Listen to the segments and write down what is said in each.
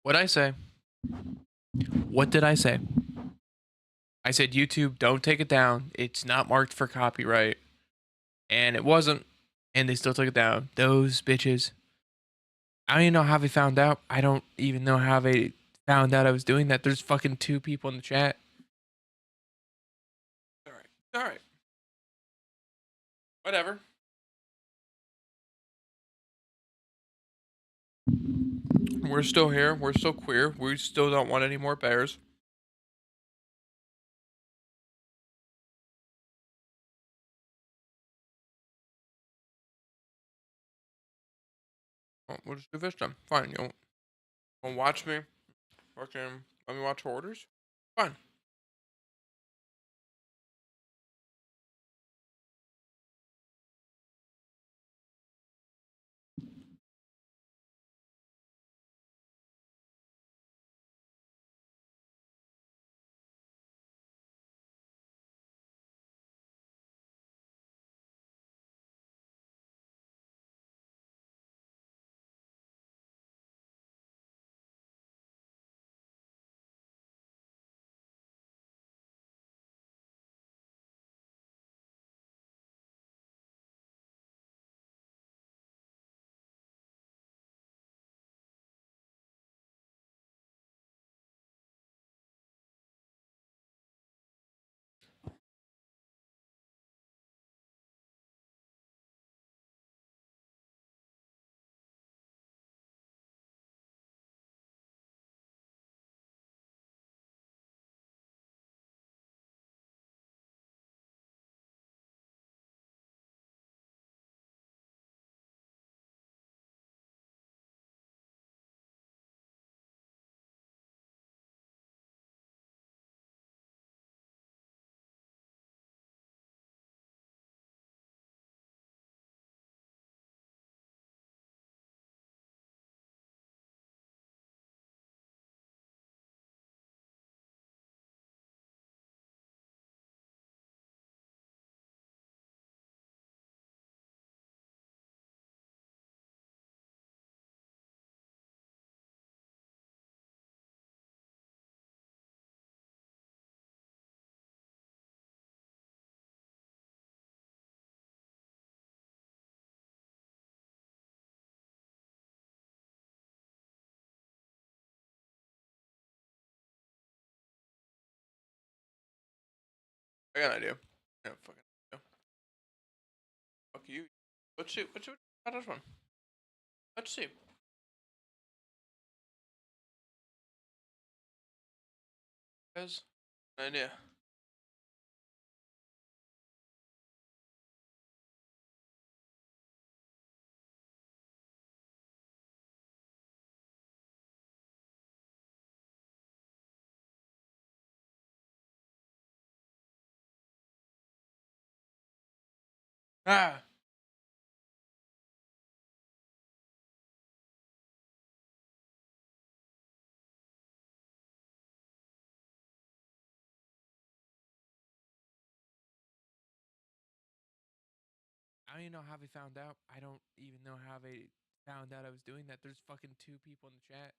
What'd I say? What did I say? I said YouTube, don't take it down. It's not marked for copyright. And it wasn't. And they still took it down. Those bitches. I don't even know how they found out. I don't even know how they found out I was doing that. There's fucking 2 people in the chat. Alright. Alright. Whatever. We're still here. We're still queer. We still don't want any more bears. Oh, we'll just do this time. Fine. You won't watch me? Fucking let me watch Hoarders? Fine. I got an idea. Yeah, fucking idea. Fuck you. Let's see. How does one? Let's see. Guys, an idea. Ah. I don't even know how they found out. I don't even know how they found out I was doing that. There's fucking 2 people in the chat.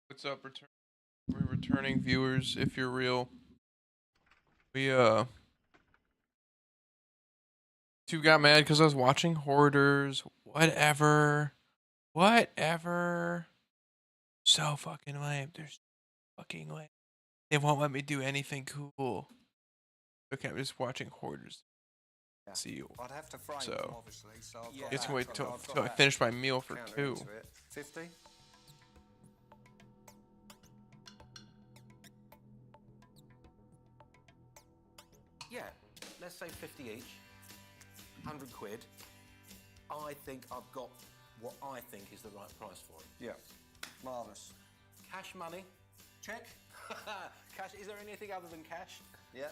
What's up, returning viewers? If you're real, we two got mad because I was watching Hoarders. Whatever. So fucking lame. They're so fucking lame. They won't let me do anything cool. Okay, I'm just watching Hoarders. See you. I'd have to frame So, them, obviously. So it's gonna wait till I finish my meal for 2. 50. let's say 50 each, 100 quid. I think I've got what I think is the right price for it. Yeah, marvellous. Cash money, check. Cash, is there anything other than cash? Yeah.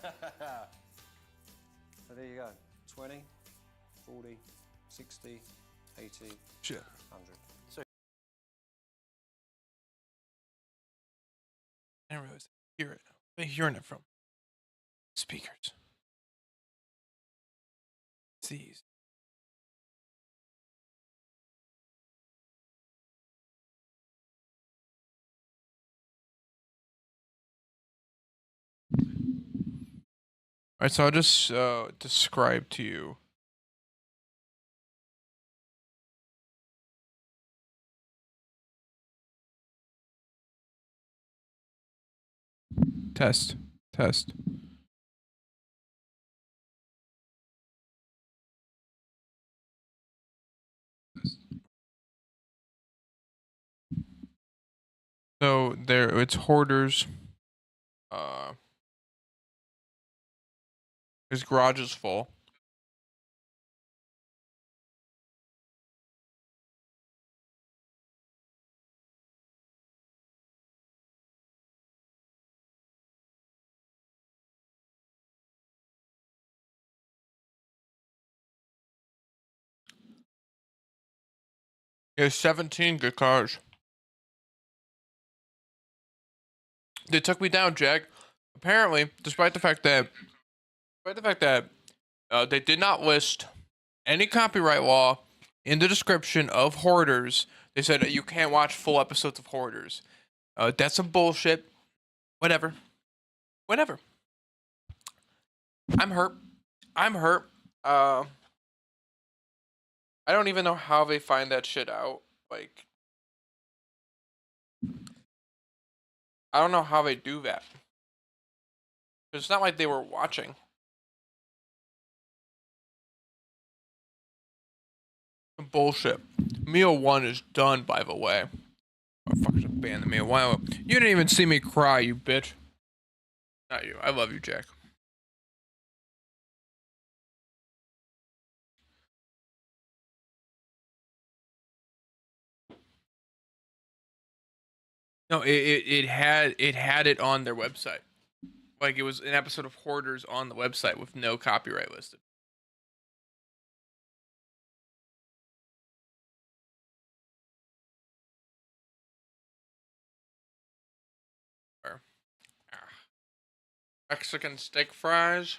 So there you go, 20, 40, 60, 80, Shit. 100. So I didn't realize they hear it. Where are they hearing it from? Speakers. It's these. Alright, so I'll just describe to you. Test. Test. So there, it's hoarders. His garage is full. He has 17 good cars. They took me down, Jack. Apparently, despite the fact that they did not list any copyright law in the description of Hoarders, they said that you can't watch full episodes of Hoarders. That's some bullshit. Whatever. Whatever. I'm hurt. I'm hurt. I don't even know how they find that shit out. Like, I don't know how they do that. It's not like they were watching. Bullshit. Meal 1 is done, by the way. Motherfuckers have banned the meal. Wow. You didn't even see me cry, you bitch. Not you. I love you, Jack. No, it had it on their website. Like, it was an episode of Hoarders on the website with no copyright listed. Mexican steak fries.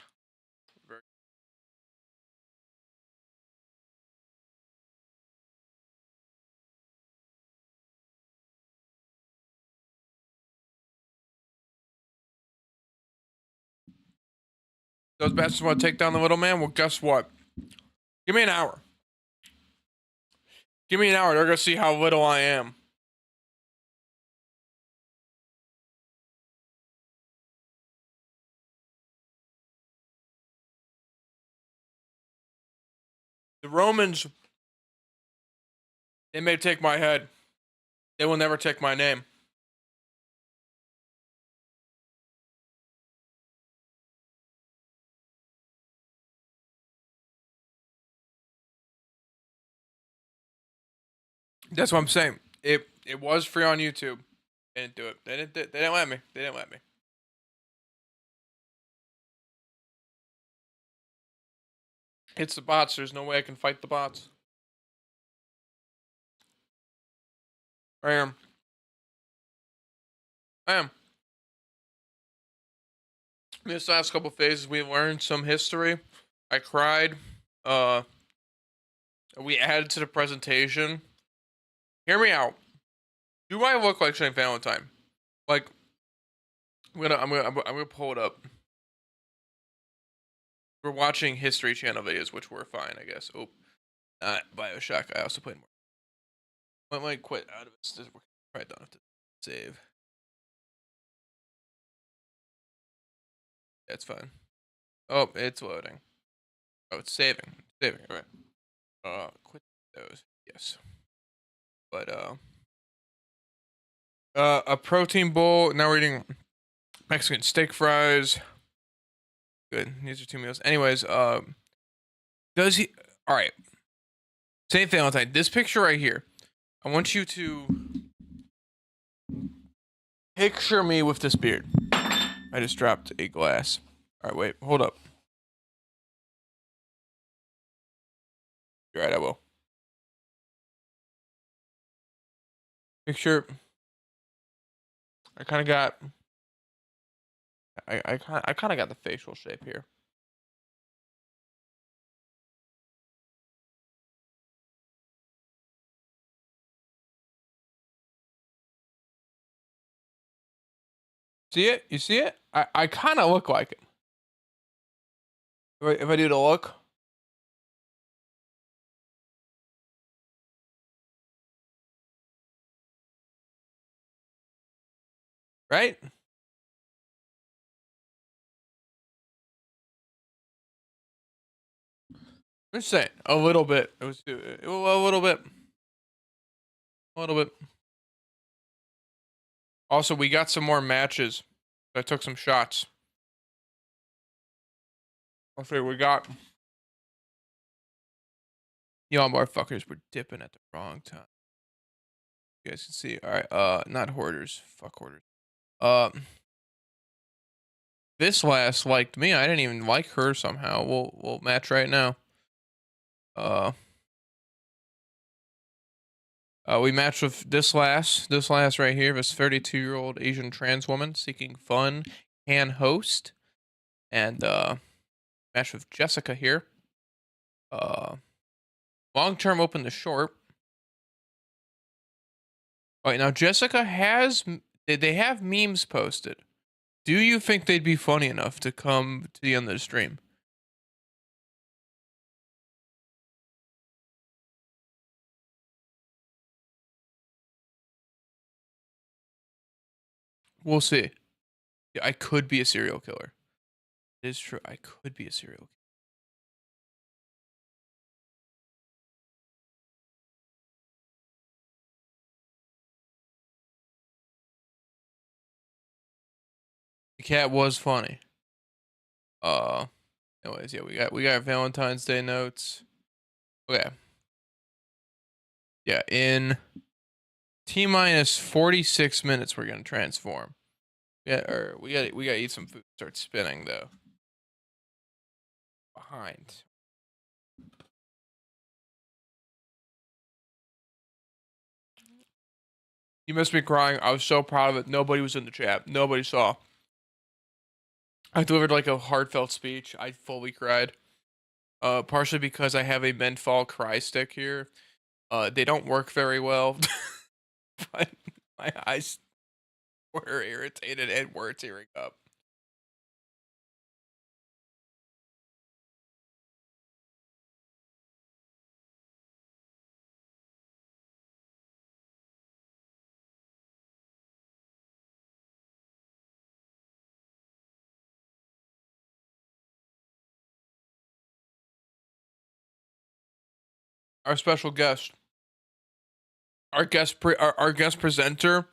Those bastards want to take down the little man? Well, guess what? Give me an hour. Give me an hour. They're going to see how little I am. The Romans, they may take my head. They will never take my name. That's what I'm saying. It was free on YouTube. They didn't do it. They didn't let me. They didn't let me. It's the bots. There's no way I can fight the bots. I am. I am. This last couple phases, we learned some history. I cried. We added to the presentation. Hear me out. Do I look like St. Valentine? Like, I'm gonna pull it up. We're watching History Channel videos, which were fine, I guess. Oh, Bioshock. I also played more. I might quit out of it. I don't have to save. That's fine. Oh, it's loading. Oh, it's saving. Saving. All right. Quit those. Yes. But a protein bowl. Now we're eating Mexican steak fries. Good. These are 2 meals. Anyways, does he? All right. Saint Valentine. This picture right here. I want you to picture me with this beard. I just dropped a glass. All right, wait. Hold up. You're right. I will. Picture. I kind of got. I kind of got the facial shape here. See it? You see it? I kind of look like it. If I do the look. Right? I'm just saying. A little bit. It was a little bit. A little bit. Also, we got some more matches. I took some shots. Let's see what we got. Y'all motherfuckers were dipping at the wrong time. You guys can see. All right. Not hoarders. Fuck hoarders. This last liked me. I didn't even like her somehow. We'll match right now. We matched with this last right here, this 32-year-old Asian trans woman seeking fun, can host, and matched with Jessica here. Long term open to short. All right, now Jessica has they have memes posted. Do you think they'd be funny enough to come to the end of the stream? We'll see. Yeah, I could be a serial killer. It is true. I could be a serial killer. The cat was funny. Anyways, yeah, we got Valentine's Day notes. Okay. Yeah, in T minus 46 minutes we're gonna transform. Yeah, or we gotta eat some food. Start spinning though. Behind. You missed me crying. I was so proud of it. Nobody was in the chat. Nobody saw. I delivered like a heartfelt speech. I fully cried. Partially because I have a menthol cry stick here. They don't work very well. But my eyes were irritated and were tearing up. Our special guest. Our guest presenter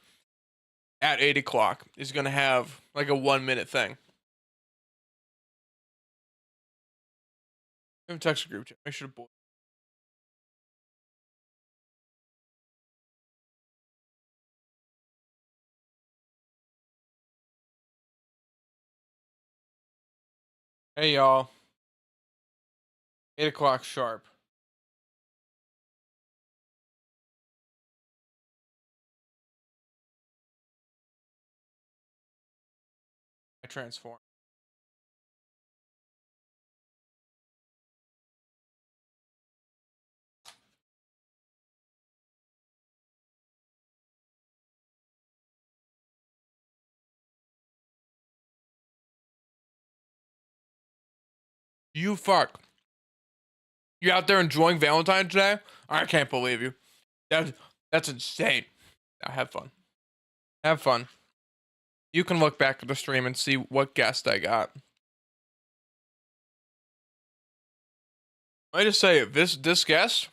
at 8 o'clock is gonna have like a 1 minute thing. Have text a group chat. Make sure to. Hey y'all. 8 o'clock sharp. I transform. You fuck. You out there enjoying Valentine's Day? I can't believe you. That's insane. Now have fun. Have fun. You can look back at the stream and see what guest I got. I just say this guest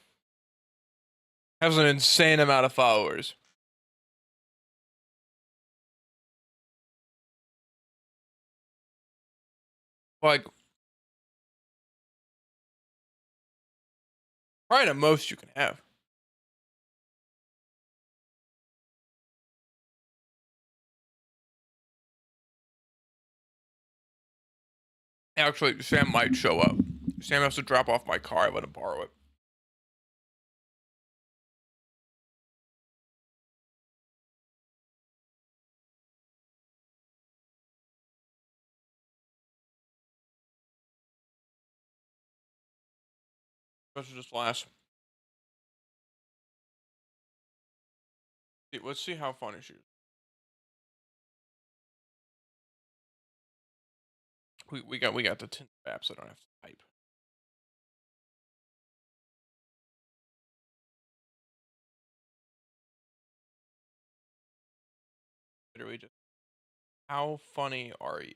has an insane amount of followers. Like, probably the most you can have. Actually, Sam might show up. Sam has to drop off my car. I let him borrow it. Let's just last. Let's see how funny she is. We got the 10 apps. I don't have to type. Literally just. How funny are you?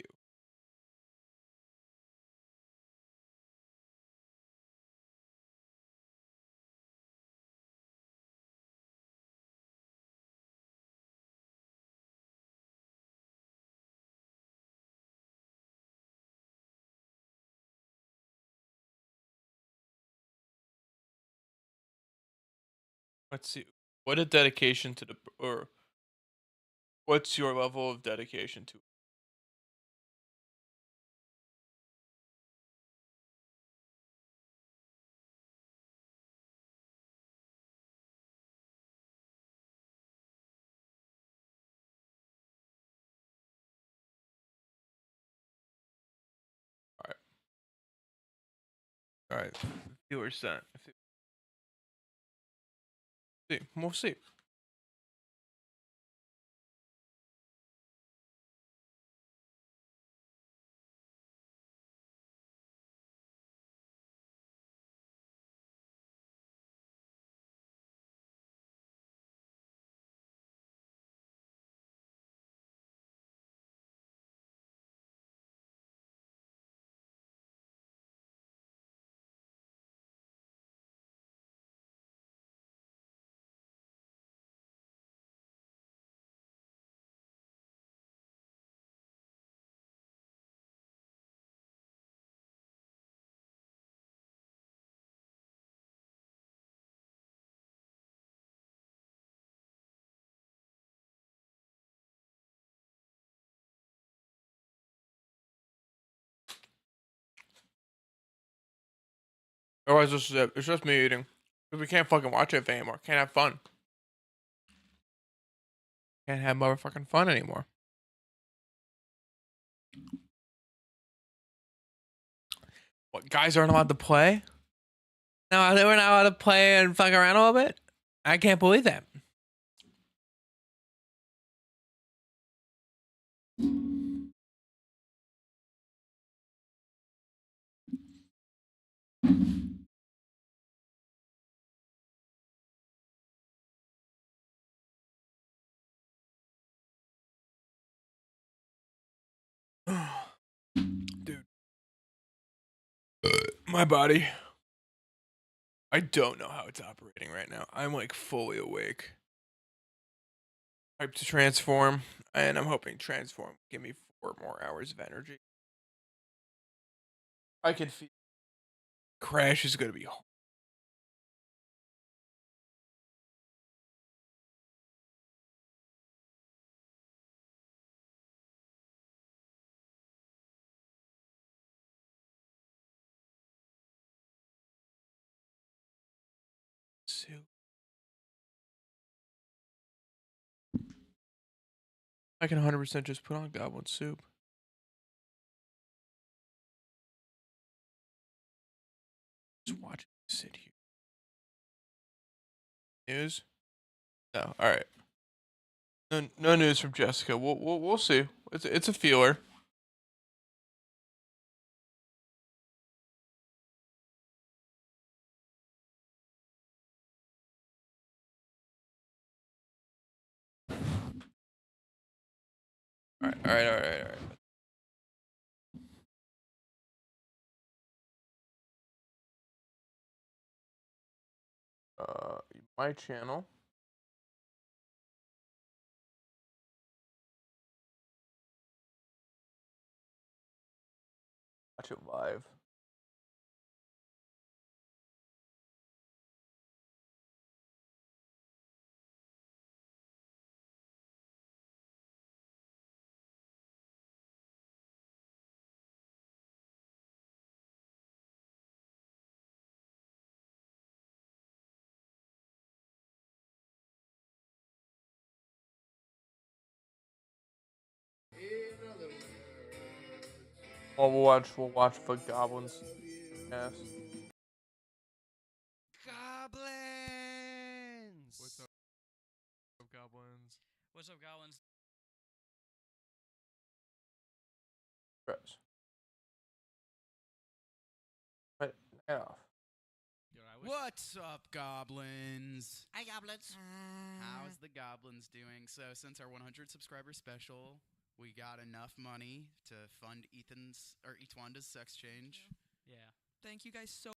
Let's see. What a dedication to the or what's your level of dedication to? All right. All right. Viewer sent. See. We'll see. Otherwise, this is it. It's just me eating. Because we can't fucking watch it anymore. Can't have fun. Can't have motherfucking fun anymore. What, guys aren't allowed to play? No, they were not allowed to play and fuck around a little bit? I can't believe that. Dude. My body. I don't know how it's operating right now. I'm like fully awake. Hype to transform, and I'm hoping transform will give me 4 more hours of energy. I can feel crash is gonna be soup. I can 100% just put on goblin soup. Just watch it sit here. News? No. All right. No news from Jessica. We'll see. It's a feeler. All right. My channel. Watch it live. Well, we'll watch for goblins. Yes. Goblins! What's up, goblins? What's up, goblins? Press. Right, head off. What's up, goblins? Hi, goblins. How's the goblins doing? So, since our 100 subscriber special, we got enough money to fund Etwanda's sex change. Yeah. Thank you guys so.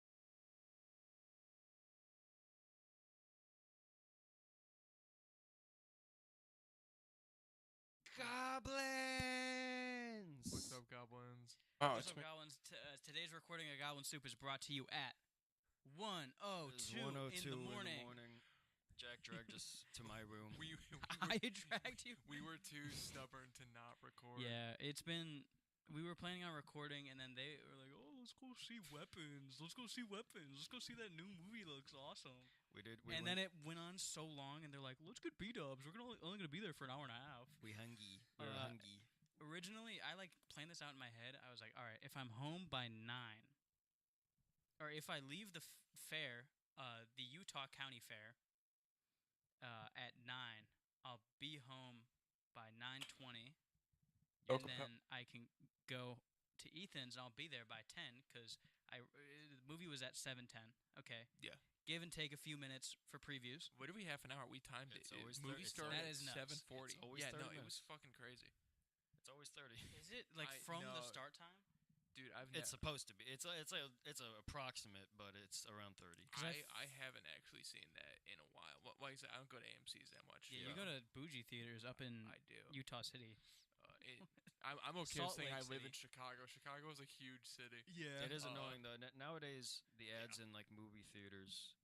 Goblins! What's up, goblins? Oh, What's it's up, me. goblins? Today's recording of Goblin Soup is brought to you at 1:02 in the morning. Jack dragged us to my room. I dragged you. We were too stubborn to not record. Yeah, it's been. We were planning on recording, and then they were like, "Oh, let's go see weapons. Let's go see weapons. Let's go see that new movie. Looks awesome." We did. Then it went on so long, and they're like, "Let's get B-dubs. We're only gonna be there for an hour and a half." We hungry. We were hungry. Originally, I planned this out in my head. I was like, all right, if I'm home by 9, or if I leave the fair, the Utah County Fair, at 9, I'll be home by 9:20, and then I can go to Ethan's, and I'll be there by 10 because the movie was at 7:10. Okay. Yeah. Give and take a few minutes for previews. What did we half an hour? We timed It's it. always Movie it's started That at is nuts. 7:40. It's always Yeah, 30 no, it was minutes. fucking crazy. It's always 30. Is it from the start time? Dude, It's supposed to be. It's a approximate, but it's around 30. I haven't actually seen that in a while. Like I said, I don't go to AMC's that much. Yeah, you go to bougie theaters up in I do. Utah City. I'm okay Salt saying Lake I live City. in Chicago. Chicago is a huge city. Yeah. It is annoying though. Nowadays, the ads in like movie theaters.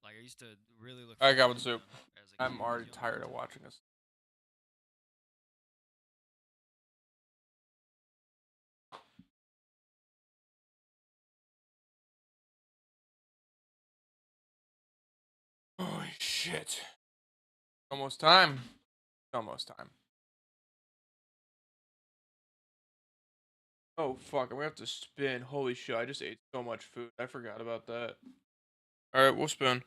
Like I used to really look. I got forward with to soup. them as a kid, I'm 'cause already you only tired get of to- watching this. Holy shit. Almost time. Almost time. Oh fuck, I'm gonna have to spin. Holy shit, I just ate so much food. I forgot about that. Alright, we'll spin.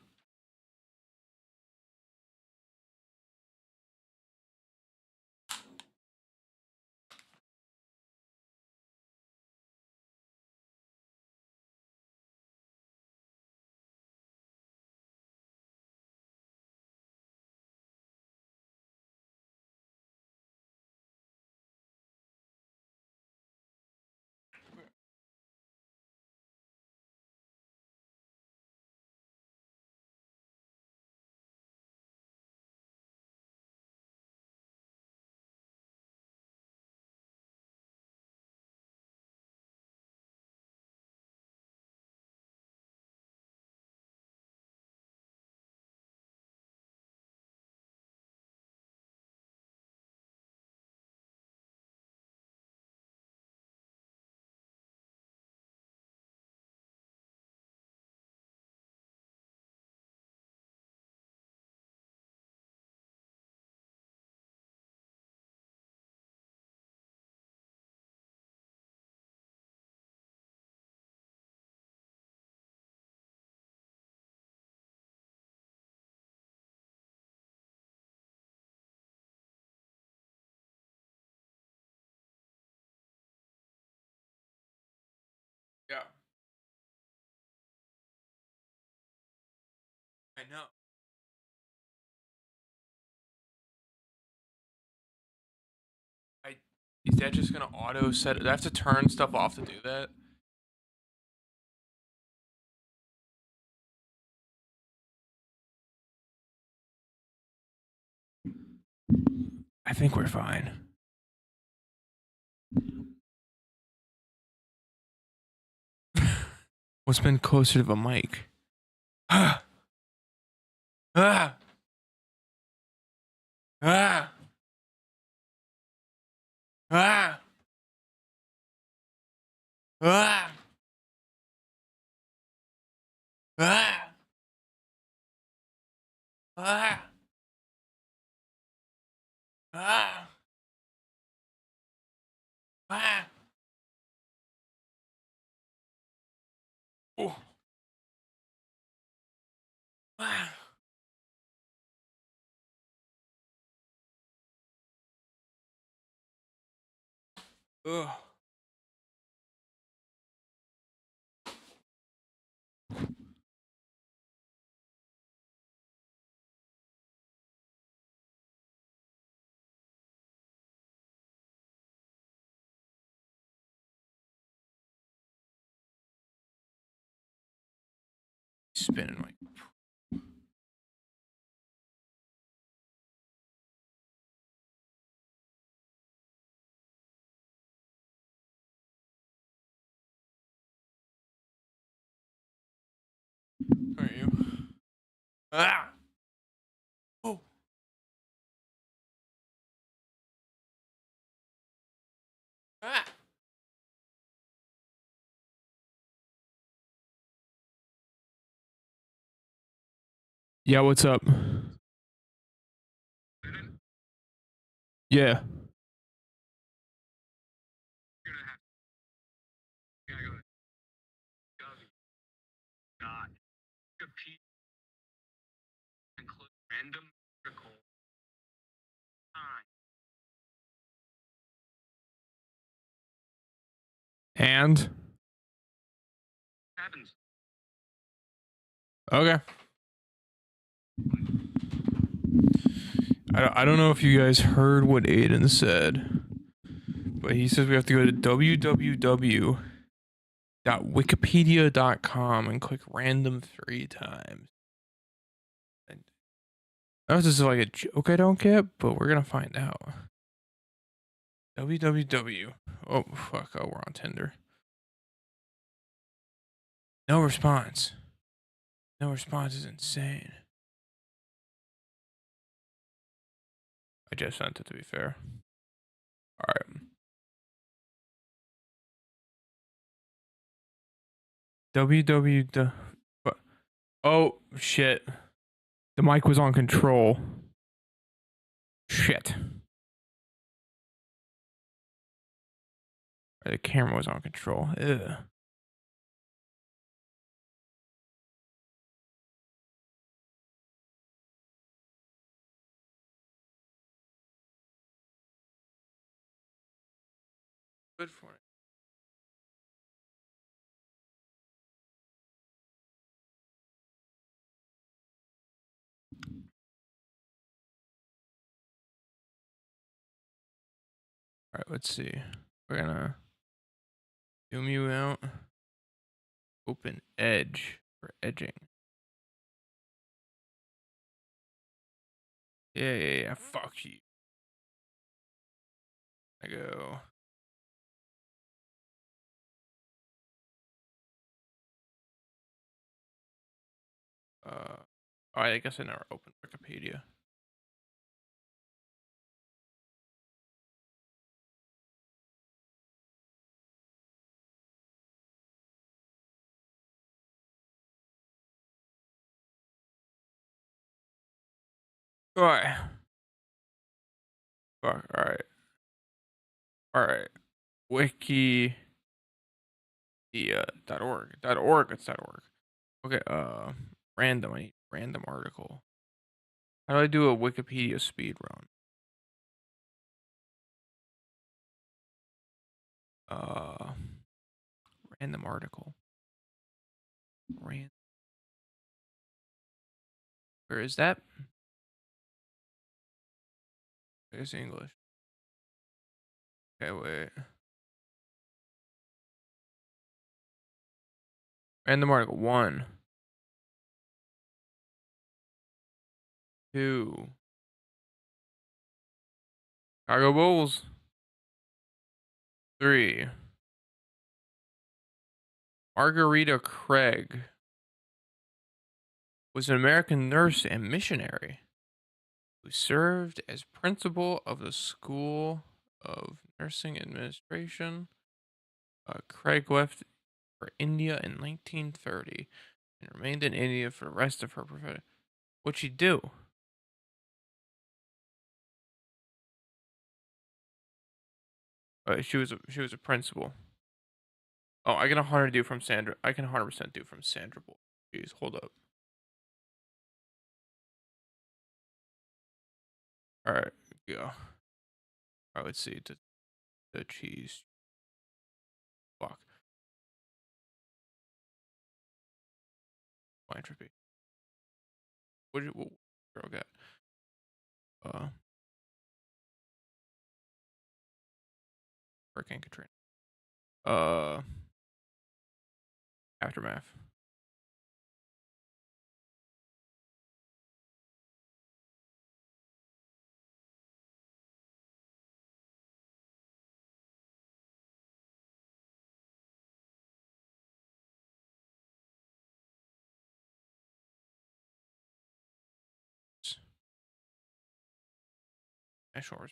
Yeah. I know. Is that just gonna auto set it? Do I have to turn stuff off to do that? I think we're fine. What's been closer to the mic? Ah. Ah. Ah. Ah. Ah. Ah. Ah. Ah. Ah. Oh. Ah. Ugh. Spinning like. Are you? Ah. Oh. Ah. Yeah, what's up? Yeah. And okay. I don't know if you guys heard what Aiden said, but he says we have to go to www.wikipedia.com and click random 3 times. And that was just like a joke I don't get, but we're gonna find out. www. Oh fuck! Oh, we're on Tinder. No response. No response is insane. I just sent it to be fair. All right. www. Oh shit! The mic was on control. Shit. Or the camera was on control. Ugh. Good for it. All right, let's see. We're gonna zoom you out. Open edge for edging. Yeah. Fuck you. I go. All right, I guess I never opened Wikipedia. All right. Fuck. All right. All right. Wikipedia.org. .org. It's .org. Okay. Random. I need random article. How do I do a Wikipedia speed run? Uh, Random article. Where is that? Where's English? Okay, wait. Random article. 1, 2. Chicago Bulls. 3. Margarita Craig was an American nurse and missionary who served as principal of the School of Nursing Administration. Craig left for India in 1930 and remained in India for the rest of her profession. What'd she do? She was a principal. Oh, I can 100 do from Sandra. I can 100% do from Sandra Bullock. Jeez, hold up. All right, go. All right, let's see. The cheese block. Entropy. What did you girl get? Hurricane Katrina. Aftermath. National Res-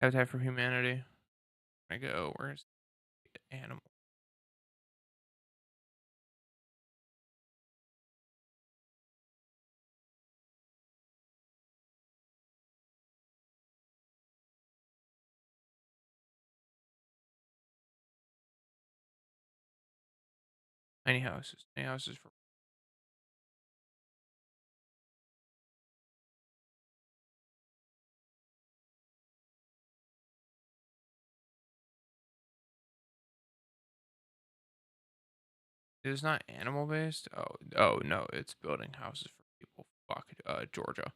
Habitat for Humanity. I go. Where's the animal? Tiny houses. Tiny houses for. It's not animal based. Oh no, it's building houses for people. Fuck. Georgia.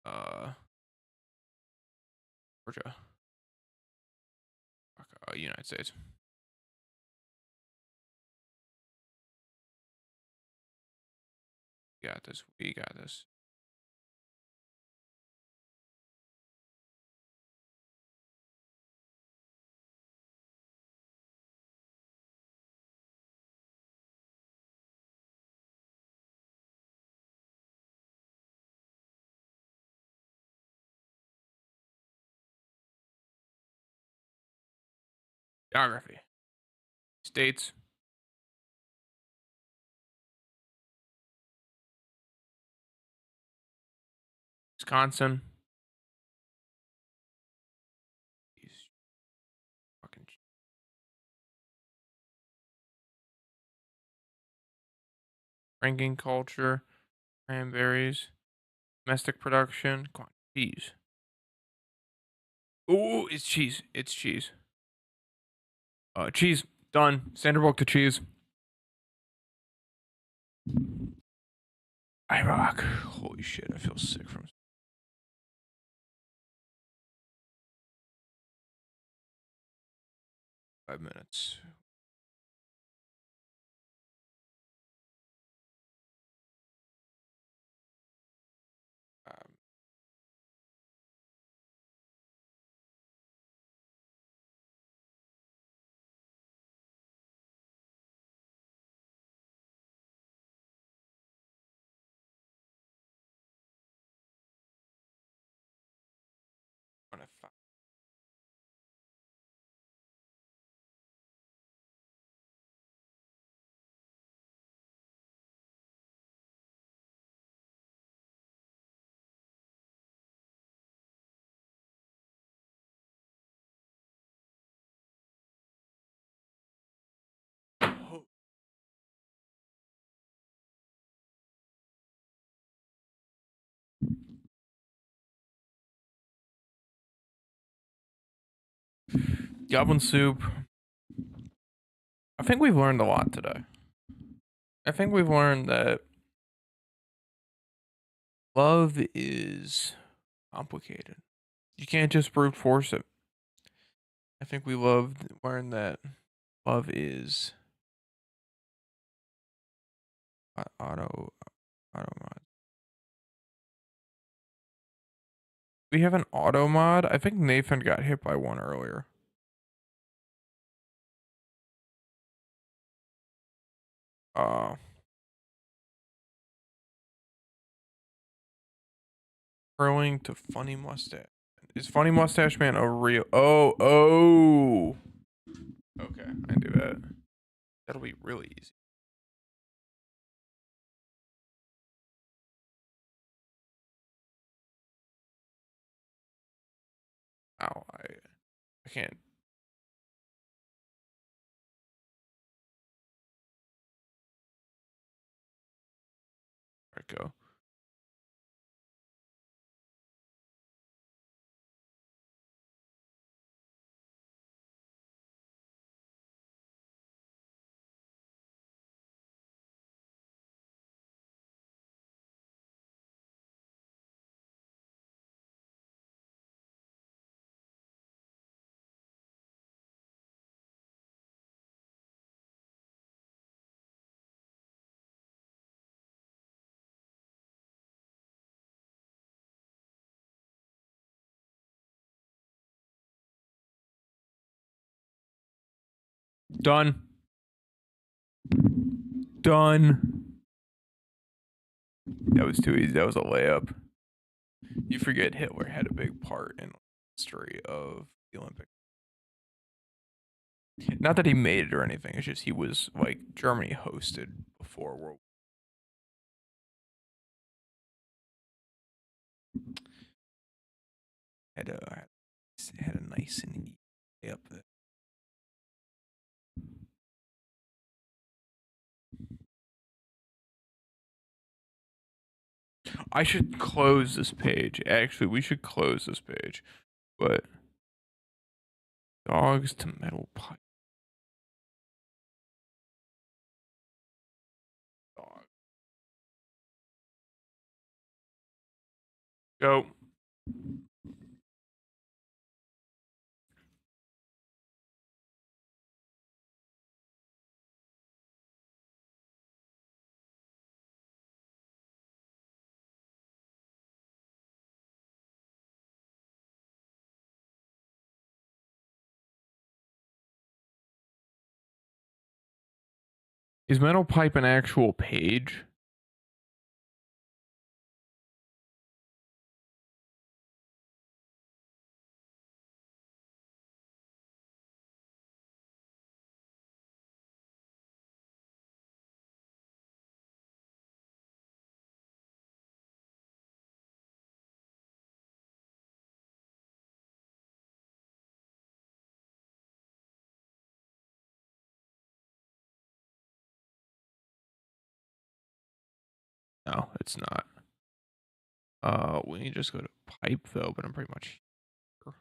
Uh, Georgia. Fuck. United States. We got this. We got this. Geography. States. Wisconsin. Jeez, fucking drinking culture. Cranberries. Domestic production. Come on. Cheese. Oh, it's cheese. It's cheese. Cheese. Done. Sandra Bullock to cheese. I rock. Holy shit, I feel sick from 5 minutes. Um, on a fi- Goblin soup. I think we've learned a lot today. I think we've learned that love is complicated. You can't just brute force it. I think we loved wearing that. Love is auto mod. We have an auto mod. I think Nathan got hit by one earlier. Curling to funny mustache. Is funny mustache man a real? Oh. Okay, I can do that. That'll be really easy. Ow, I can't. Where'd it go? Done. Done. That was too easy. That was a layup. You forget Hitler had a big part in the history of the Olympics. Not that he made it or anything. It's just he was like Germany hosted before World. Had a nice and easy layup there. I should close this page. Actually, we should close this page. But dogs to metal pipe. Dog. Go. Is metal pipe an actual page? No, it's not. We need to just go to pipe though, but I'm pretty much here.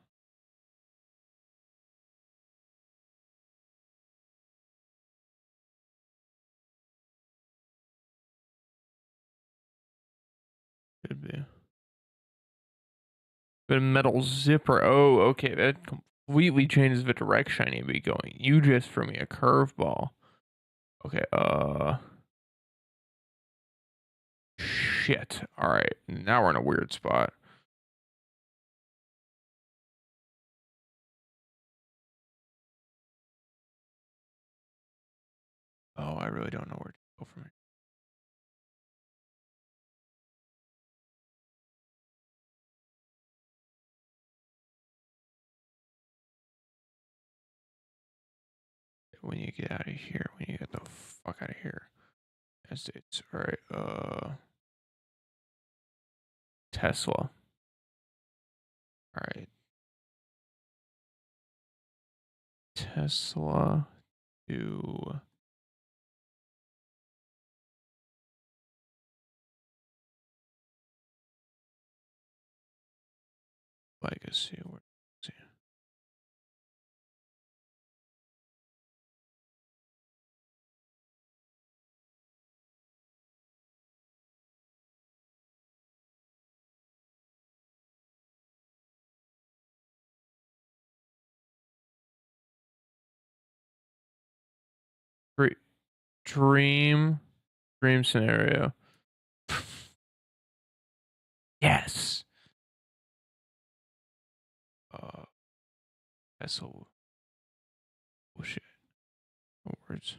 Could be. But metal zipper. Oh, okay. That completely changes the direction I need to be going. You just threw me a curveball. Okay, shit. Alright. Now we're in a weird spot. Oh, I really don't know where to go from here. When you get out of here, when you get the fuck out of here. United States. Alright, Tesla. Alright. Tesla to legacy. Dream scenario. Yes. That's all bullshit. No words.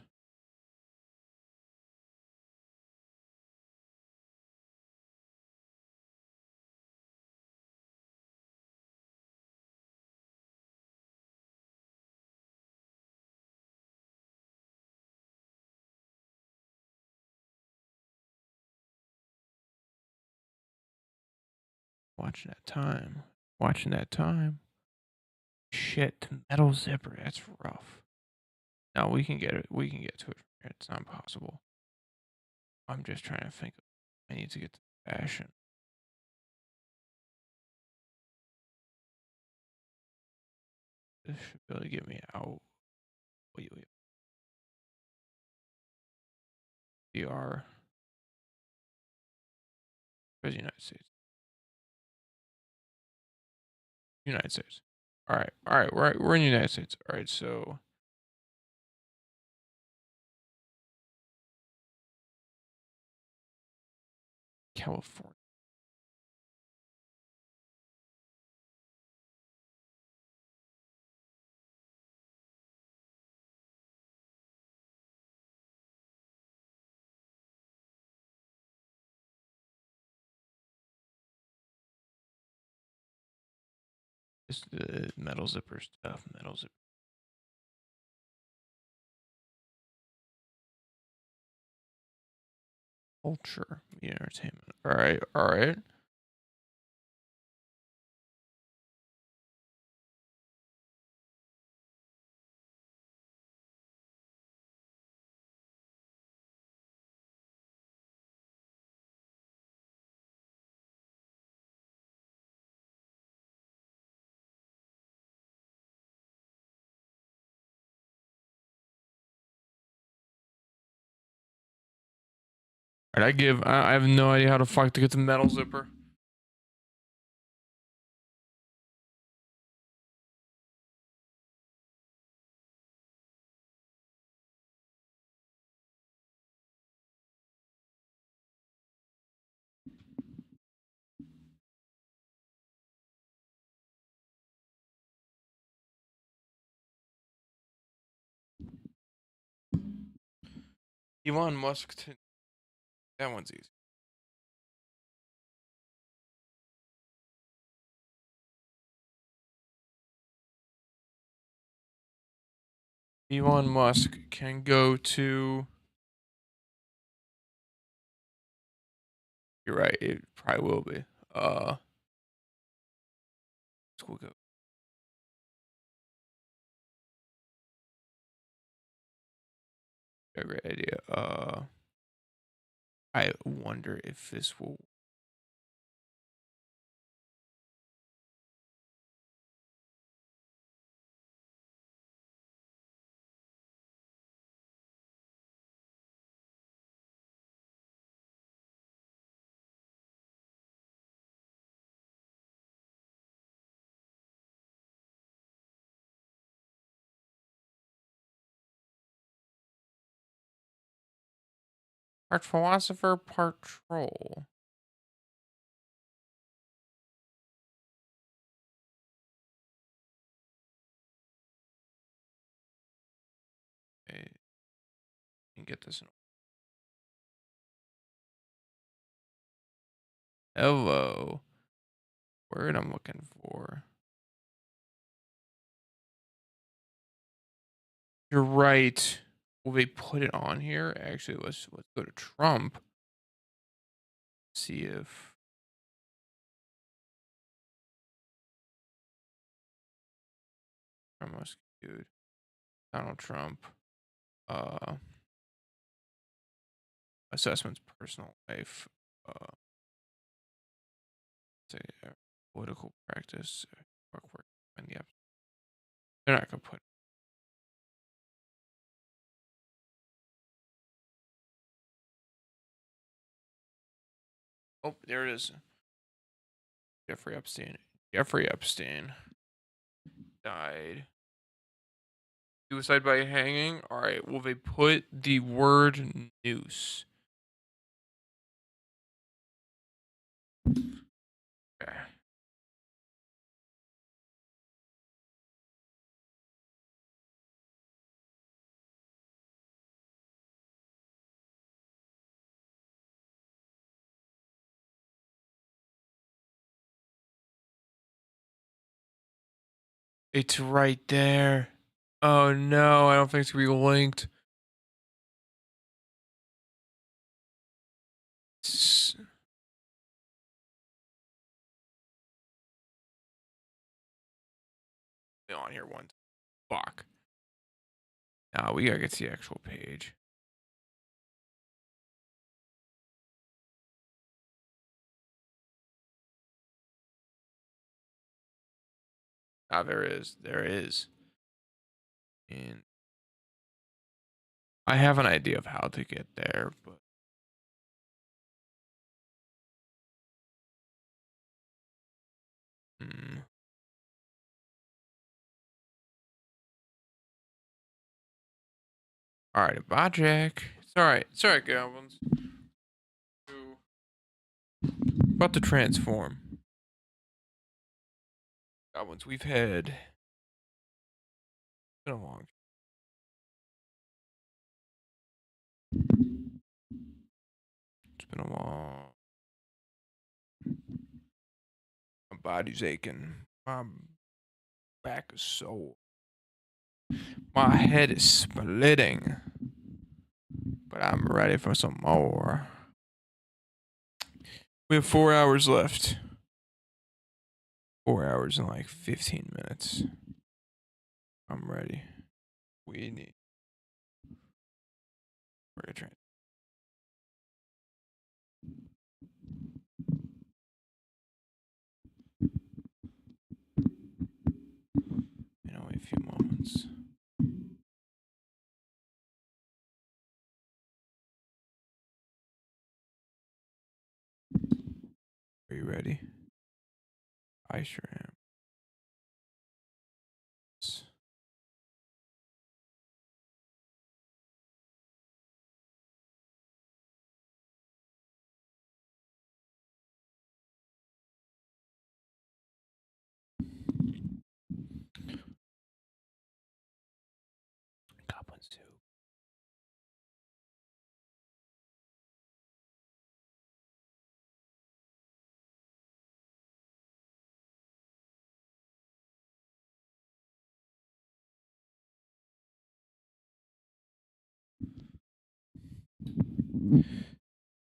Watching that time. Watching that time. Shit, the metal zipper. That's rough. No, we can get it. We can get to it. It's not possible. I'm just trying to think. I need to get to fashion. This should really get me out. Wait. DR. Where's the United States? United States. All right. We're in the United States. All right, so California. This the metal zipper stuff. Metal zipper. Culture, media, entertainment. All right. All right, I have no idea how the fuck to get the metal zipper. Elon Musk. That one's easy. Elon Musk can go to. You're right. It probably will be. School go. A great idea. I wonder if this will. Part philosopher, part troll. Okay. Can get this. Hello. Word I'm looking for. You're right. Will they put it on here? Actually, let's go to Trump. See if Trump, dude. Donald Trump. Assessments, personal life. Say political practice. Work in the episode. They're not gonna put. Oh, there it is. Jeffrey Epstein. Jeffrey Epstein died Suicide by hanging. All right. Will they put the word noose? Okay. It's right there. Oh no, I don't think it's gonna be linked. It's on here one. Fuck. Now we gotta get to the actual page. Ah, there is. There is. And I have an idea of how to get there, but all right, bye, Jack. It's all right. It's all right, goblins. About to transform. Goblins, we've had. It's been a long. It's been a long. My body's aching. My back is sore. My head is splitting. But I'm ready for some more. We have 4 hours left. 4 hours and like 15 minutes. I'm ready. We need. We're gonna try. In only a few moments. Are you ready? I sure am. Goblin soup.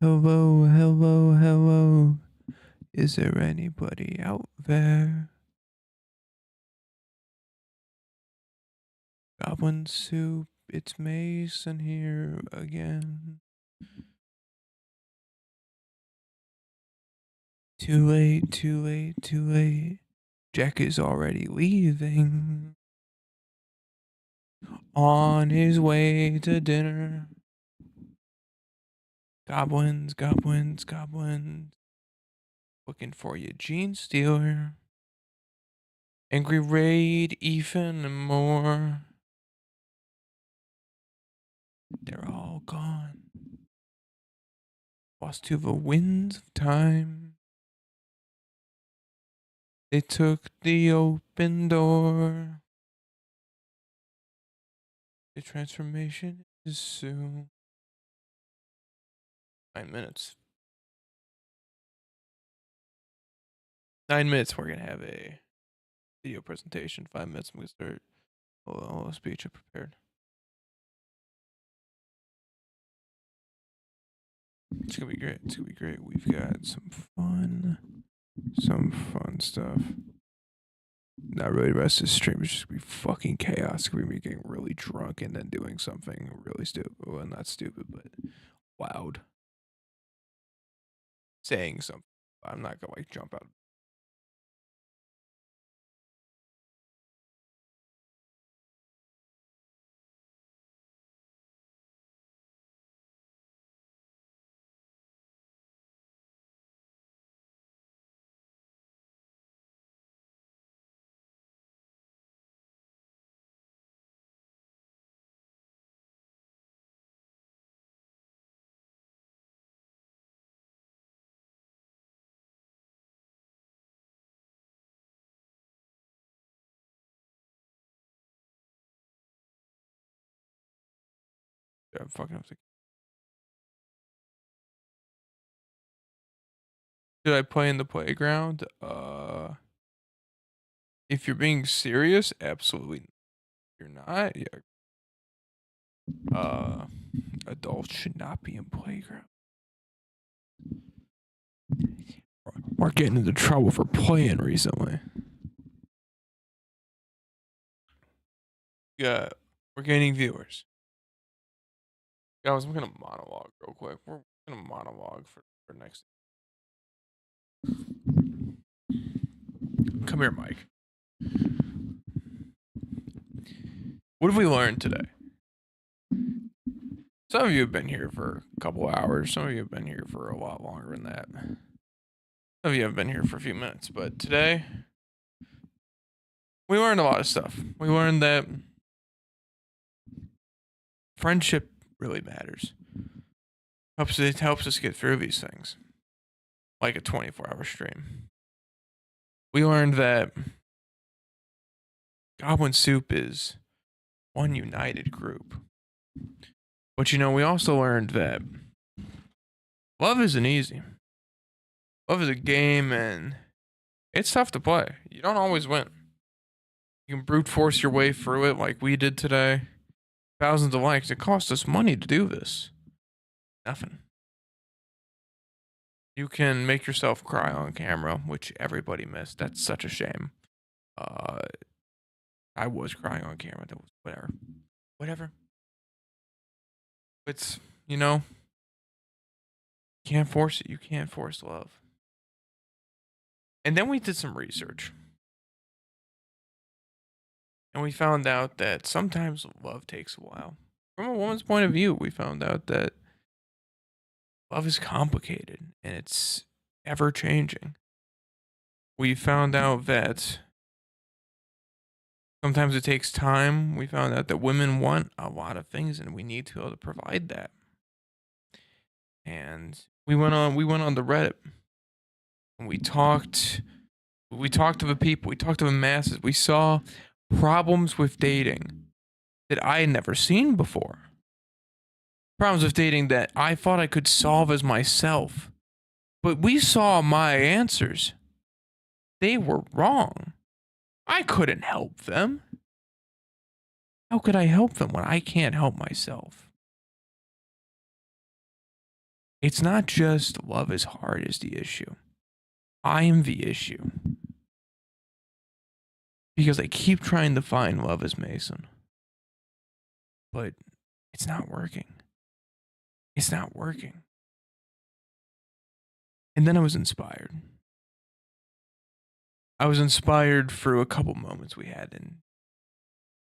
Hello, hello, hello. Is there anybody out there? Goblin soup, it's Mason here again. Too late, too late, too late. Jack is already leaving. On his way to dinner. Goblins, goblins, goblins. Looking for you, Gene Stealer. Angry Raid, Ethan, and more. They're all gone. Lost to the winds of time. They took the open door. The transformation is soon. 9 minutes. 9 minutes, we're gonna have a video presentation. 5 minutes, I'm gonna start a speech I prepared. It's gonna be great. It's gonna be great. We've got some fun stuff. Not really. The rest of the stream is just gonna be fucking chaos. We're gonna be getting really drunk and then doing something really stupid. Well, not stupid, but loud. Saying something. I'm not gonna like jump out Yeah, fucking up the. Should I play in the playground? If you're being serious, absolutely. You're not. Yeah. Adults should not be in playground. We're getting into trouble for playing recently. Yeah, we're gaining viewers. Guys, I'm gonna monologue real quick. We're gonna monologue for next. Come here, Mike. What have we learned today? Some of you have been here for a couple hours. Some of you have been here for a lot longer than that. Some of you have been here for a few minutes. But today, we learned a lot of stuff. We learned that friendship really matters. It helps us get through these things, like a 24-hour stream. We learned that Goblin Soup is one united group. But we also learned that love isn't easy. Love is a game, and it's tough to play. You don't always win. You can brute force your way through it like we did today. Thousands of likes. It cost us money to do this. Nothing. You can make yourself cry on camera, which everybody missed. That's such a shame. I was crying on camera. That was whatever. It's you can't force it. You can't force love. And then we did some research. And we found out that sometimes love takes a while. From a woman's point of view, we found out that love is complicated and it's ever changing. We found out that sometimes it takes time. We found out that women want a lot of things and we need to be able to provide that. And we went on the Reddit and we talked to the people, we talked to the masses. We saw problems with dating that I had never seen before. Problems with dating that I thought I could solve as myself. But we saw my answers. They were wrong. I couldn't help them. How could I help them when I can't help myself? It's not just love is hard is the issue. I am the issue. Because I keep trying to find love as Mason. But it's not working. It's not working. And then I was inspired. I was inspired through a couple moments we had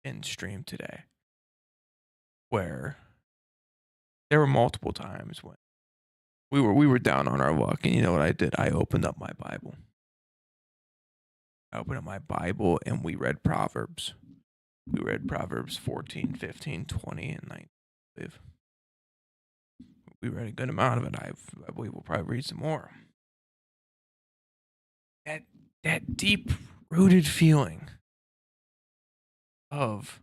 in stream today. Where there were multiple times when we were down on our luck, and you know what I did? I opened up my Bible. And we read Proverbs. We read Proverbs 14, 15, 20, and 19. We read a good amount of it. I believe we'll probably read some more. That deep-rooted feeling of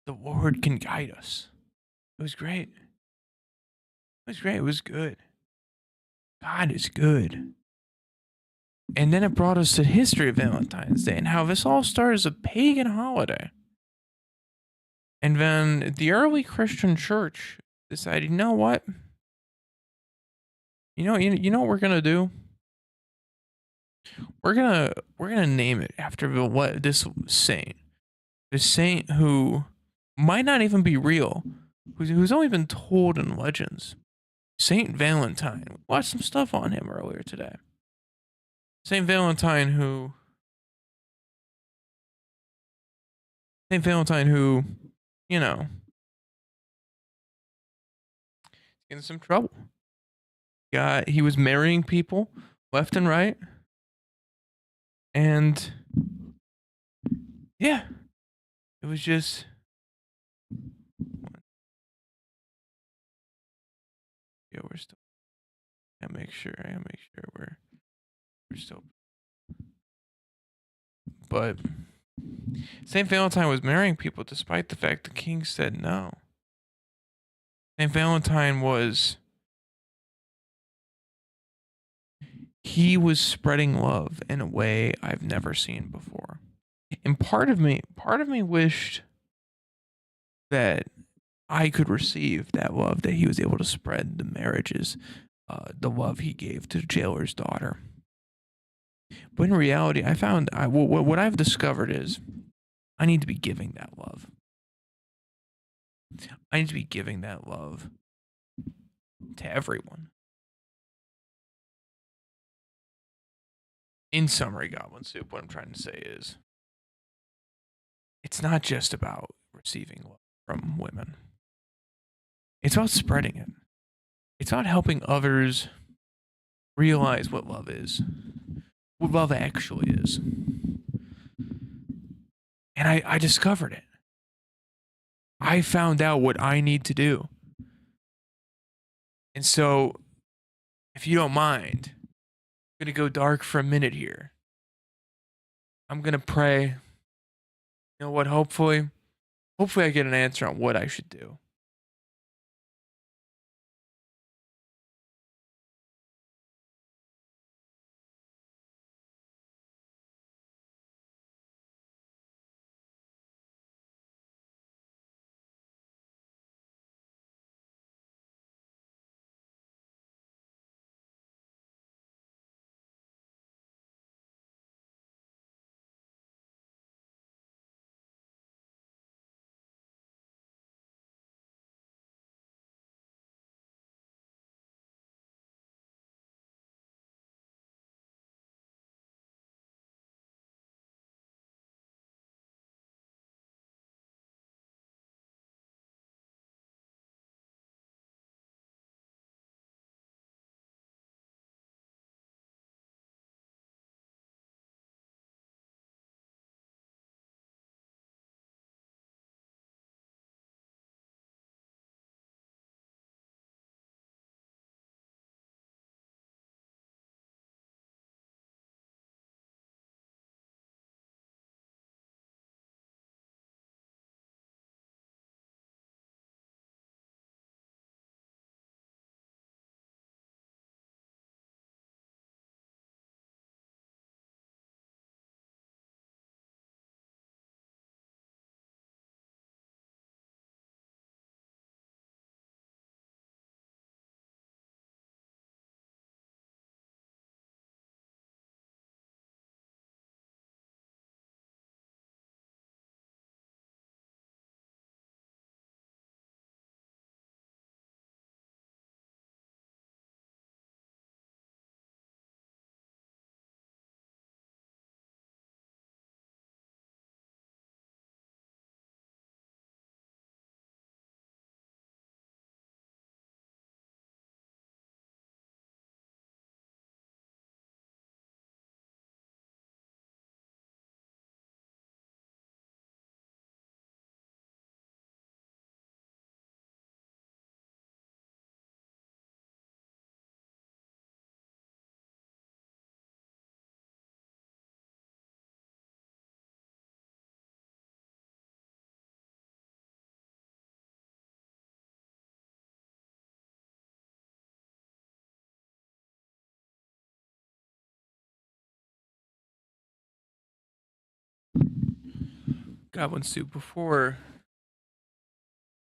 the Lord can guide us. It was great. It was good. God is good. And then it brought us to the history of Valentine's Day and how this all started as a pagan holiday. And then the early Christian church decided, you know what? You know what we're gonna do? We're gonna name it after this saint. This saint who might not even be real, who's only been told in legends. Saint Valentine. We watched some stuff on him earlier today. Saint Valentine who, in some trouble. He was marrying people left and right. And yeah, it was just we're still. I make sure we're still. But Saint Valentine was marrying people despite the fact the king said no. St. Valentine he was spreading love in a way I've never seen before. And part of me wished that I could receive that love that he was able to spread the marriages, the love he gave to the jailer's daughter. But in reality, I found what I've discovered is I need to be giving that love. I need to be giving that love to everyone. In summary, Goblin Soup, what I'm trying to say is it's not just about receiving love from women, it's about spreading it. It's about helping others realize what love is, what love actually is. And I discovered it. I found out what I need to do. And so, if you don't mind, I'm going to go dark for a minute here. I'm going to pray. You know what? Hopefully I get an answer on what I should do. Goblin Soup, before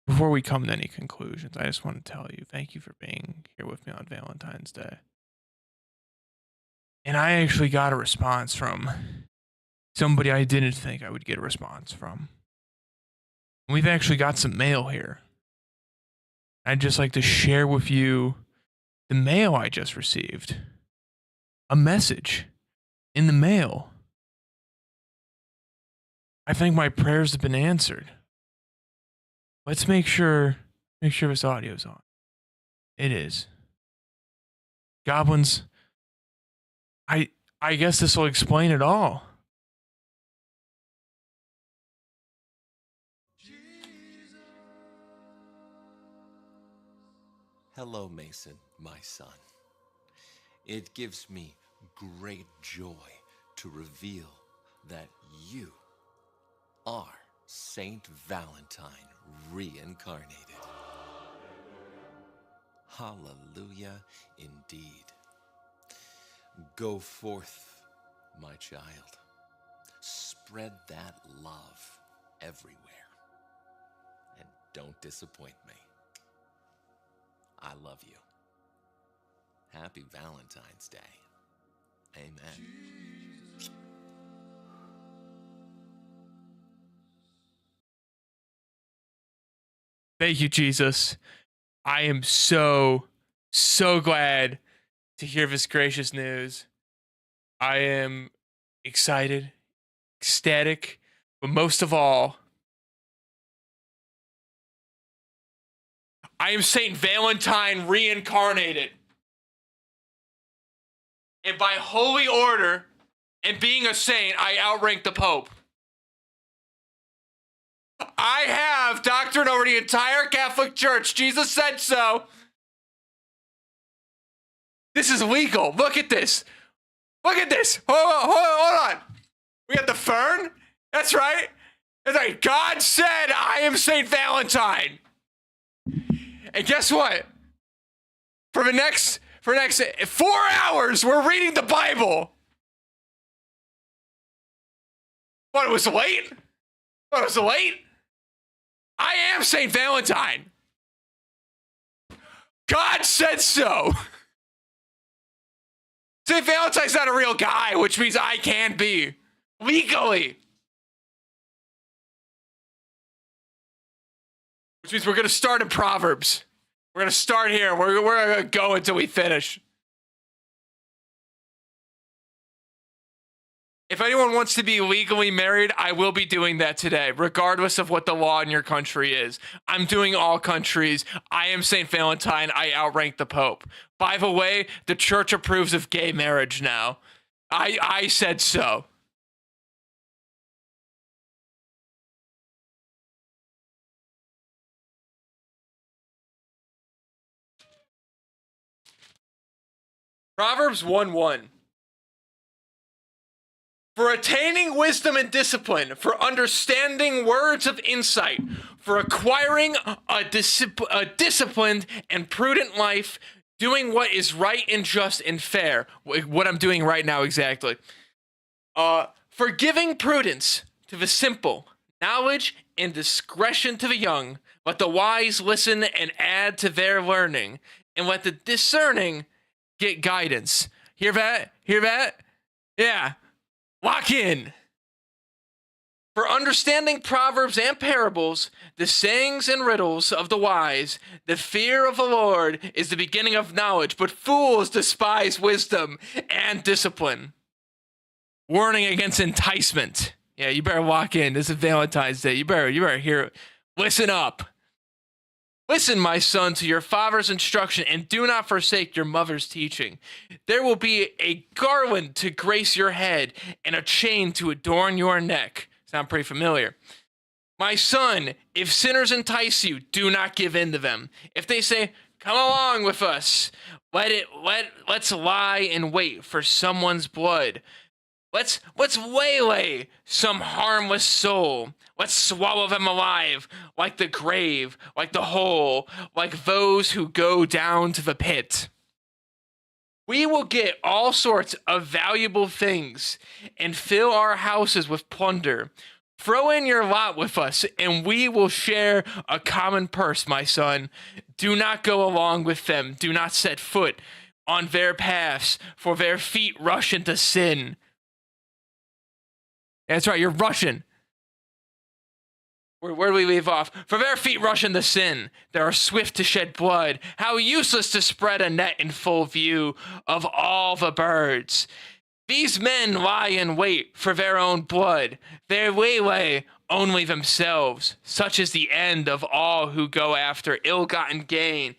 we come to any conclusions, I just want to tell you thank you for being here with me on Valentine's Day. And I actually got a response from somebody I didn't think I would get a response from. We've actually got some mail here. I'd just like to share with you the mail I just received. A message in the mail. I think my prayers have been answered. Let's make sure this audio's on. It is. Goblins, I guess this will explain it all. Hello, Mason, my son. It gives me great joy to reveal that you are Saint Valentine reincarnated. Hallelujah indeed. Go forth, my child. Spread that love everywhere. And don't disappoint me. I love you. Happy Valentine's Day. Amen. Thank you, Jesus. I am so glad to hear this gracious news. I am excited, ecstatic, but most of all, I am Saint Valentine reincarnated. And by holy order and being a saint, I outrank the Pope. I have doctrine over the entire Catholic Church. Jesus said so. This is legal. Look at this. Look at this. Hold on. We got the fern. That's right. That's right. God said, I am Saint Valentine. And guess what? For the next 4 hours, we're reading the Bible. What, it was late? What, it was late? I am Saint Valentine. God said so. Saint Valentine's not a real guy, which means I can be. Legally. Which means we're going to start in Proverbs. We're going to start here. We're going to go until we finish. If anyone wants to be legally married, I will be doing that today, regardless of what the law in your country is. I'm doing all countries. I am St. Valentine. I outrank the Pope. By the way, the church approves of gay marriage now. I said so. Proverbs 1:1. For attaining wisdom and discipline, for understanding words of insight, for acquiring a disciplined and prudent life, doing what is right and just and fair. What I'm doing right now exactly. For giving prudence to the simple, knowledge and discretion to the young. Let the wise listen and add to their learning, and let the discerning get guidance. Hear that? Hear that? Yeah. Lock in. For understanding proverbs and parables, the sayings and riddles of the wise, the fear of the Lord is the beginning of knowledge, but fools despise wisdom and discipline. Warning against enticement. Yeah, you better lock in. This is Valentine's Day. You better hear it. Listen up. Listen, my son, to your father's instruction, and do not forsake your mother's teaching. There will be a garland to grace your head and a chain to adorn your neck. Sound pretty familiar. My son, if sinners entice you, do not give in to them. If they say, come along with us, let's lie in wait for someone's blood. Let's waylay some harmless soul. Let's swallow them alive, like the grave, like the hole, like those who go down to the pit. We will get all sorts of valuable things and fill our houses with plunder. Throw in your lot with us, and we will share a common purse, my son. Do not go along with them. Do not set foot on their paths, for their feet rush into sin. That's right, you're Russian. Where do we leave off? For their feet rush into sin. They are swift to shed blood. How useless to spread a net in full view of all the birds. These men lie in wait for their own blood. They waylay only themselves. Such is the end of all who go after ill-gotten gain.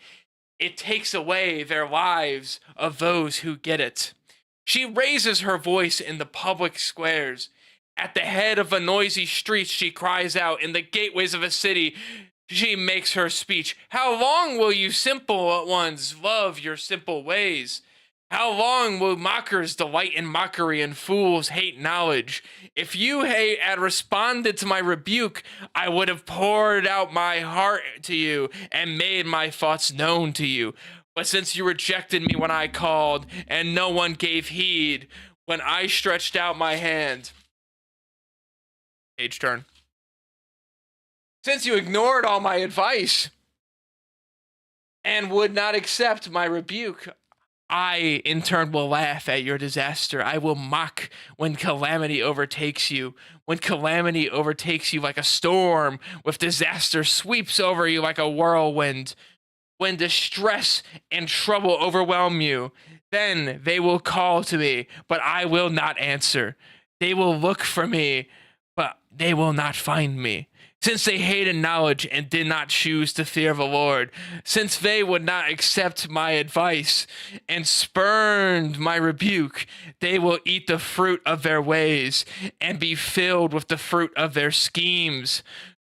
It takes away their lives of those who get it. She raises her voice in the public squares. At the head of the noisy streets, she cries out. In the gateways of a city, she makes her speech. How long will you simple ones love your simple ways? How long will mockers delight in mockery and fools hate knowledge? If you had responded to my rebuke, I would have poured out my heart to you and made my thoughts known to you. But since you rejected me when I called, and no one gave heed when I stretched out my hand. Page turn. Since you ignored all my advice and would not accept my rebuke, I, in turn, will laugh at your disaster. I will mock when calamity overtakes you. When calamity overtakes you like a storm, with disaster sweeps over you like a whirlwind. When distress and trouble overwhelm you, then they will call to me, but I will not answer. They will look for me, but they will not find me. Since they hated knowledge and did not choose to fear the Lord, since they would not accept my advice and spurned my rebuke, they will eat the fruit of their ways and be filled with the fruit of their schemes.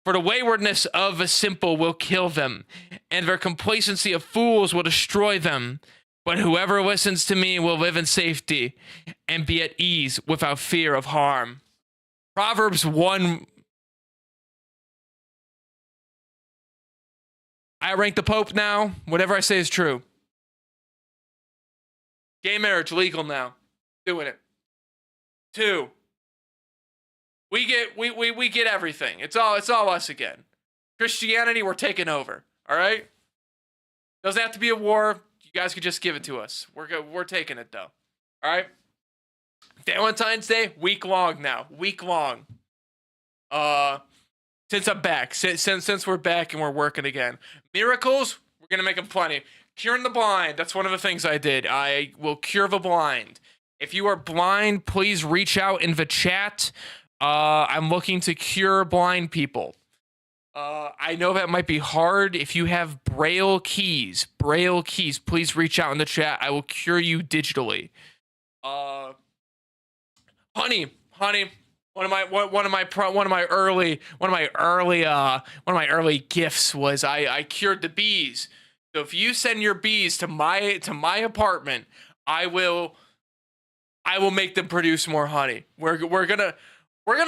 For the waywardness of the simple will kill them, and their complacency of fools will destroy them. But whoever listens to me will live in safety and be at ease without fear of harm. Proverbs 1. I rank the Pope now. Whatever I say is true. Gay marriage legal now. Doing it. 2. We get everything. It's all us again. Christianity, we're taking over. All right. Doesn't have to be a war. You guys could just give it to us. We're taking it though. All right. Valentine's Day, week long now. Week long. Since I'm back, since we're back and we're working again. Miracles, we're gonna make them plenty. Curing the blind, that's one of the things I did. I will cure the blind. If you are blind, please reach out in the chat. I'm looking to cure blind people. I know that might be hard. If you have Braille keys, please reach out in the chat. I will cure you digitally. Honey. One of my early gifts was I cured the bees. So if you send your bees to my apartment, I will make them produce more honey. We're gonna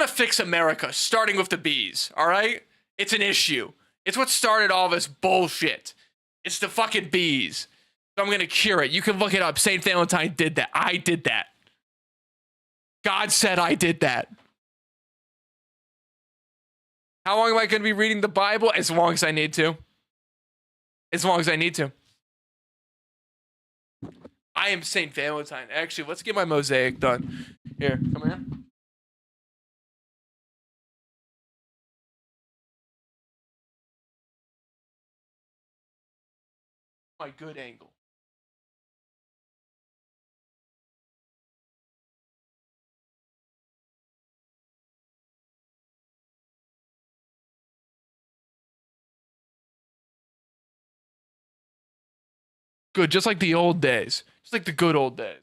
fix America, starting with the bees. All right, it's an issue. It's what started all this bullshit. It's the fucking bees. So I'm gonna cure it. You can look it up. Saint Valentine did that. I did that. God said I did that. How long am I going to be reading the Bible? As long as I need to. As long as I need to. I am Saint Valentine. Actually, let's get my mosaic done. Here, come here. My good angle. Good, just like the old days. Just like the good old days.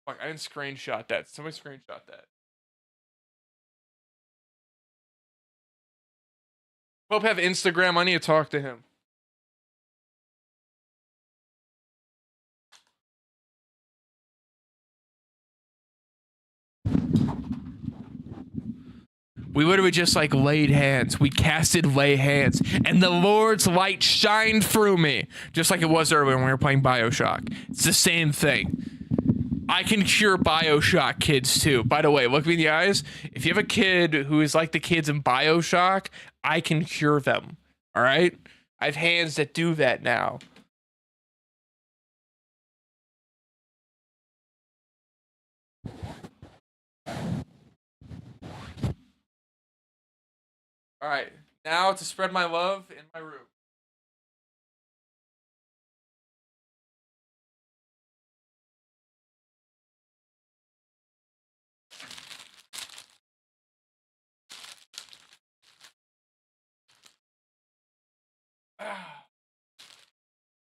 Fuck, I didn't screenshot that. Somebody screenshot that. Pope have Instagram. I need to talk to him. We literally just like laid hands. We casted lay hands. And the Lord's light shined through me. Just like it was earlier when we were playing Bioshock. It's the same thing. I can cure Bioshock kids too. By the way, look me in the eyes. If you have a kid who is like the kids in Bioshock, I can cure them. All right? I have hands that do that now. All right, now to spread my love in my room.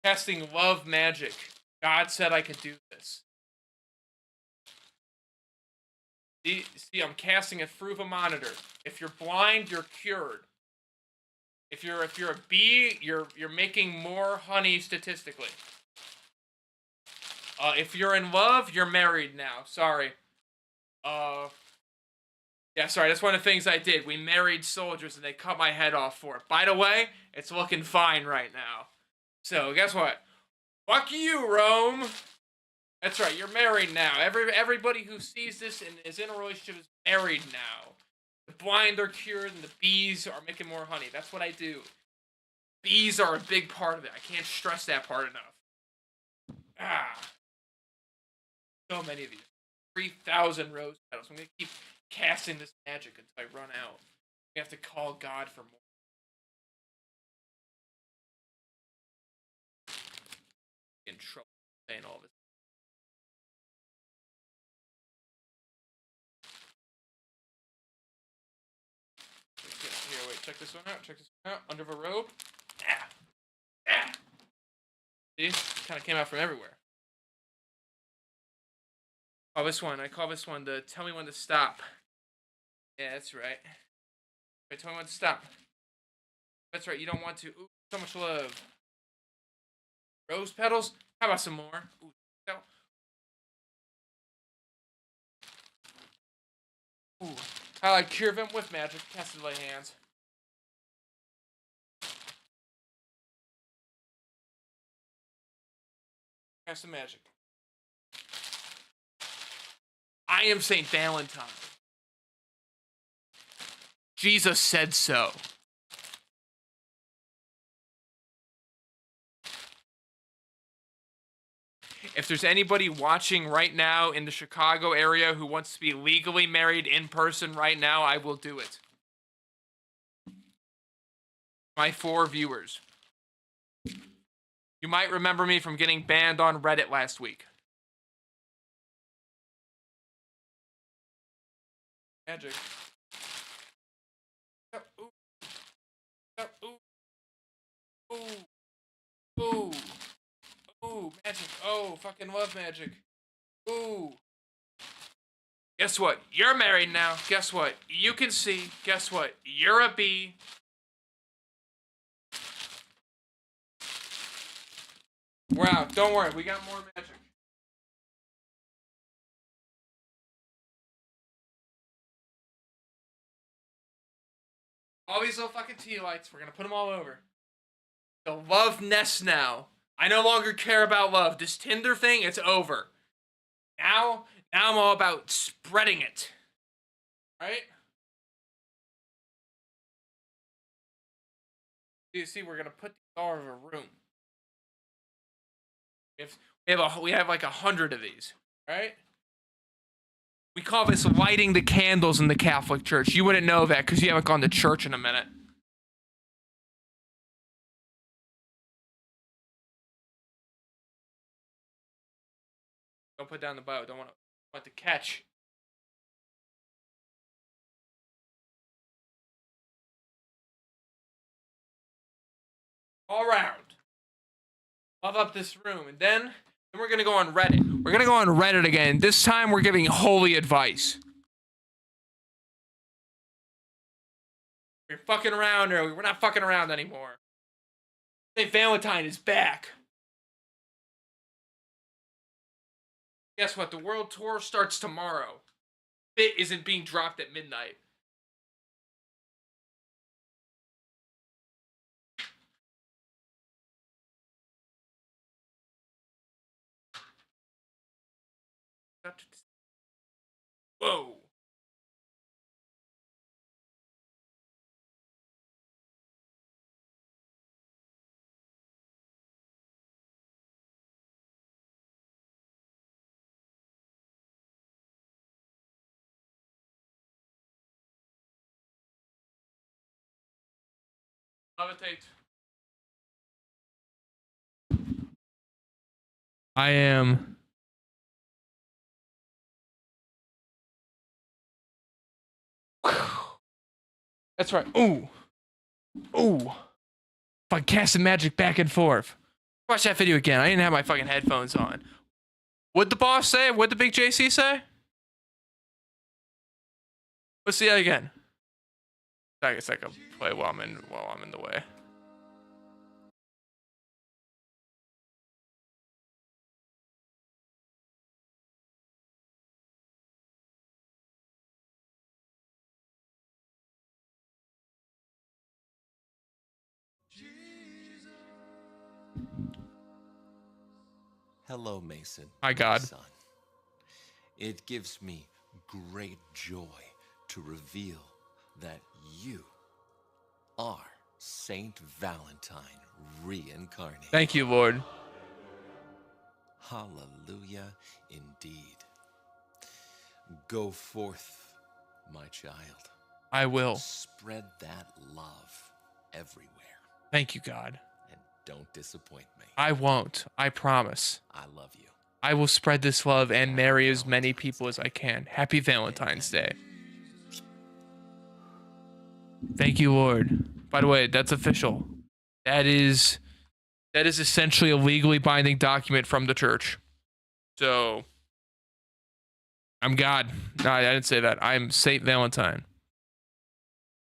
Casting love magic. God said I could do this. See, I'm casting it through the monitor. If you're blind, you're cured. If you're a bee, you're making more honey statistically. If you're in love, you're married now. Sorry. Yeah, sorry. That's one of the things I did. We married soldiers, and they cut my head off for it. By the way, it's looking fine right now. So guess what? Fuck you, Rome. That's right. You're married now. Everybody who sees this and is in a relationship is married now. The blind are cured and the bees are making more honey. That's what I do. Bees are a big part of it. I can't stress that part enough. So many of these. 3,000 rose petals. I'm going to keep casting this magic until I run out. We have to call God for more. In trouble saying all this. Here, wait, check this one out. Check this one out. Under the robe. See? Kind of came out from everywhere. Oh, this one. I call this one the tell me when to stop. Yeah, that's right. Wait, tell me when to stop. That's right, you don't want to. Ooh, so much love. Rose petals? How about some more? Ooh, no. Ooh. I like cure them with magic. Casted lay hands. Cast some magic. I am Saint Valentine. Jesus said so. If there's anybody watching right now in the Chicago area who wants to be legally married in person right now, I will do it. My 4 viewers. You might remember me from getting banned on Reddit last week. Magic. Ooh. Ooh. Ooh. Ooh. Ooh. Magic. Oh, fucking love magic. Ooh. Guess what? You're married now. Guess what? You can see. Guess what? You're a bee. We're out. Don't worry. We got more magic. All these little fucking tea lights. We're gonna put them all over. The love nest now. I no longer care about love. This Tinder thing, it's over. Now I'm all about spreading it. Right? You see, we're gonna put these all over a room. We have like 100 of these. Right? We call this lighting the candles in the Catholic Church. You wouldn't know that because you haven't gone to church in a minute. Don't put down the bow. Don't want to catch. All around. Love up this room. And then we're going to go on Reddit. We're going to go on Reddit again. This time we're giving holy advice. We're fucking around early. We're not fucking around anymore. St. Valentine is back. Guess what? The world tour starts tomorrow. Fit isn't being dropped at midnight. Whoa. Levitate. I am. That's right. Ooh. Ooh. Fucking casting magic back and forth. Watch that video again. I didn't have my fucking headphones on. What'd the boss say? What'd the big JC say? Let's see that again. I guess I can play while I'm in the way. Hello, Mason. My My God. son. It gives me great joy to reveal that you are Saint Valentine reincarnated. Thank you, Lord. Hallelujah indeed. Go forth, my child. I will. Spread that love everywhere. Thank you, God. And don't disappoint me. I won't. I promise. I love you. I will spread this love and Happy marry as many Valentine's people as Day. I can. Happy Valentine's Day. Thank you, Lord. By the way, that's official. That is essentially a legally binding document from the church. So I'm God. No, I didn't say that. I'm Saint Valentine.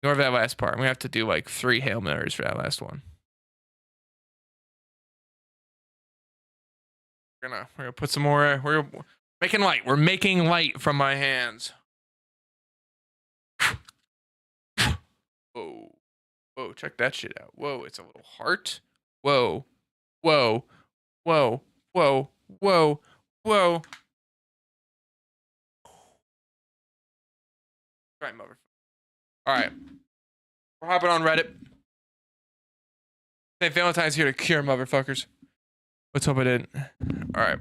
Ignore that last part. I'm gonna have to do like 3 Hail Marys for that last one. We're gonna put some more. We're making light. We're making light from my hands. Whoa. Whoa, check that shit out. Whoa, it's a little heart. Whoa. Whoa. Whoa. Whoa. Whoa. Whoa. Right, motherfucker. Alright. We're hopping on Reddit. St. Valentine's here to cure motherfuckers. Let's hope I didn't. Alright.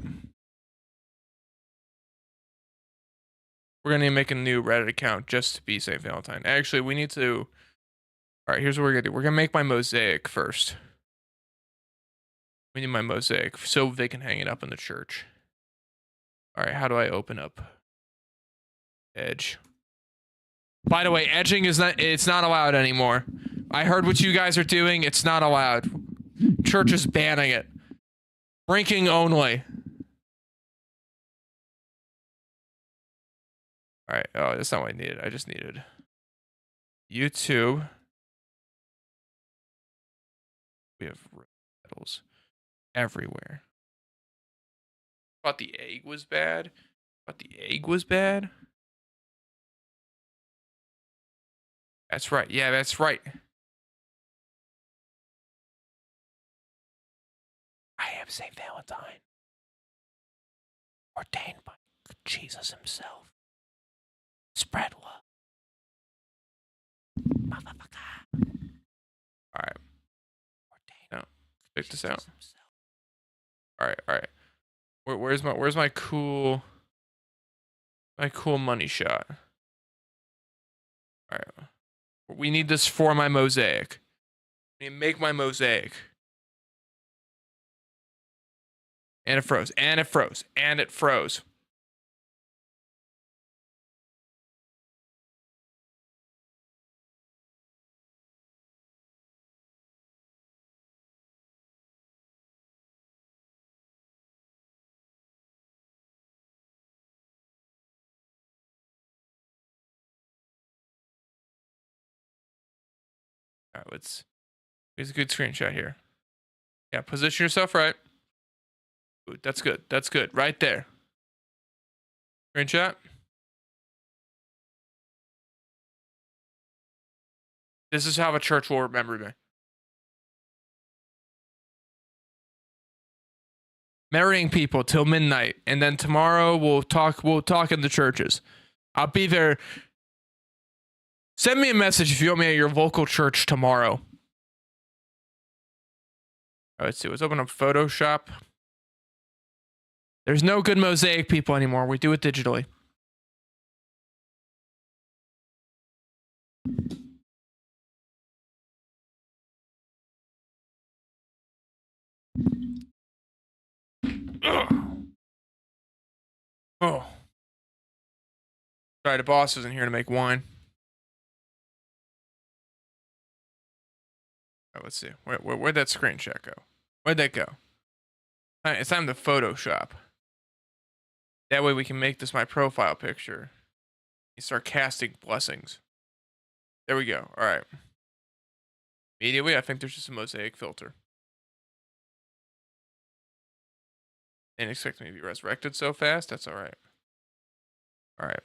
We're gonna need to make a new Reddit account just to be St. Valentine. Actually, we need to. Alright, here's what we're gonna do. We're gonna make my mosaic first. We need my mosaic so they can hang it up in the church. Alright, how do I open up Edge? By the way, edging is it's not allowed anymore. I heard what you guys are doing. It's not allowed. Church is banning it. Drinking only. Alright, oh, that's not what I needed. I just needed YouTube. We have medals everywhere. Thought the egg was bad. Thought the egg was bad. That's right. Yeah, that's right. I am Saint Valentine, ordained by Jesus himself. Spread love. Motherfucker. Alright. No. Pick this out. Alright. Where's my cool money shot? Alright. We need this for my mosaic. I need to make my mosaic. And it froze. And it froze. And it froze. All right, here's a good screenshot here. Yeah, position yourself right. Ooh, that's good. That's good. Right there. Screenshot. This is how the church will remember me. Marrying people till midnight, and then tomorrow we'll talk in the churches. I'll be there. Send me a message if you want me at your local church tomorrow. All right, let's see. Let's open up Photoshop. There's no good mosaic people anymore. We do it digitally. Ugh. Oh. Sorry, the boss isn't here to make wine. All right, let's see. Where'd that screenshot go? Where'd that go? All right, it's time to Photoshop. That way we can make this my profile picture. Sarcastic blessings. There we go. All right. Immediately, I think there's just a mosaic filter. Didn't expect me to be resurrected so fast. That's all right. All right.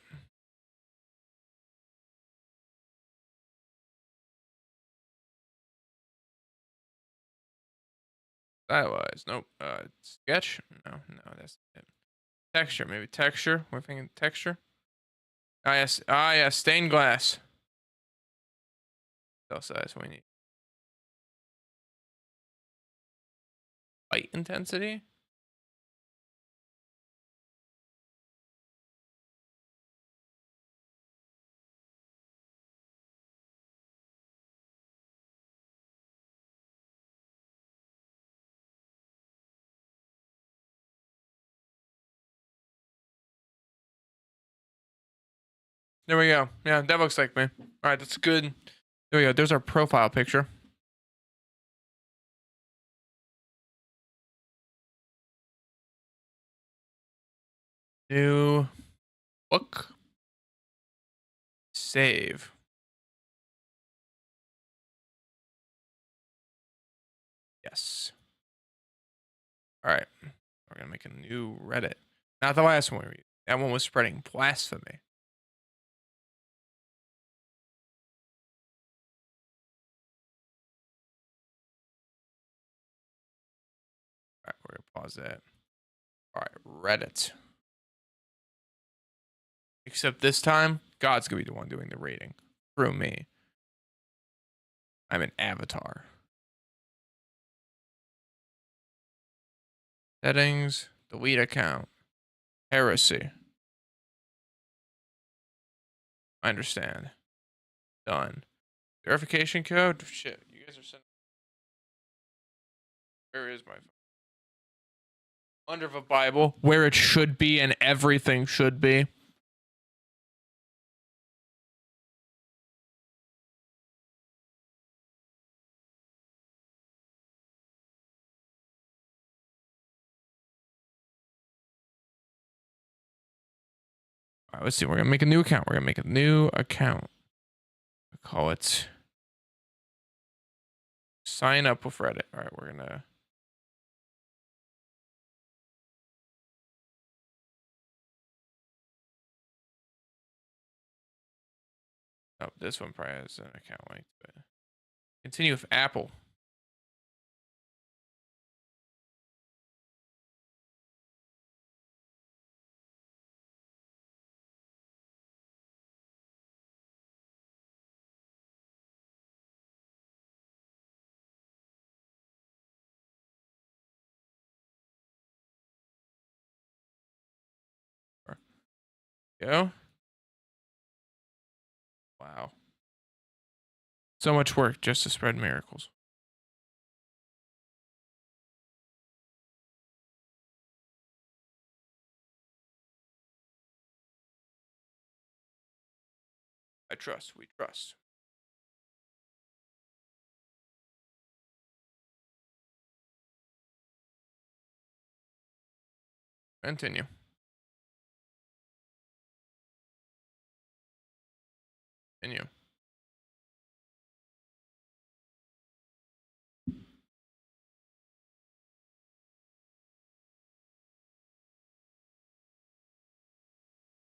Stylized. Nope. Sketch. No, that's it. Texture, maybe texture. We're thinking texture. Ah, yes. Ah, yes. Stained glass. Cell size we need. Light intensity. There we go. Yeah, that looks like me. All right, that's good. There we go. There's our profile picture. New book. Save. Yes. All right. We're going to make a new Reddit. Not the last one we read. That one was spreading blasphemy. All right, we're going to pause that. All right, Reddit. Except this time, God's going to be the one doing the rating through me. I'm an avatar. Settings, delete account, heresy. I understand. Done. Verification code? Shit, you guys are sending. Where is my phone? Under the Bible, where it should be and everything should be. All right, let's see. We're gonna make a new account. We're gonna make a new account. We call it sign up with Reddit. All right, we're gonna. Oh, this one probably has an account link. But continue with Apple. Go. Wow. So much work just to spread miracles. I trust. We trust. Continue. Continue.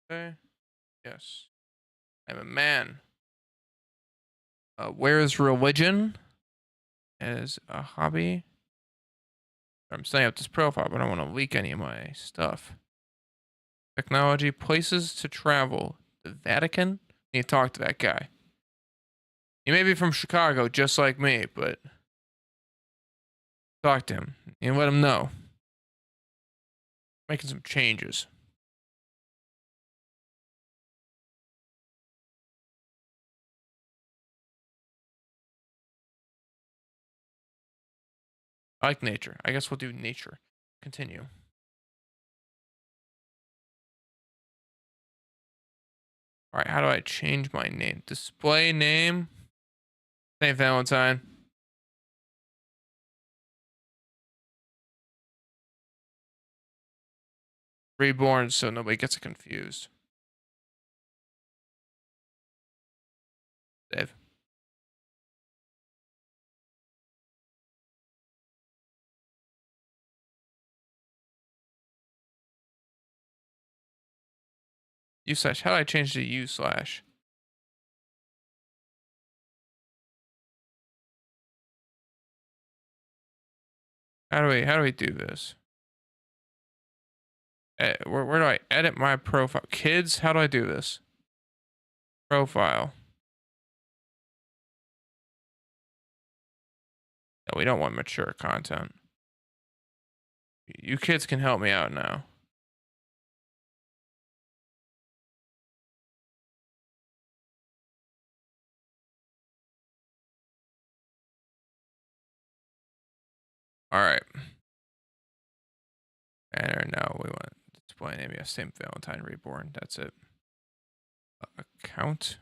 Okay. Yes. I'm a man. Where is religion as a hobby? I'm setting up this profile, but I don't want to leak any of my stuff. Technology, places to travel. The Vatican? You need to talk to that guy. He may be from Chicago, just like me, but talk to him and let him know. Making some changes. I like nature. I guess we'll do nature. Continue. All right, how do I change my name? Display name. St. Valentine. Reborn, so nobody gets it confused. Save. U slash. How do I change the U slash? How do we do this? Where do I edit my profile? Kids, how do I do this? Profile. No, we don't want mature content. You kids can help me out now. All right. And now we want display name. Yeah, same Valentine Reborn. That's it. Account.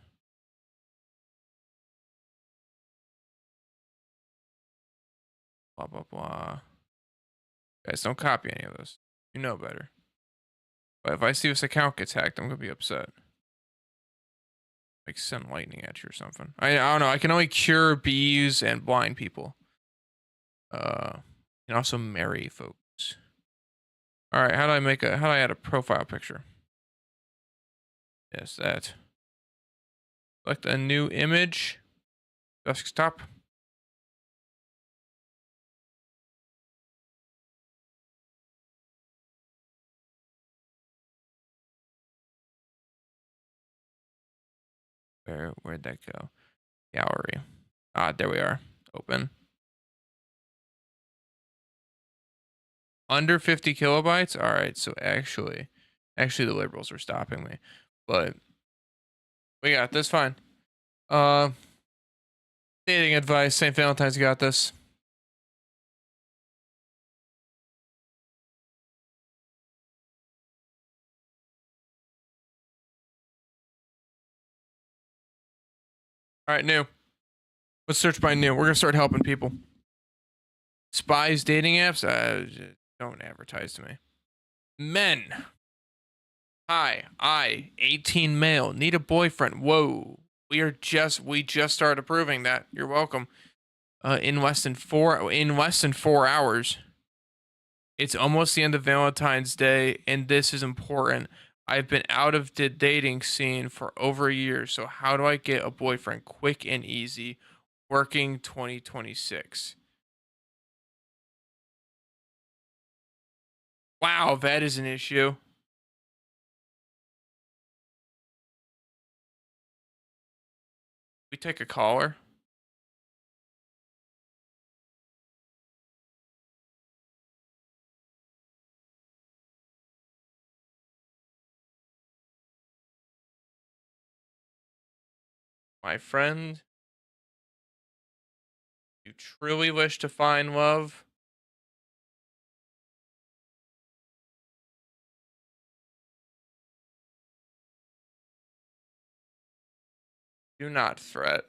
Blah, blah, blah. Guys, don't copy any of this. You know better. But if I see this account gets hacked, I'm going to be upset. Like send lightning at you or something. I don't know. I can only cure bees and blind people. And also marry folks. All right, how do I add a profile picture? Yes, that. Select a new image. Desktop. Where'd that go? Gallery. Ah, there we are. Open. Under 50 kilobytes? All right, so actually the liberals are stopping me. But we got this fine. Dating advice, St. Valentine's got this. All right, new. Let's search by new. We're gonna start helping people. Spies dating apps? Don't advertise to me. Men. Hi, I, 18 male, need a boyfriend. Whoa. We just started approving that. You're welcome. In less than 4 hours. It's almost the end of Valentine's Day, and this is important. I've been out of the dating scene for over a year, so how do I get a boyfriend quick and easy? Working 2026. Wow, that is an issue. We take a caller. My friend, you truly wish to find love? Do not fret.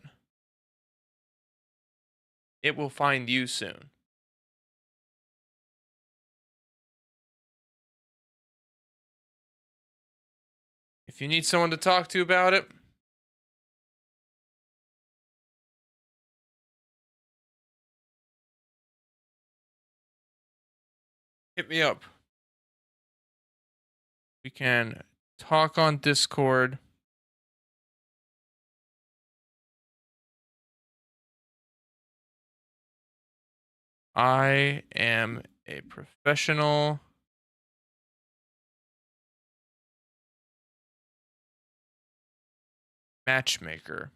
It will find you soon. If you need someone to talk to about it, hit me up. We can talk on Discord. I am a professional matchmaker.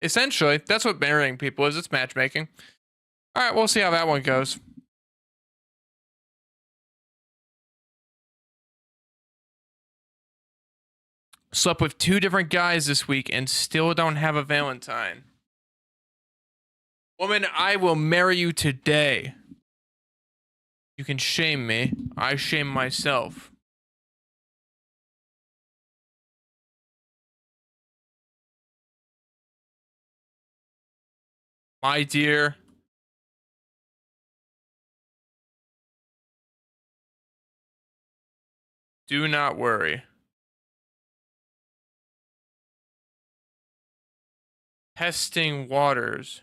Essentially, that's what marrying people is. It's matchmaking. All right, we'll see how that one goes. Slept with 2 different guys this week and still don't have a Valentine. Woman, I will marry you today. You can shame me. I shame myself. My dear, do not worry. Testing waters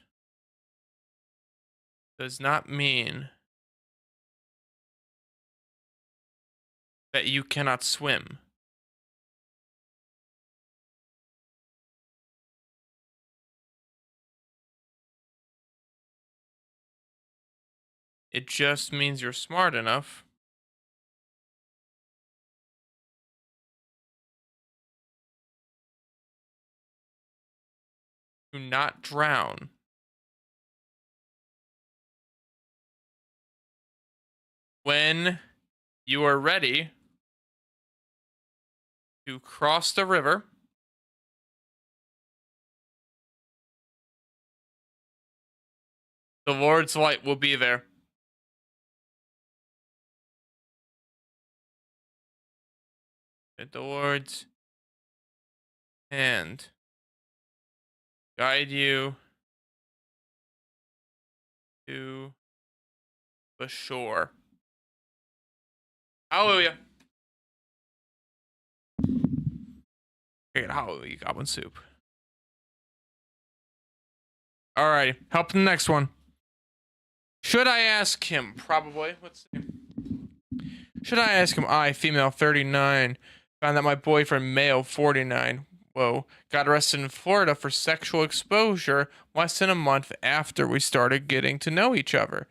does not mean that you cannot swim. It just means you're smart enough to not drown. When you are ready to cross the river, the Lord's light will be there. At the Lord's hand guide you to the shore. Hallelujah. Great, hallelujah, goblin soup. Alrighty, help the next one. Should I ask him? Probably. Let's see. Should I ask him? I, female 39, found that my boyfriend, male 49, got arrested in Florida for sexual exposure less than a month after we started getting to know each other.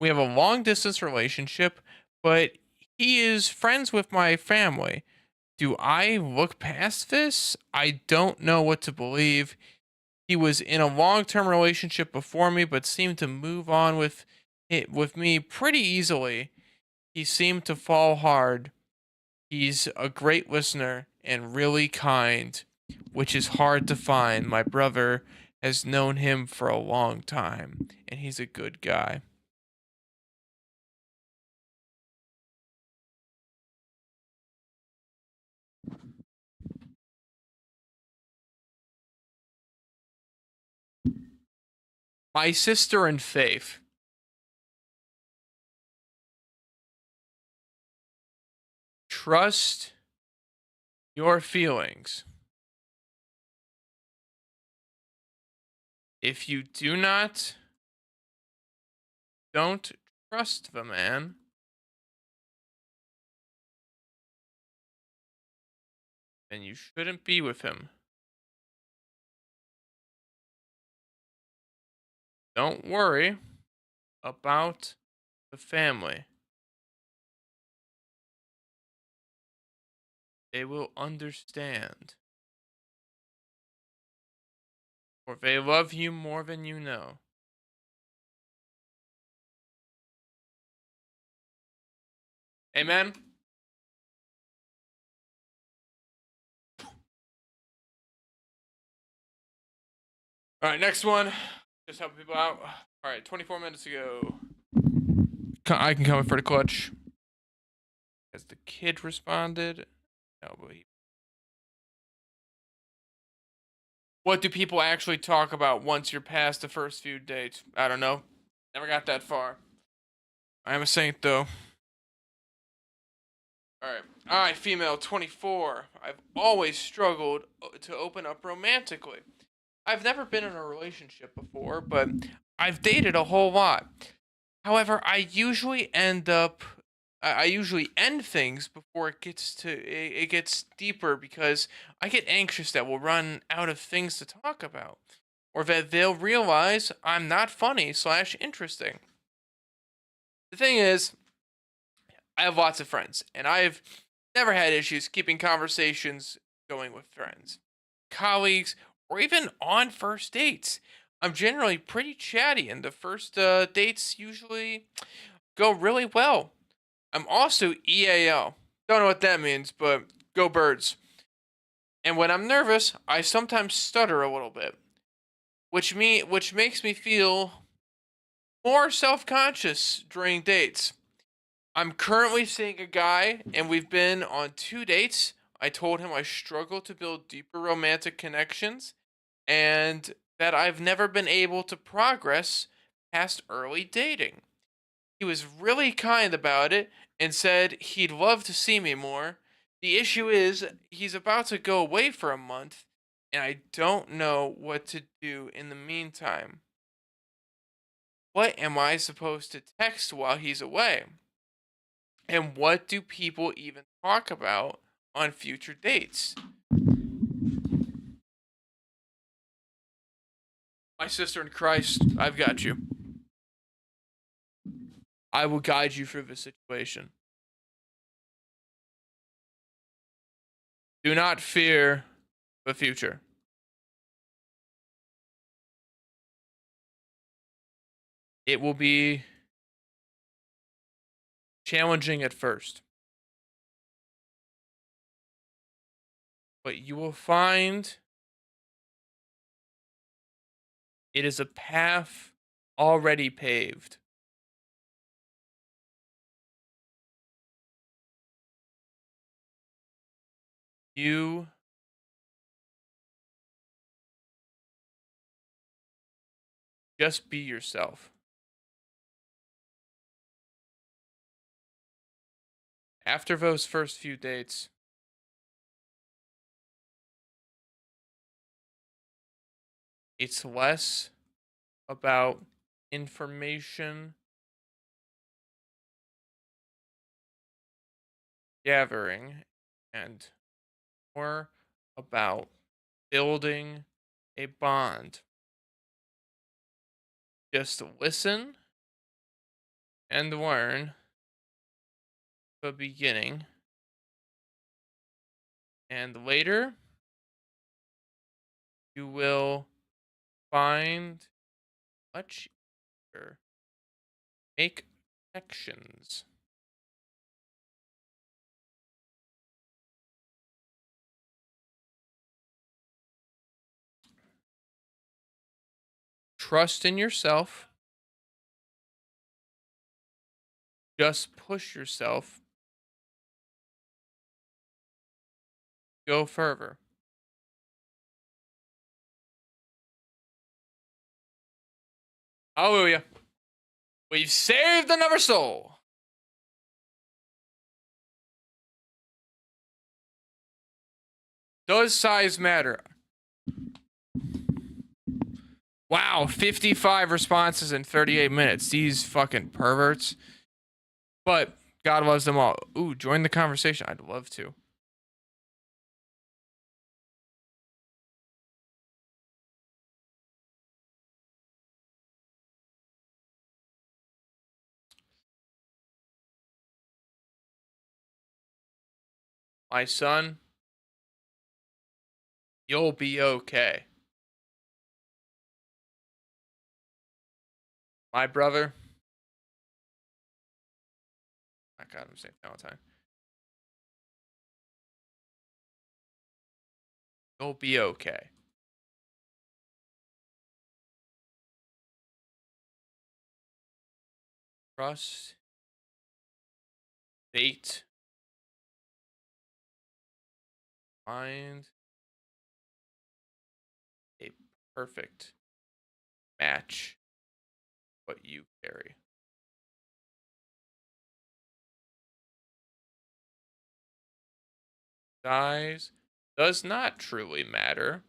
We have a long distance relationship, but he is friends with my family. Do I look past this? I don't know what to believe. He was in a long-term relationship before me, but seemed to move on with me pretty easily. He seemed to fall hard. He's a great listener and really kind, which is hard to find. My brother has known him for a long time, and he's a good guy. My sister in faith. Trust your feelings. If you do not, don't trust the man. Then you shouldn't be with him. Don't worry about the family. They will understand. For they love you more than you know. Amen. All right, next one. Just helping people out. All right, 24 minutes ago. I can come in for the clutch. Has the kid responded? No, but what do people actually talk about once you're past the first few dates? I don't know. Never got that far. I am a saint, though. Alright, female 24. I've always struggled to open up romantically. I've never been in a relationship before, but I've dated a whole lot. However, I usually end things before it gets deeper because I get anxious that we'll run out of things to talk about, or that they'll realize I'm not funny / interesting. The thing is, I have lots of friends, and I've never had issues keeping conversations going with friends, colleagues, or even on first dates. I'm generally pretty chatty, and the first dates usually go really well. I'm also EAL. Don't know what that means, but go birds. And when I'm nervous, I sometimes stutter a little bit, which makes me feel more self-conscious during dates. I'm currently seeing a guy, and we've been on 2 dates. I told him I struggle to build deeper romantic connections and that I've never been able to progress past early dating. He was really kind about it and said he'd love to see me more. The issue is, he's about to go away for a month, and I don't know what to do in the meantime. What am I supposed to text while he's away? And what do people even talk about on future dates? My sister in Christ, I've got you. I will guide you through the situation. Do not fear the future. It will be challenging at first, but you will find it is a path already paved. You just be yourself. After those first few dates, it's less about information gathering and more about building a bond. Just listen and learn the beginning, and later you will find much easier make connections. Trust in yourself. Just push yourself. Go further. Hallelujah. We've saved another soul. Does size matter? Wow, 55 responses in 38 minutes. These fucking perverts. But God loves them all. Ooh, join the conversation. I'd love to. My son, you'll be okay. My brother, I got him St. Valentine. You'll be okay. Trust fate. Find a perfect match what you carry. Size does not truly matter.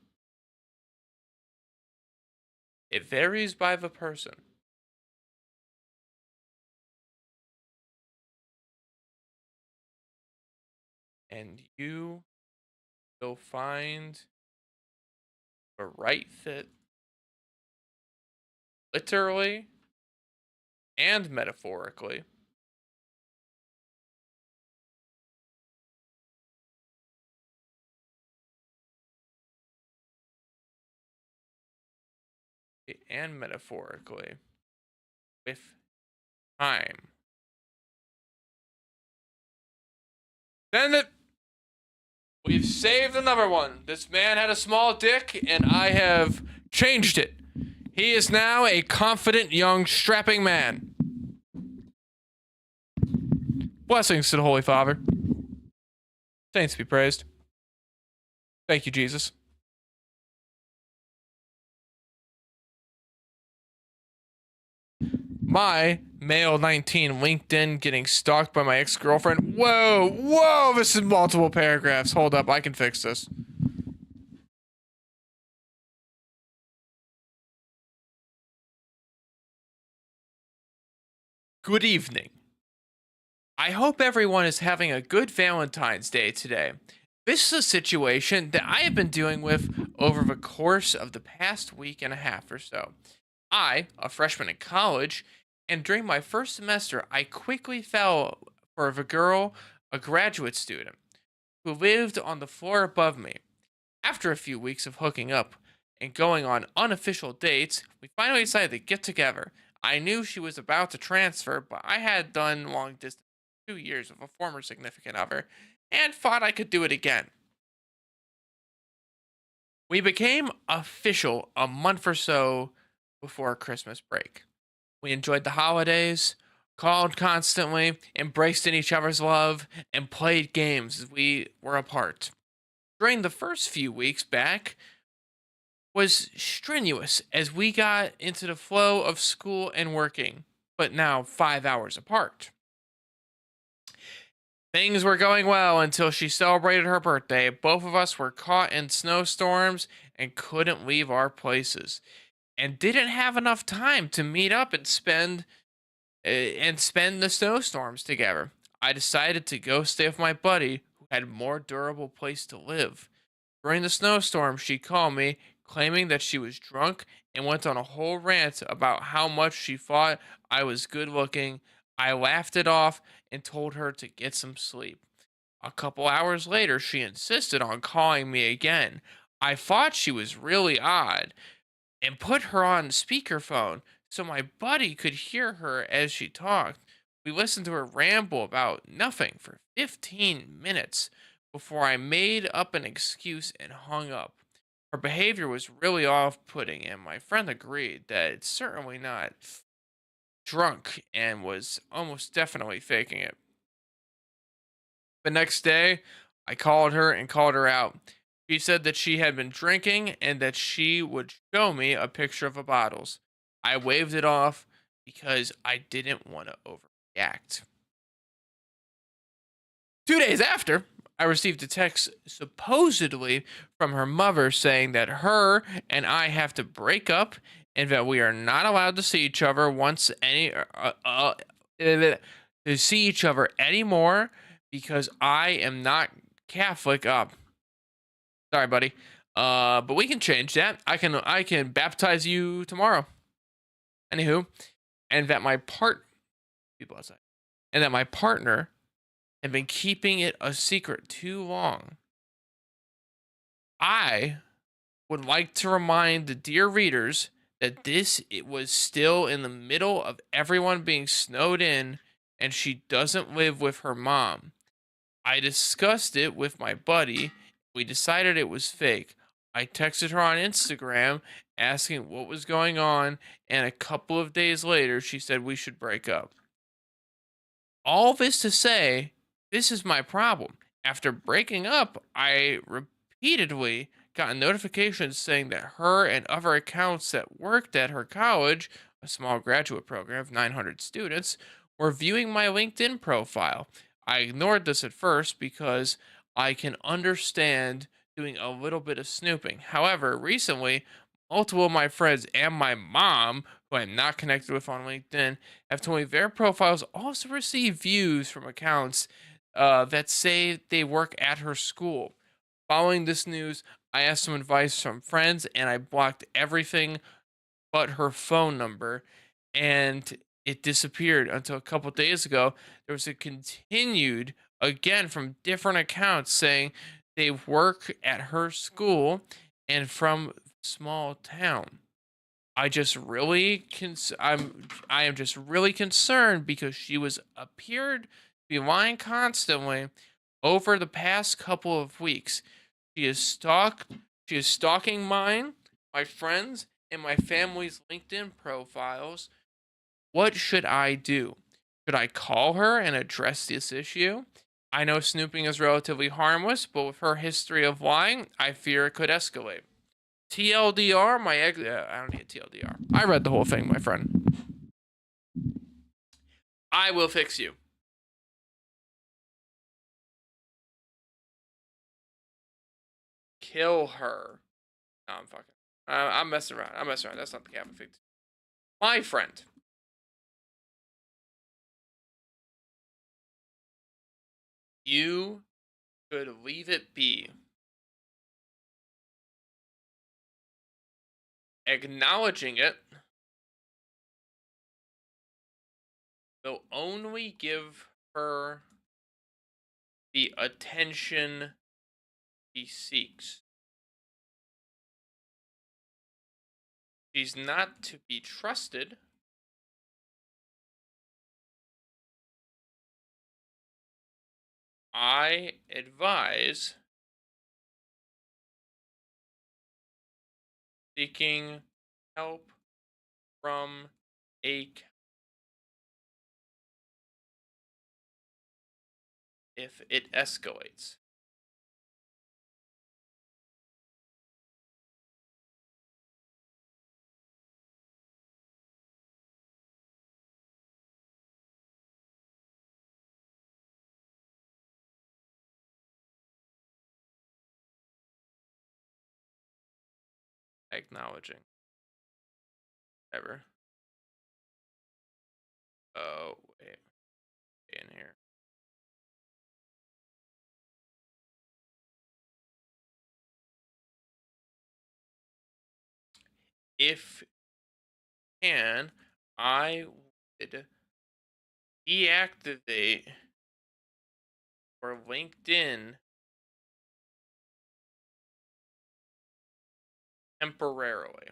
It varies by the person. And you will find the right fit, literally and metaphorically. And metaphorically with time. Then it. We've saved another one. This man had a small dick, and I have changed it. He is now a confident, young, strapping man. Blessings to the Holy Father. Saints be praised. Thank you, Jesus. My male 19 LinkedIn getting stalked by my ex-girlfriend. Whoa, this is multiple paragraphs. Hold up, I can fix this. Good evening. I hope everyone is having a good Valentine's Day today. This is a situation that I have been dealing with over the course of the past week and a half or so. I, a freshman in college, And during my first semester, I quickly fell for a girl, a graduate student, who lived on the floor above me. After a few weeks of hooking up and going on unofficial dates, we finally decided to get together. I knew she was about to transfer, but I had done long distance 2 years with a former significant other and thought I could do it again. We became official a month or so before Christmas break. We enjoyed the holidays, called constantly, embraced in each other's love, and played games as we were apart. During the first few weeks back was strenuous as we got into the flow of school and working, but now 5 hours apart. Things were going well until she celebrated her birthday. Both of us were caught in snowstorms and couldn't leave our places, and didn't have enough time to meet up and spend the snowstorms together. I decided to go stay with my buddy who had a more durable place to live. During the snowstorm, she called me, claiming that she was drunk and went on a whole rant about how much she thought I was good looking. I laughed it off and told her to get some sleep. A couple hours later, she insisted on calling me again. I thought she was really odd and put her on speakerphone so my buddy could hear her as she talked. We listened to her ramble about nothing for 15 minutes before I made up an excuse and hung up. Her behavior was really off putting, and my friend agreed that it's certainly not drunk and was almost definitely faking it. The next day, I called her and called her out. She said that she had been drinking and that she would show me a picture of the bottles. I waved it off because I didn't want to overreact. 2 days after, I received a text supposedly from her mother saying that her and I have to break up and that we are not allowed to see each other to see each other anymore because I am not Catholic. Sorry, buddy. But we can change that. I can baptize you tomorrow. Anywho, and that my people outside, and that my partner had been keeping it a secret too long. I would like to remind the dear readers that it was still in the middle of everyone being snowed in, and she doesn't live with her mom. I discussed it with my buddy. We decided it was fake. I texted her on Instagram asking what was going on, and a couple of days later, she said we should break up. All this to say, this is my problem. After breaking up, I repeatedly got notifications saying that her and other accounts that worked at her college, a small graduate program of 900 students, were viewing my LinkedIn profile. I ignored this at first because I can understand doing a little bit of snooping. However, recently, multiple of my friends and my mom, who I'm not connected with on LinkedIn, have told me their profiles also receive views from accounts that say they work at her school. Following this news, I asked some advice from friends and I blocked everything but her phone number, and it disappeared until a couple days ago. There was a continued again from different accounts saying they work at her school and from small town. I am just really concerned because she was appeared to be lying constantly over the past couple of weeks. She is stalking my friends, and my family's LinkedIn profiles. What should I do? Should I call her and address this issue? I know snooping is relatively harmless, but with her history of lying, I fear it could escalate. TLDR, I don't need a TLDR. I read the whole thing, my friend. I will fix you. Kill her. No, I'm fucking. I'm messing around. I'm messing around. That's not the Catholic fix. My friend. You should leave it be. Acknowledging it will only give her the attention he seeks. She's not to be trusted. I advise seeking help from a if it escalates. Acknowledging. Ever. Oh, wait. In here. If can, I would deactivate for LinkedIn temporarily.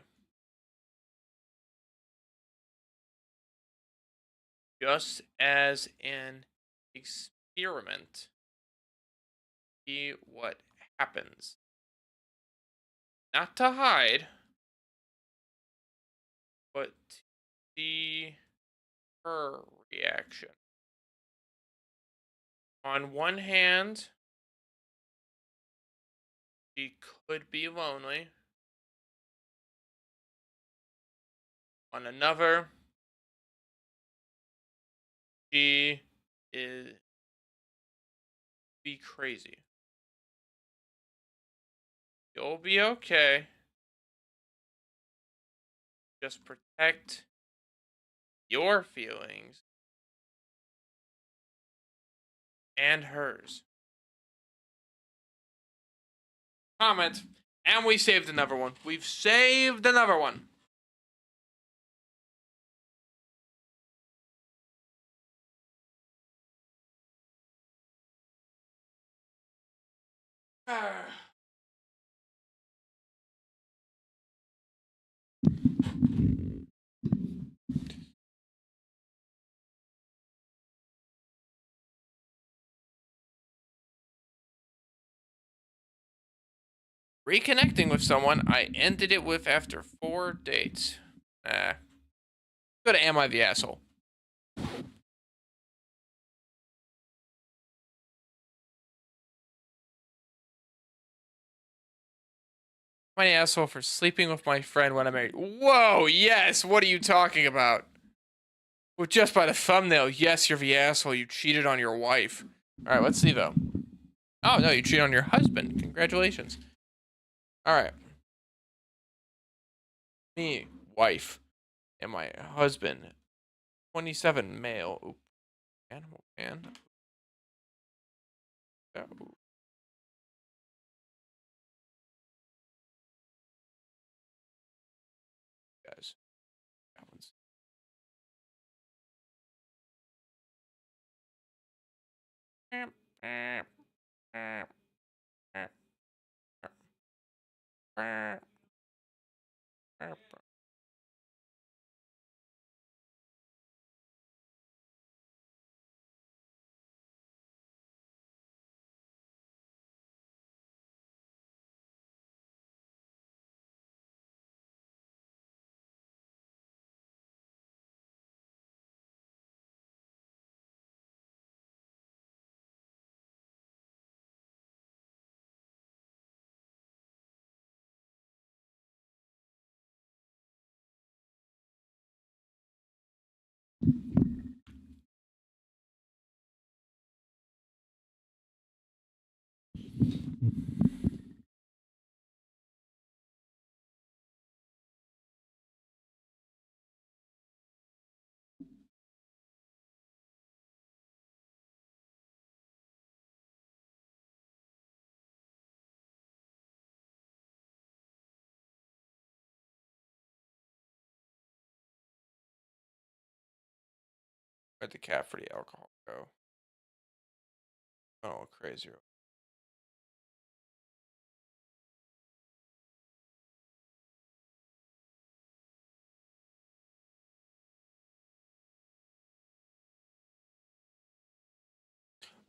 Just as an experiment. See what happens. Not to hide, but to see her reaction. On one hand, she could be lonely. On another, she is be crazy. You'll be okay. Just protect your feelings and hers. Comment. And we saved another one. We've saved another one. Reconnecting with someone I ended it with after 4 dates. Go to Am I the Asshole? My asshole for sleeping with my friend when I married. Whoa, yes. What are you talking about? Well, just by the thumbnail, yes, you're the asshole. You cheated on your wife. All right, let's see though. Oh no, you cheated on your husband. Congratulations. All right. Me, wife, and my husband, 27, male. Oop. Animal man. Oh, guys. That one's. Where'd the cat for the alcohol go? Oh, crazy.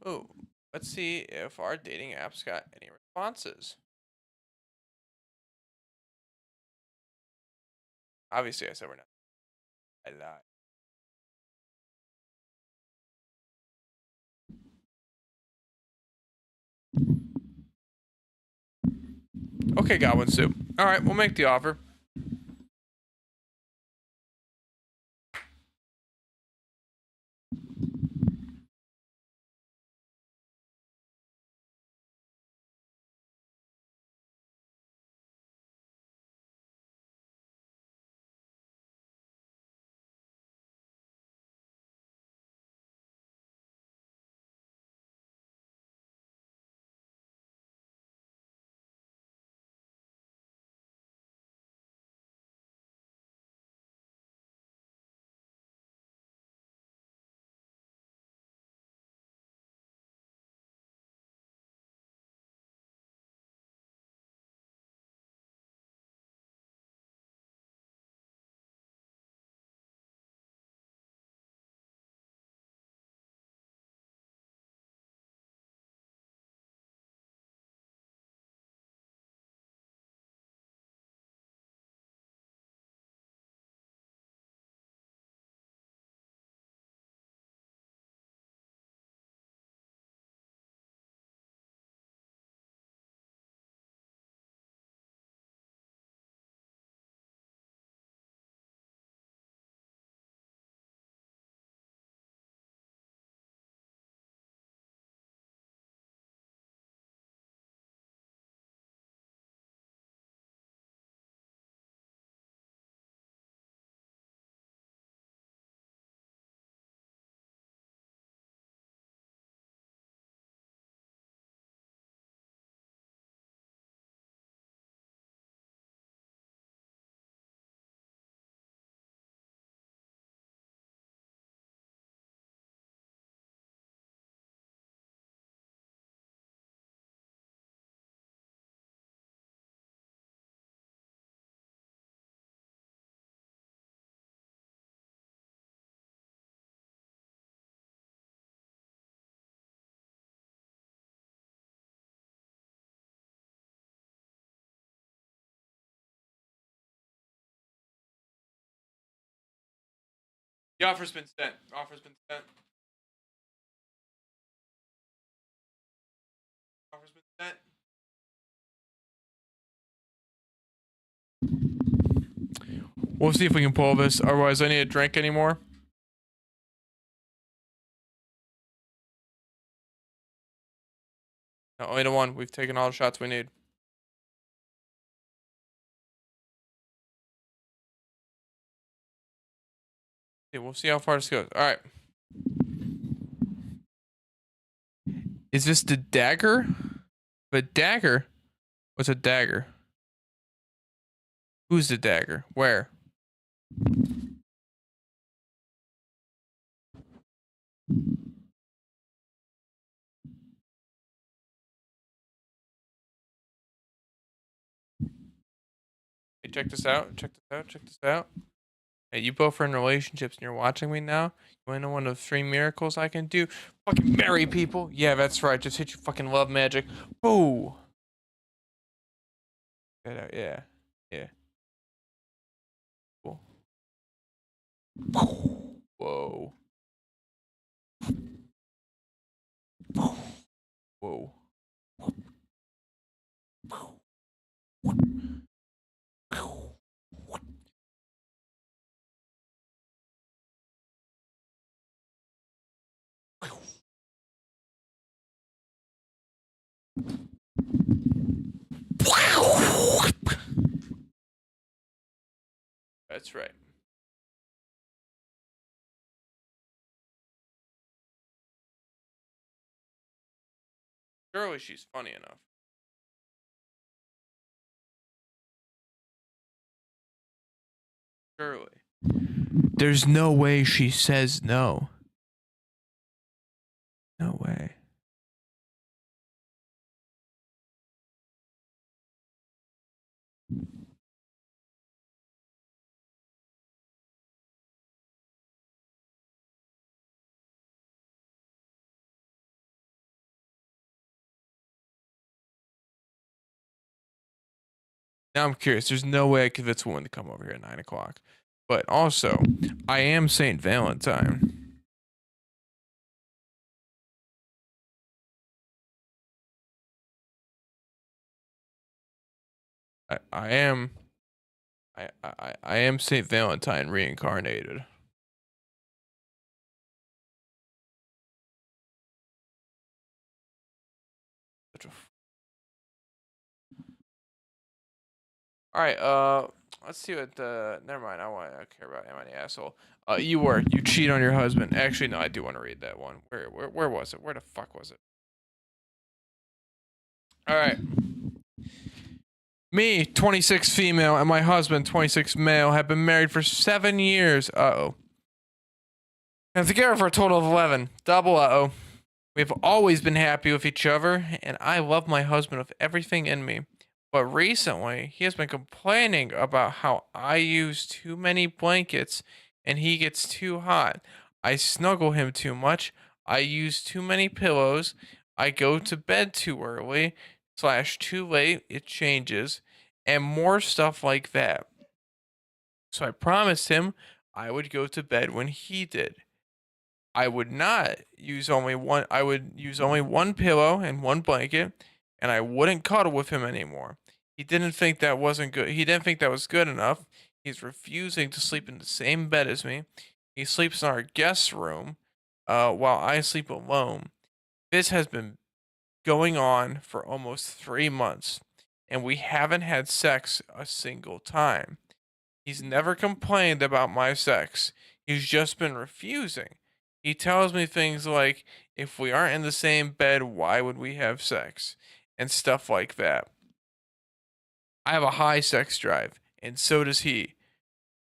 Oh, let's see if our dating apps got any responses. Obviously, I said we're not. I lied. Okay, Goblin Soup. All right, we'll make the offer. The offer's been sent. Offer's been sent. Offer's been sent. We'll see if we can pull this. Otherwise, I need a drink anymore. No, only the one. We've taken all the shots we need. Yeah, we'll see how far this goes. All right. Is this the dagger? But dagger? What's a dagger? Who's the dagger? Where? Hey, check this out. Check this out. Check this out. Hey, you both are in relationships and you're watching me now. You wanna know one of the 3 miracles I can do? Fucking marry people. Yeah, that's right. Just hit your fucking love magic. Boo. Yeah. Yeah. Cool. Whoa. Whoa. That's right. Surely she's funny enough. Surely. There's no way she says no. No way. Now I'm curious. There's no way I could convince a woman to come over here at 9 o'clock. But also, I am Saint Valentine. I am. I am Saint Valentine reincarnated. Such a All right. Let's see what. Never mind. I don't care about him, any asshole. You cheat on your husband. Actually, no. I do want to read that one. Where was it? Where the fuck was it? All right. Me, 26 female, and my husband, 26 male, have been married for 7 years. Uh-oh. And together for a total of 11. Double uh-oh. We've always been happy with each other, and I love my husband with everything in me. But recently, he has been complaining about how I use too many blankets and he gets too hot. I snuggle him too much. I use too many pillows. I go to bed too early / too late. It changes. And more stuff like that. So I promised him I would go to bed when he did. I would use only one pillow and one blanket, and I wouldn't cuddle with him anymore. He didn't think that wasn't good. He didn't think that was good enough. He's refusing to sleep in the same bed as me. He sleeps in our guest room, while I sleep alone. This has been going on for almost 3 months, and we haven't had sex a single time. He's never complained about my sex. He's just been refusing. He tells me things like, if we aren't in the same bed, why would we have sex? And stuff like that. I have a high sex drive, and so does he.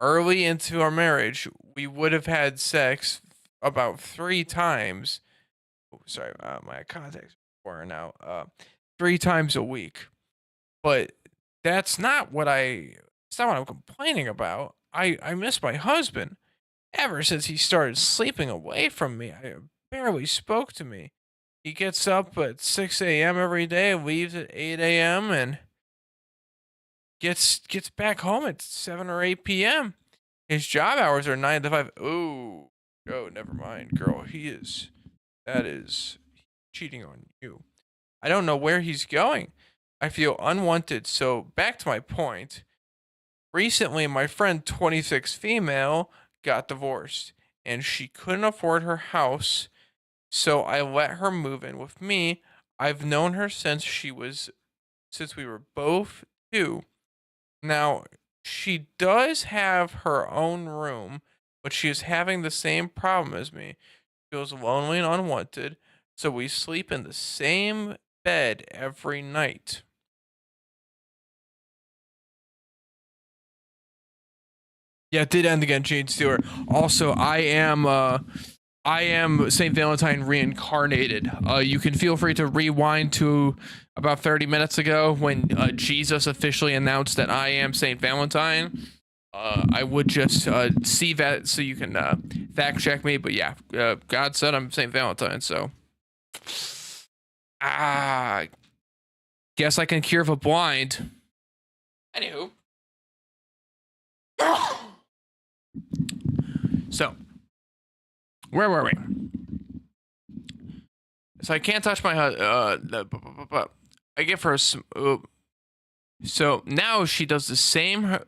Early into our marriage, we would have had sex about 3 times. Oh, sorry, my contacts are wearing out. 3 times a week. But that's not what it's not what I'm complaining about. I miss my husband. Ever since he started sleeping away from me, I barely spoke to me. He gets up at 6 a.m. every day, leaves at 8 a.m., and gets back home at 7 or 8 p.m. His job hours are 9 to 5. Oh, never mind, girl. That is cheating on you. I don't know where he's going. I feel unwanted. So back to my point. Recently, my friend 26 female got divorced and she couldn't afford her house, so I let her move in with me. I've known her since we were both 2. Now, she does have her own room, but she is having the same problem as me. She feels lonely and unwanted, so we sleep in the same bed every night. Yeah, it did end again, Jane Stewart. Also, I am Saint Valentine reincarnated. You can feel free to rewind to about 30 minutes ago when Jesus officially announced that I am Saint Valentine. I would just see that so you can fact check me. But yeah, God said I'm Saint Valentine, so guess I can cure the blind. Anywho. So, where were we? So I can't touch my I give her so now she does the same.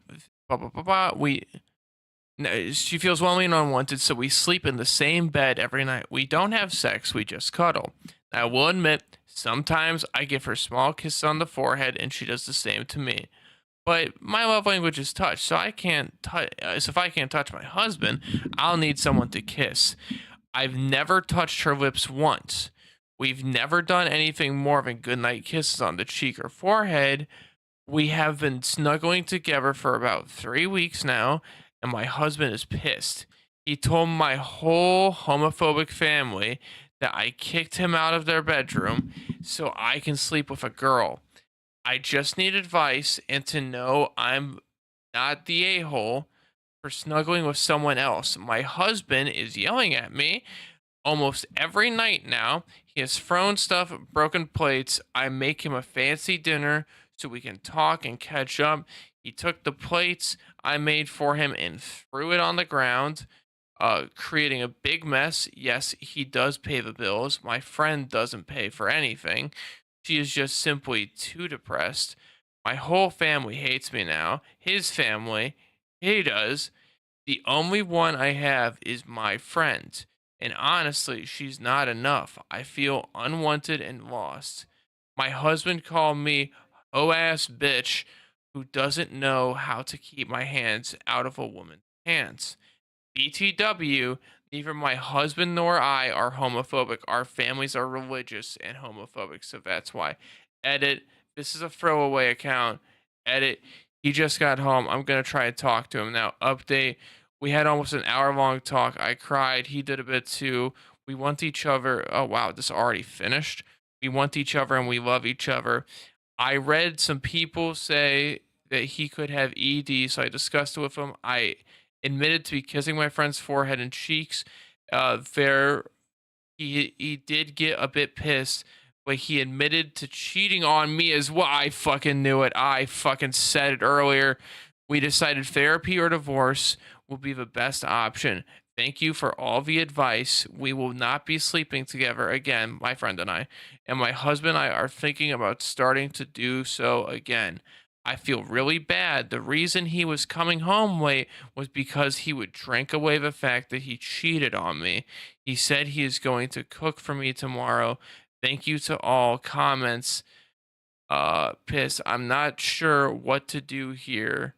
She feels lonely and unwanted, so we sleep in the same bed every night. We don't have sex, we just cuddle. I will admit, sometimes I give her small kisses on the forehead, and she does the same to me. But my love language is touch, so I can't touch. So if I can't touch my husband, I'll need someone to kiss. I've never touched her lips once. We've never done anything more than goodnight kisses on the cheek or forehead. We have been snuggling together for about 3 weeks now, and my husband is pissed. He told my whole homophobic family that I kicked him out of their bedroom so I can sleep with a girl. I just need advice and to know I'm not the a hole for snuggling with someone else. My husband is yelling at me almost every night now. He has thrown stuff, broken plates. I make him a fancy dinner so we can talk and catch up. He took the plates I made for him and threw it on the ground, creating a big mess. Yes, he does pay the bills. My friend doesn't pay for anything. She is just simply too depressed. My whole family hates me now. His family, he does. The only one I have is my friend. And honestly, she's not enough. I feel unwanted and lost. My husband called me hoe ass bitch who doesn't know how to keep my hands out of a woman's hands. BTW, neither my husband nor I are homophobic. Our families are religious and homophobic, so that's why. Edit, this is a throwaway account. Edit, he just got home. I'm going to try to talk to him now. Update, we had almost an hour long talk. I cried. He did a bit too. We want each other. Oh, wow, this already finished. We want each other and we love each other. I read some people say that he could have ED, so I discussed it with him. I admitted to be kissing my friend's forehead and cheeks. There, he did get a bit pissed, but he admitted to cheating on me as well. I fucking knew it. I fucking said it earlier. We decided therapy or divorce will be the best option. Thank you for all the advice. We will not be sleeping together again, my friend and I. And my husband and I are thinking about starting to do so again. I feel really bad. The reason he was coming home late was because he would drink away the fact that he cheated on me. He said he is going to cook for me tomorrow. Thank you to all comments. Piss. I'm not sure what to do here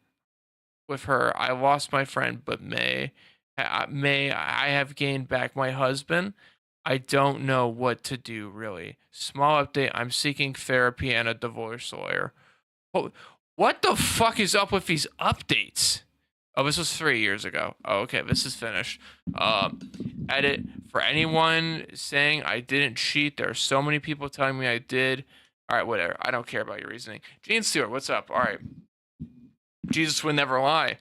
with her. I lost my friend, but may I have gained back my husband? I don't know what to do really. Small update, I'm seeking therapy and a divorce lawyer. What, what the fuck is up with these updates? Oh, this was 3 years ago. Oh, okay, this is finished. Edit, for anyone saying I didn't cheat, there are so many people telling me I did. All right, whatever. I don't care about your reasoning. Gene Stewart, what's up? All right. Jesus would never lie,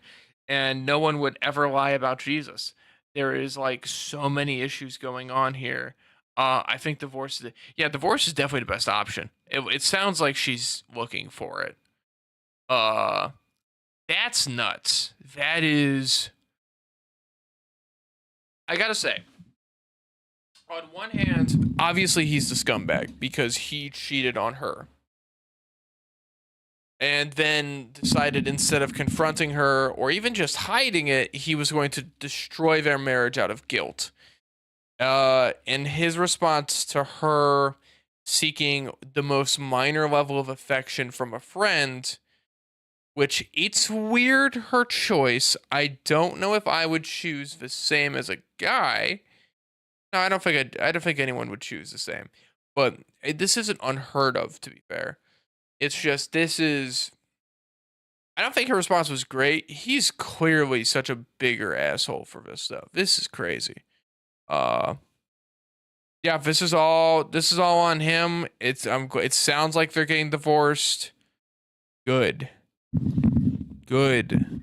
and no one would ever lie about Jesus. There is like so many issues going on here. I think divorce is definitely the best option. It sounds like she's looking for it. Uh, that's nuts. That is, I gotta say, on one hand, obviously he's the scumbag because he cheated on her and then decided instead of confronting her or even just hiding it, he was going to destroy their marriage out of guilt. And his response to her seeking the most minor level of affection from a friend, which it's weird her choice. I don't know if I would choose the same as a guy. No, I don't think anyone would choose the same. But this isn't unheard of, to be fair. It's just this is I don't think her response was great. He's clearly such a bigger asshole for this stuff. This is crazy. Uh yeah, this is all on him. It sounds like they're getting divorced. Good. Good.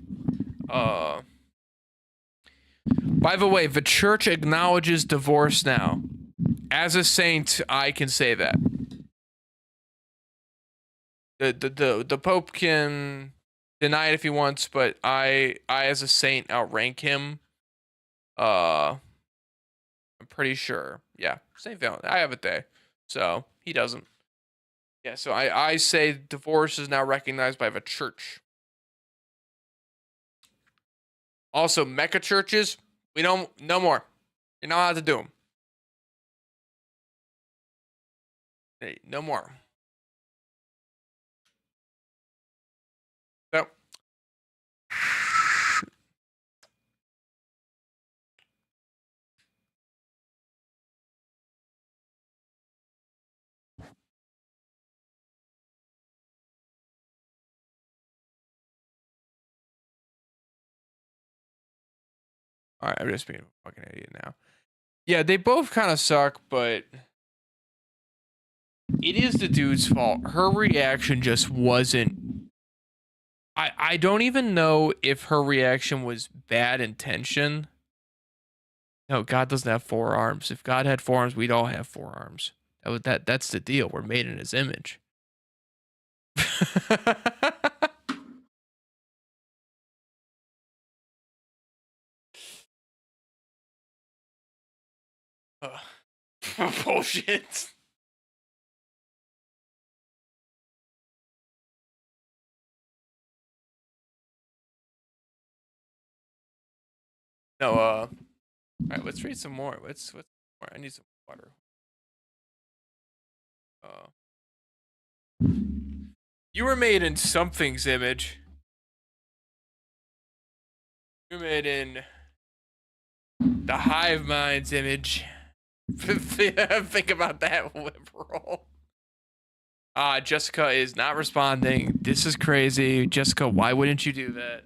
By the way, the church acknowledges divorce now. As a saint, I can say that. The Pope can deny it if he wants, but I as a saint outrank him. I'm pretty sure. Yeah, Saint Valentine. I have it there, so he doesn't. Yeah, so I say divorce is now recognized by the church. Also, Mecca churches, we don't no more. You're not allowed to do them. Hey, no more. So. All right, I'm just being a fucking idiot now. Yeah, they both kind of suck, but it is the dude's fault. Her reaction just wasn't. I don't even know if her reaction was bad intention. No, God doesn't have four arms. If God had four arms, we'd all have four arms. That's the deal. We're made in His image. Bullshit. No, all right, let's read some more. What's more? I need some water. Uh, you were made in something's image. You were made in the hive mind's image. Think about that, liberal. Jessica is not responding. This is crazy. Jessica, why wouldn't you do that?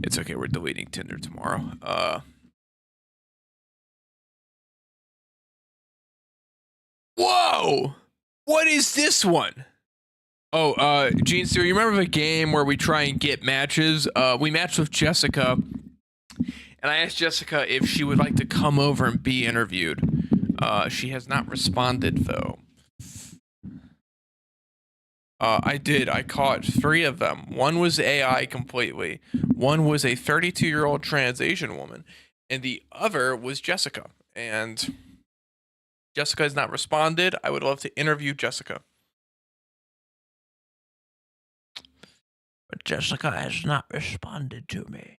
It's okay. We're deleting Tinder tomorrow. Whoa! What is this one? Oh, Gene, so you remember the game where we try and get matches? We matched with Jessica, and I asked Jessica if she would like to come over and be interviewed. She has not responded, though. I did. I caught 3 of them. One was AI completely. One was a 32-year-old trans Asian woman, and the other was Jessica. And Jessica has not responded. I would love to interview Jessica. But Jessica has not responded to me.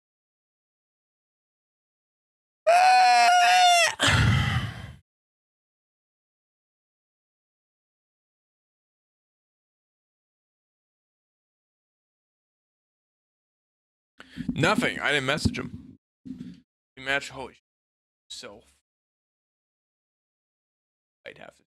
Nothing. I didn't message him. We matched. Holy so. I'd have to.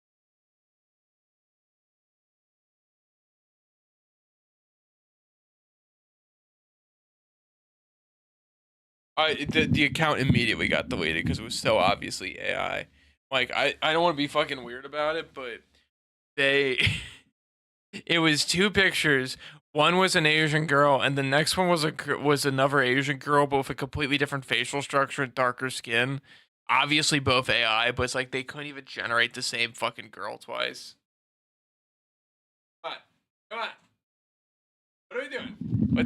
The account immediately got deleted because it was so obviously AI. Like I don't want to be fucking weird about it, but they it was 2 pictures. One was an Asian girl, and the next one was another Asian girl, but with a completely different facial structure and darker skin. Obviously, both AI, but it's like they couldn't even generate the same fucking girl twice. Come on, come on. What are we doing?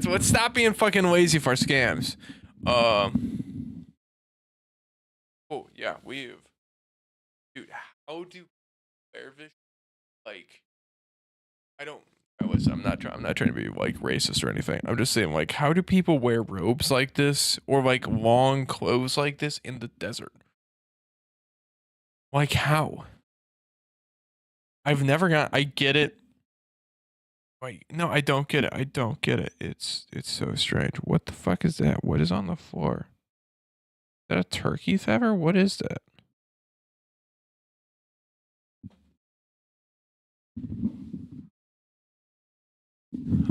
Let's stop being fucking lazy for scams. Oh yeah, we've. Dude, how do wear this? Like, I don't. Listen, I'm not trying to be like racist or anything. I'm just saying, like, how do people wear robes like this or like long clothes like this in the desert? Like, how? I've never got. I get it. Wait, no, I don't get it. I don't get it. It's so strange. What the fuck is that? What is on the floor? Is that a turkey feather? What is that?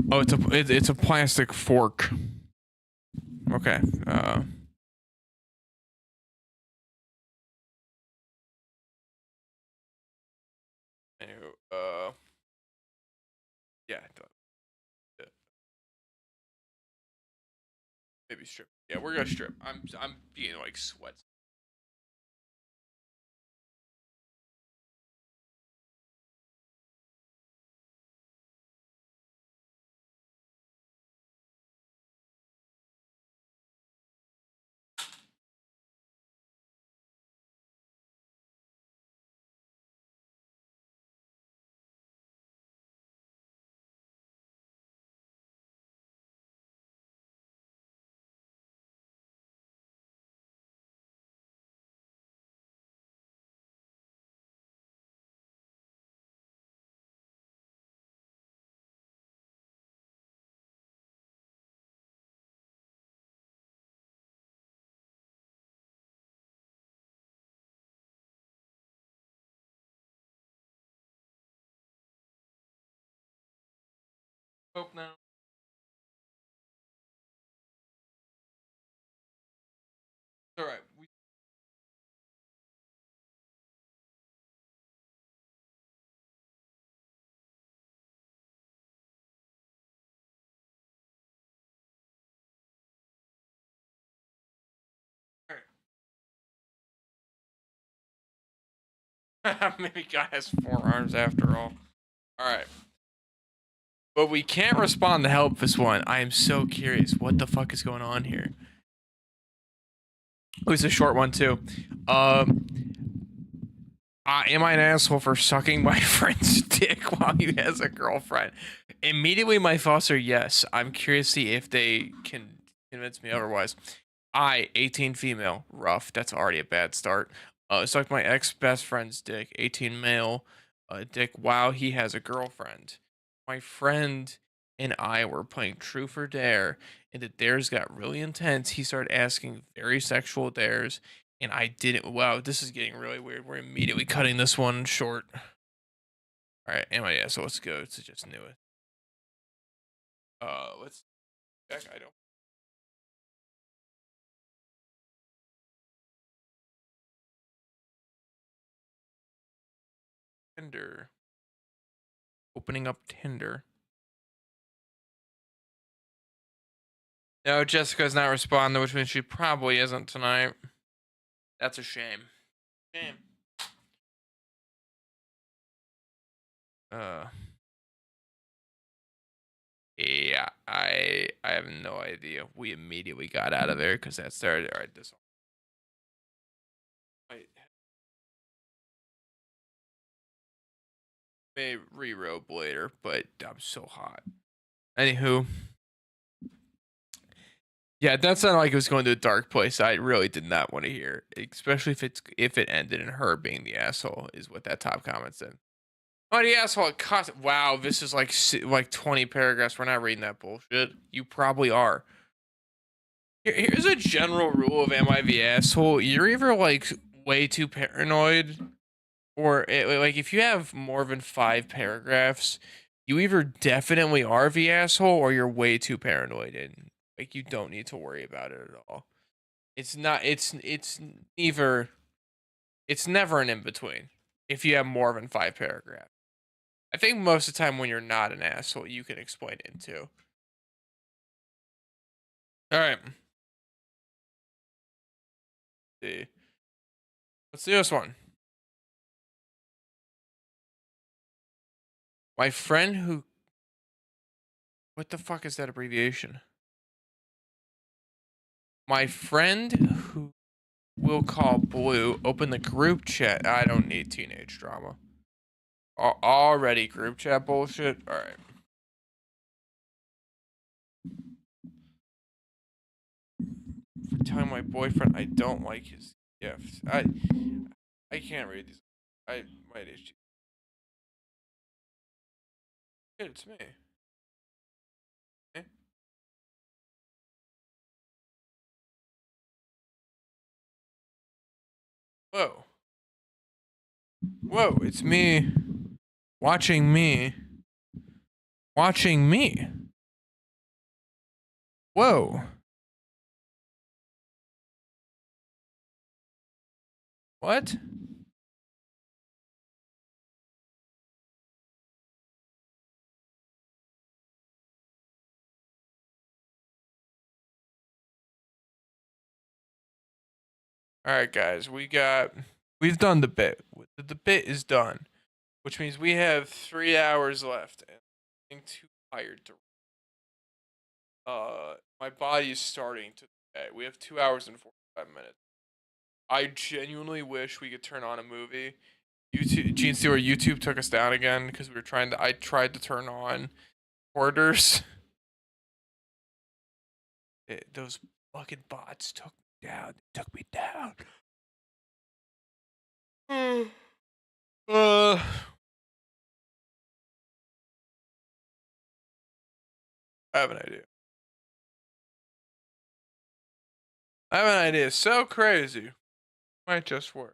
Oh, it's a plastic fork. Okay. Anywho, yeah, maybe strip. Yeah, we're gonna strip. I'm being like sweat. Hope now. All right. Maybe God has 4 arms after all. All right. But we can't respond to help this one. I am so curious. What the fuck is going on here? Oh, it's a short one too. Am I an asshole for sucking my friend's dick while he has a girlfriend? Immediately, my thoughts are yes. I'm curious to see if they can convince me otherwise. 18 female, rough. That's already a bad start. Sucked my ex best friend's dick, 18 male, dick while he has a girlfriend. My friend and I were playing True for Dare, and the dares got really intense. He started asking very sexual dares, and I didn't. Wow, this is getting really weird. We're immediately cutting this one short. All right, anyway, yeah, so let's go to just new it. Let's check. I don't. Tinder. Opening up Tinder. No, Jessica's not responding, which means she probably isn't tonight. That's a shame. Shame. Uh. Yeah, I have no idea. We immediately got out of there because that started. All right, this one. Wait. May re-robe later, but I'm so hot. Anywho. Yeah, that sounded like it was going to a dark place. I really did not want to hear, especially if it ended in her being the asshole, is what that top comment said. Oh, the asshole! It cost. Wow, this is like 20 paragraphs. We're not reading that bullshit. You probably are. Here's a general rule of am I the asshole? You're either like way too paranoid, or like if you have more than 5 paragraphs, you either definitely are the asshole or you're way too paranoid and like you don't need to worry about it at all. It's not. It's neither. It's never an in between. If you have more than 5 paragraphs, I think most of the time when you're not an asshole, you can explain it too. All right. See. Let's do this one. My friend who. What the fuck is that abbreviation? My friend who will call Blue open the group chat. I don't need teenage drama. Already group chat bullshit. All right. For telling my boyfriend I don't like his gifts. I can't read these. I might issue. It's me. Eh? Whoa. Whoa, it's me. Watching me. Watching me. Whoa. What? Alright, guys, we've done the bit. The bit is done, which means we have 3 hours left, and I'm too tired to. My body is starting to. We have 2 hours and 45 minutes. I genuinely wish we could turn on a movie. YouTube, Gene Stewart, YouTube took us down again because we were trying to. I tried to turn on Hoarders. Those fucking bots took me down. They took me down. uh, I have an idea. I have an idea so crazy. Might just work.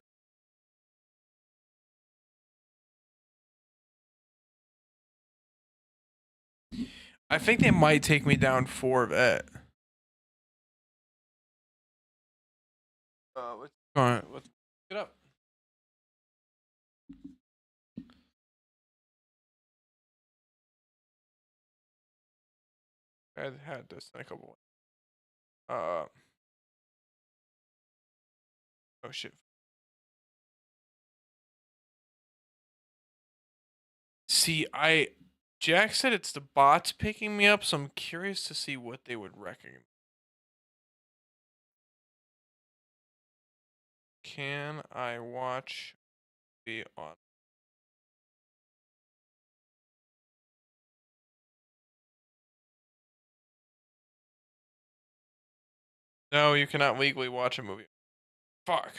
I think they might take me down 4 vet. What's going on? Let's get up. I had this in a couple. Oh shit. See, Jack said it's the bots picking me up, so I'm curious to see what they would recognize. Can I watch the on? No, you cannot legally watch a movie. Fuck.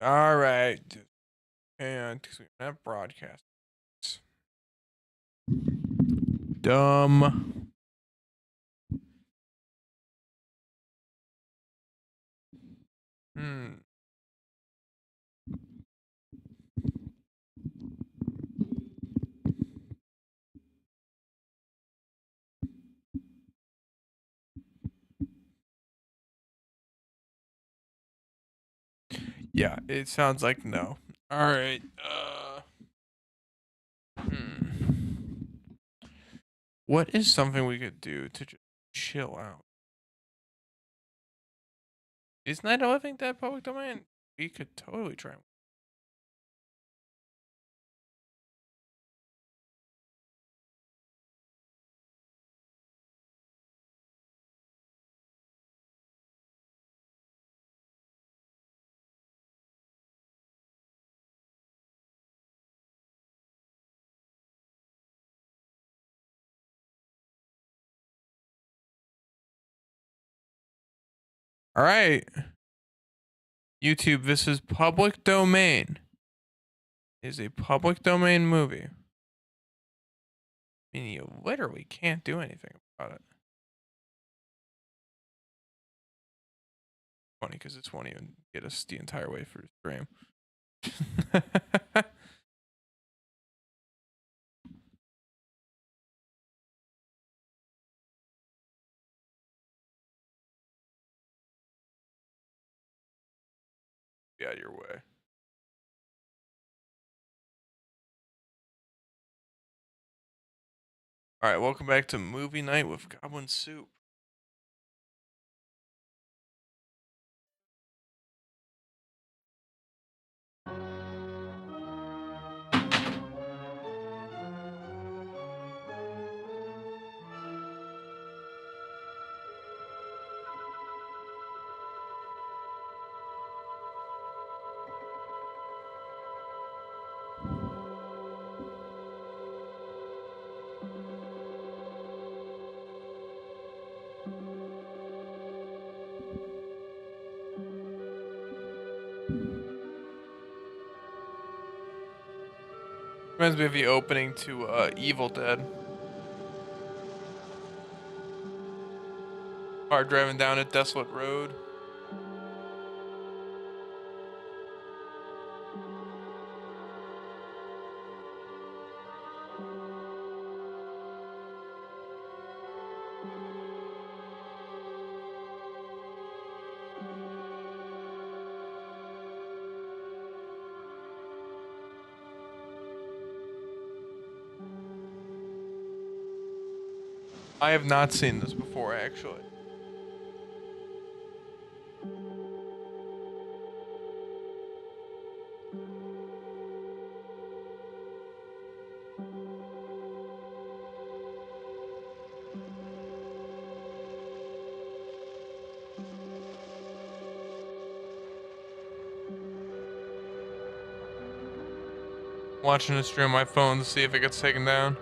All right. And that broadcast. Dumb. Hmm. Yeah, it sounds like no. All right. What is something we could do to just chill out? Isn't that a living dead public domain? We could totally try. All right. YouTube, this is public domain. Is a public domain movie. I mean, you literally can't do anything about it. Funny because this won't even get us the entire way through the stream. Be out of your way. All right, welcome back to Movie Night with Goblin Soup. Reminds me of the opening to Evil Dead. Car driving down a desolate road. I have not seen this before, actually. Watching a stream on my phone to see if it gets taken down.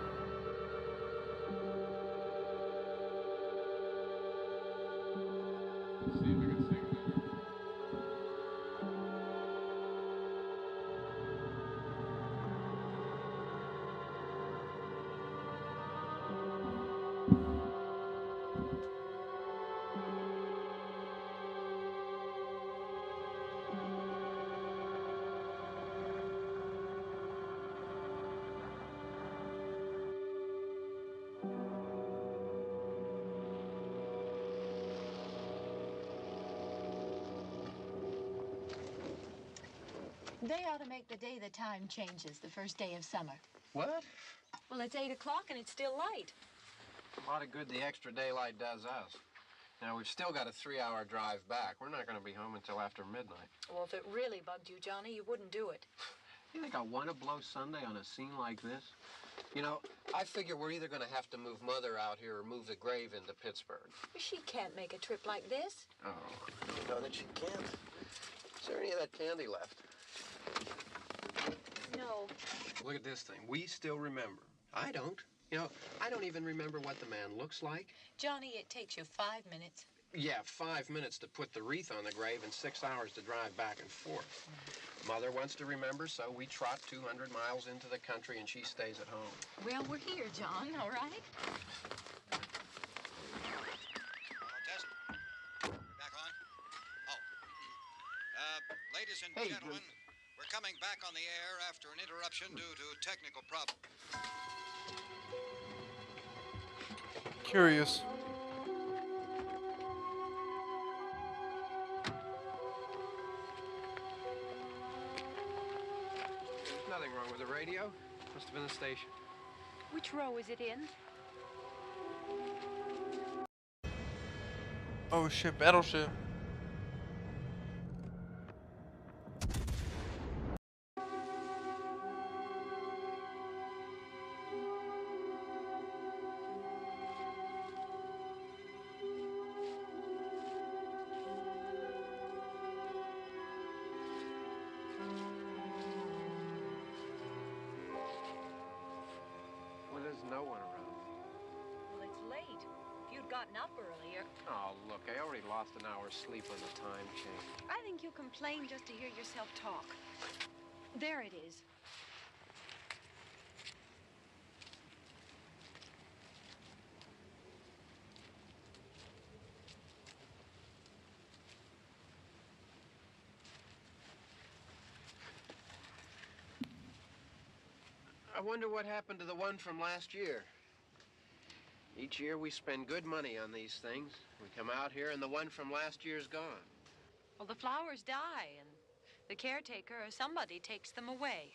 They ought to make the day the time changes, the first day of summer. What? Well, it's 8 o'clock and it's still light. A lot of good the extra daylight does us. Now, we've still got a 3-hour drive back. We're not going to be home until after midnight. Well, if it really bugged you, Johnny, you wouldn't do it. You think I want to blow Sunday on a scene like this? You know, I figure we're either going to have to move Mother out here or move the grave into Pittsburgh. She can't make a trip like this. Oh, I don't know that she can't. Is there any of that candy left? No. Look at this thing. We still remember. I don't. You know, I don't even remember what the man looks like. Johnny, it takes you 5 minutes. Yeah, 5 minutes to put the wreath on the grave and 6 hours to drive back and forth. Mother wants to remember, so we trot 200 miles into the country and she stays at home. Well, we're here, John, all right? Test. We're back on? Oh. Ladies and Hey, gentlemen, we're coming back on the air after an interruption due to technical problems. Curious. There's nothing wrong with the radio. Must have been the station. Which row is it in? Oh shit, battleship. Well, there's no one around. Well, it's late. If you'd gotten up earlier. Oh, look, I already lost an hour's sleep on the time change. I think you complain just to hear yourself talk. There it is. I wonder what happened to the one from last year. Each year we spend good money on these things. We come out here and the one from last year's gone. Well, the flowers die, and the caretaker or somebody takes them away.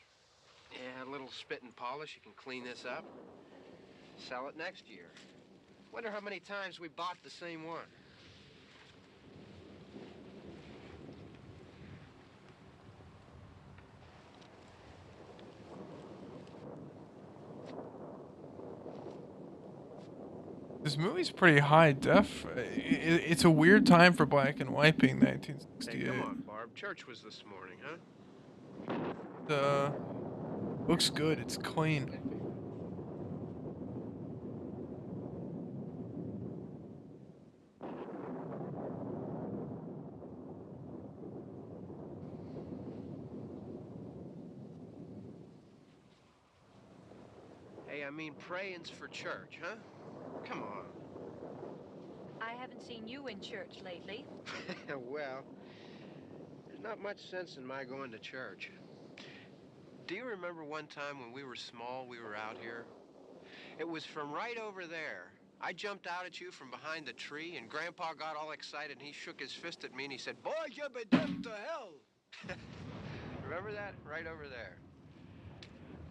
Yeah, a little spit and polish. You can clean this up. Sell it next year. Wonder how many times we bought the same one. This movie's pretty high def. It's a weird time for black and white being Hey, 1968. come on, Barb. Church was this morning, huh? Looks good. It's clean. Hey, I mean, praying's for church, huh? Come on. I haven't seen you in church lately. Well, there's not much sense in my going to church. Do you remember one time when we were small, we were out here? It was from right over there. I jumped out at you from behind the tree, and Grandpa got all excited, and he shook his fist at me, and he said, "Boy, you'll be doomed to hell." Remember that? Right over there.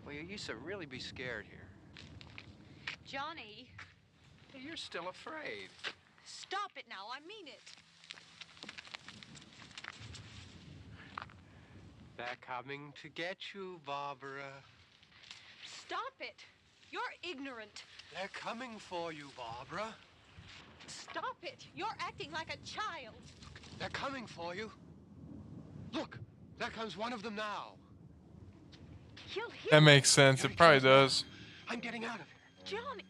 Well, you used to really be scared here. Johnny, Hey, you're still afraid. stop it now. I mean it. They're coming to get you, Barbara. Stop it. You're ignorant. They're coming for you, Barbara. Stop it. You're acting like a child. They're coming for you. Look, there comes one of them now. He'll hear That makes sense. It probably does. I'm getting out of here. Johnny.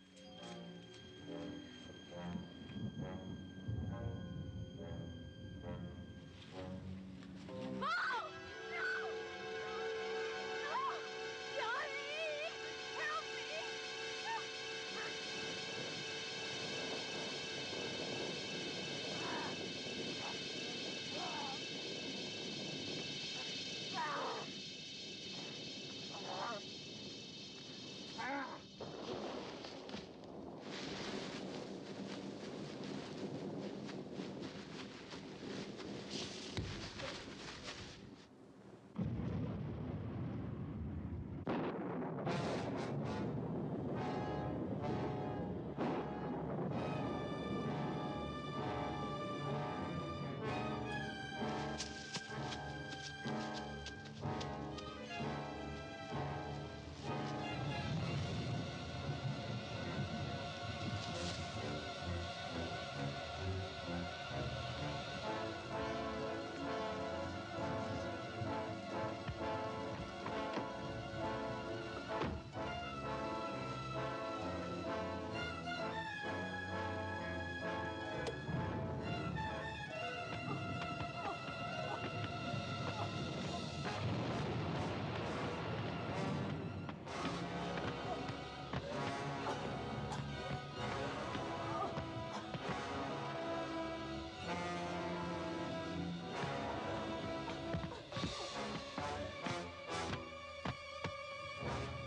Mom! No! No! Johnny! Help me!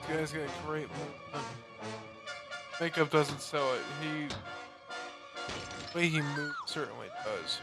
Guy's got great movement. Makeup doesn't sell it. The way he moves certainly does.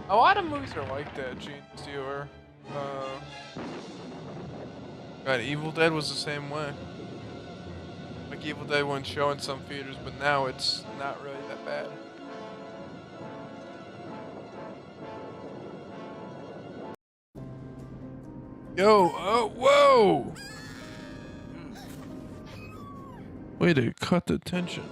A lot of movies are like that, Gene Stealer. God, Evil Dead was the same way. Like Evil Dead wouldn't show in some theaters, but now it's not really that bad. Yo, oh, whoa! Way to cut the tension.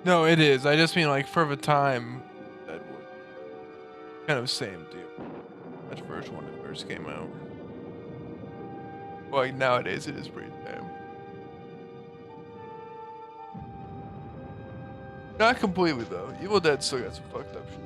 No, it is. I just mean like for the time, that would kind of same deal. That first one that first came out. Well, like nowadays it is pretty tame. Not completely though. Evil Dead still got some fucked up shit.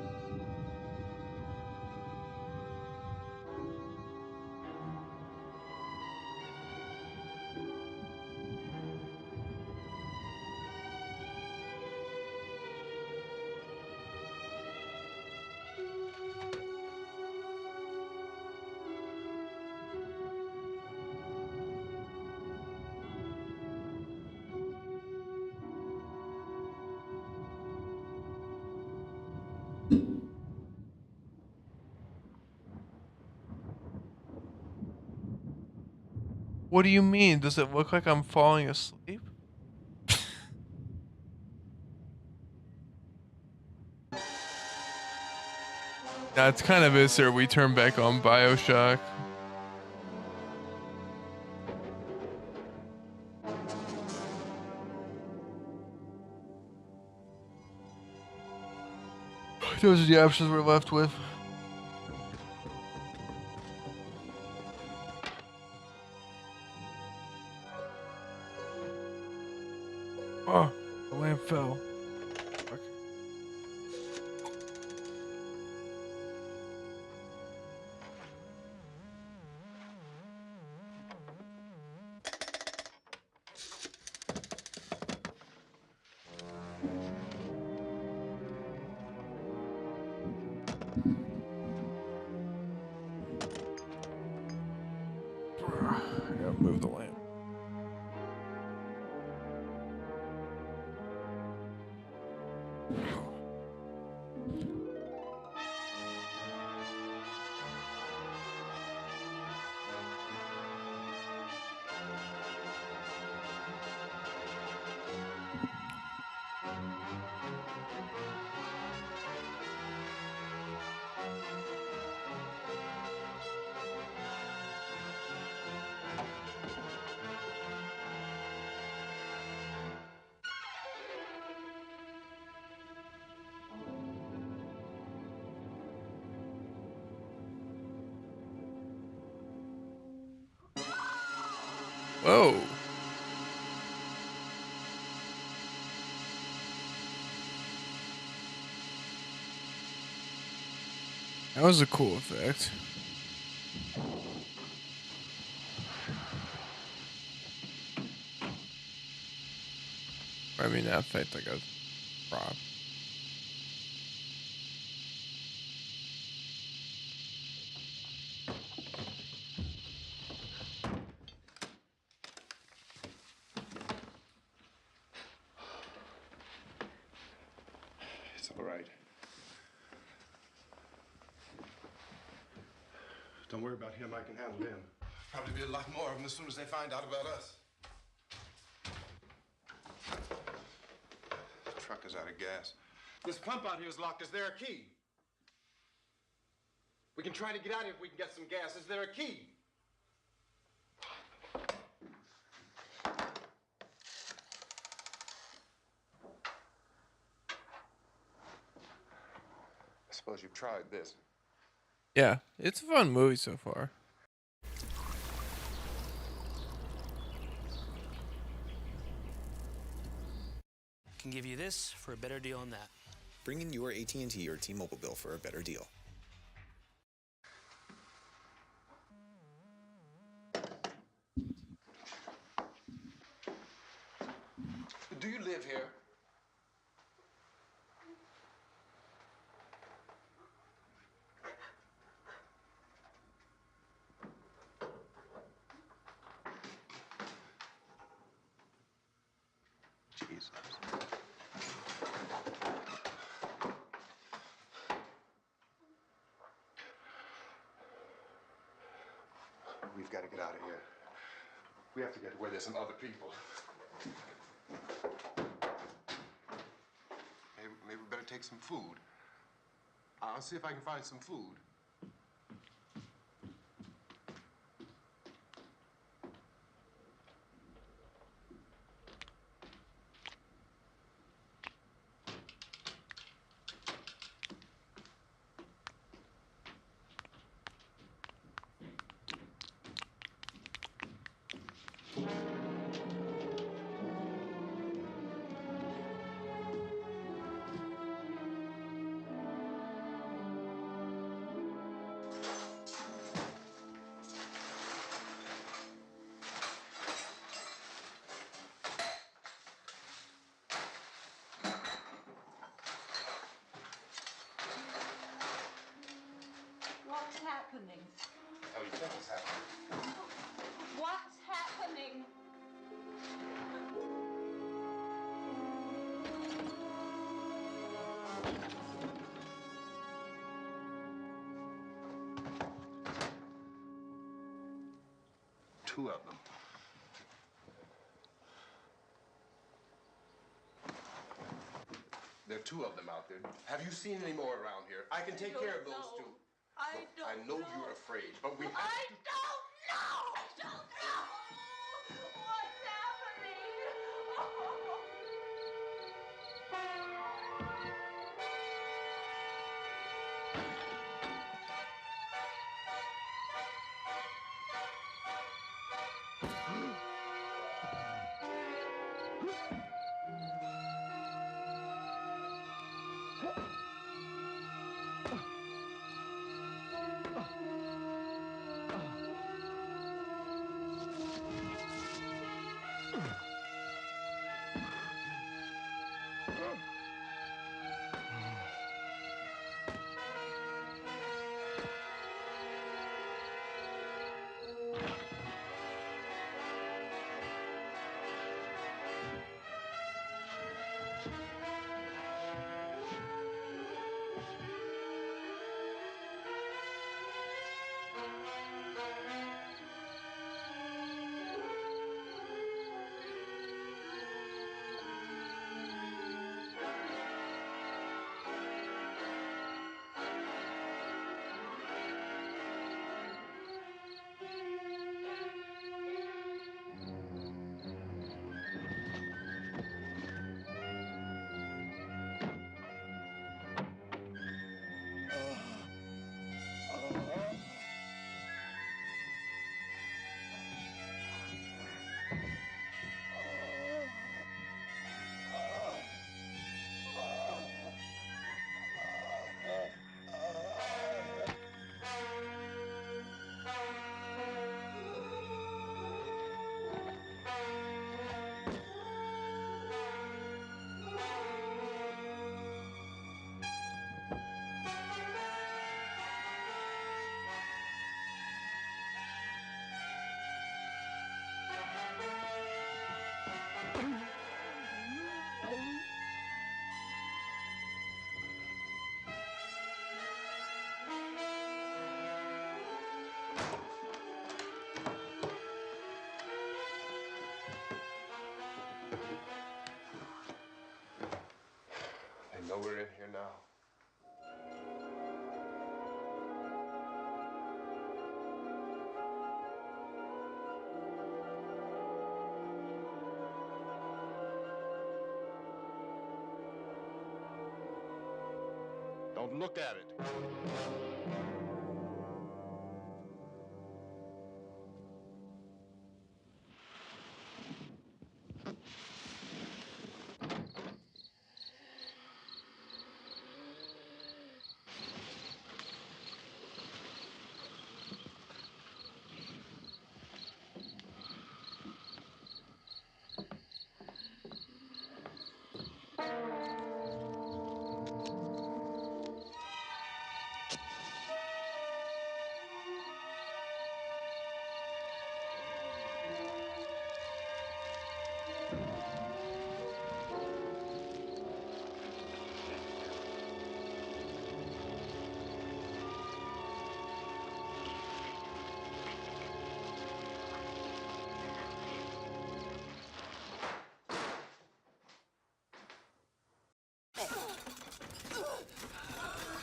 What do you mean? Does it look like I'm falling asleep? That's kind of it, sir. We turn back on BioShock. Those are the options we're left with. Oh, the lamp fell. Fuck. I gotta move the lamp. Whoa. That was a cool effect. I mean, that felt like a prop. It's all right. Don't worry about him. I can handle him. Probably be a lot more of them as soon as they find out about us. The truck is out of gas. This pump out here is locked. Is there a key? We can try to get out here if we can get some gas. Is there a key? I suppose you've tried this. Yeah, it's a fun movie so far. Can give you this for a better deal on that. Bring in your AT&T or T-Mobile bill for a better deal. Do you live here? Jesus. We've got to get out of here. We have to get where there's some other people. Maybe we better take some food. I'll see if I can find some food. What's happening? How do you think it's happening? What's happening? Two of them. There are two of them out there. Have you seen any more around here? I can take care of those two. Look, I know you're afraid, but we have I to. don't know! I don't know! What's happening? know we're in here now. Don't look at it.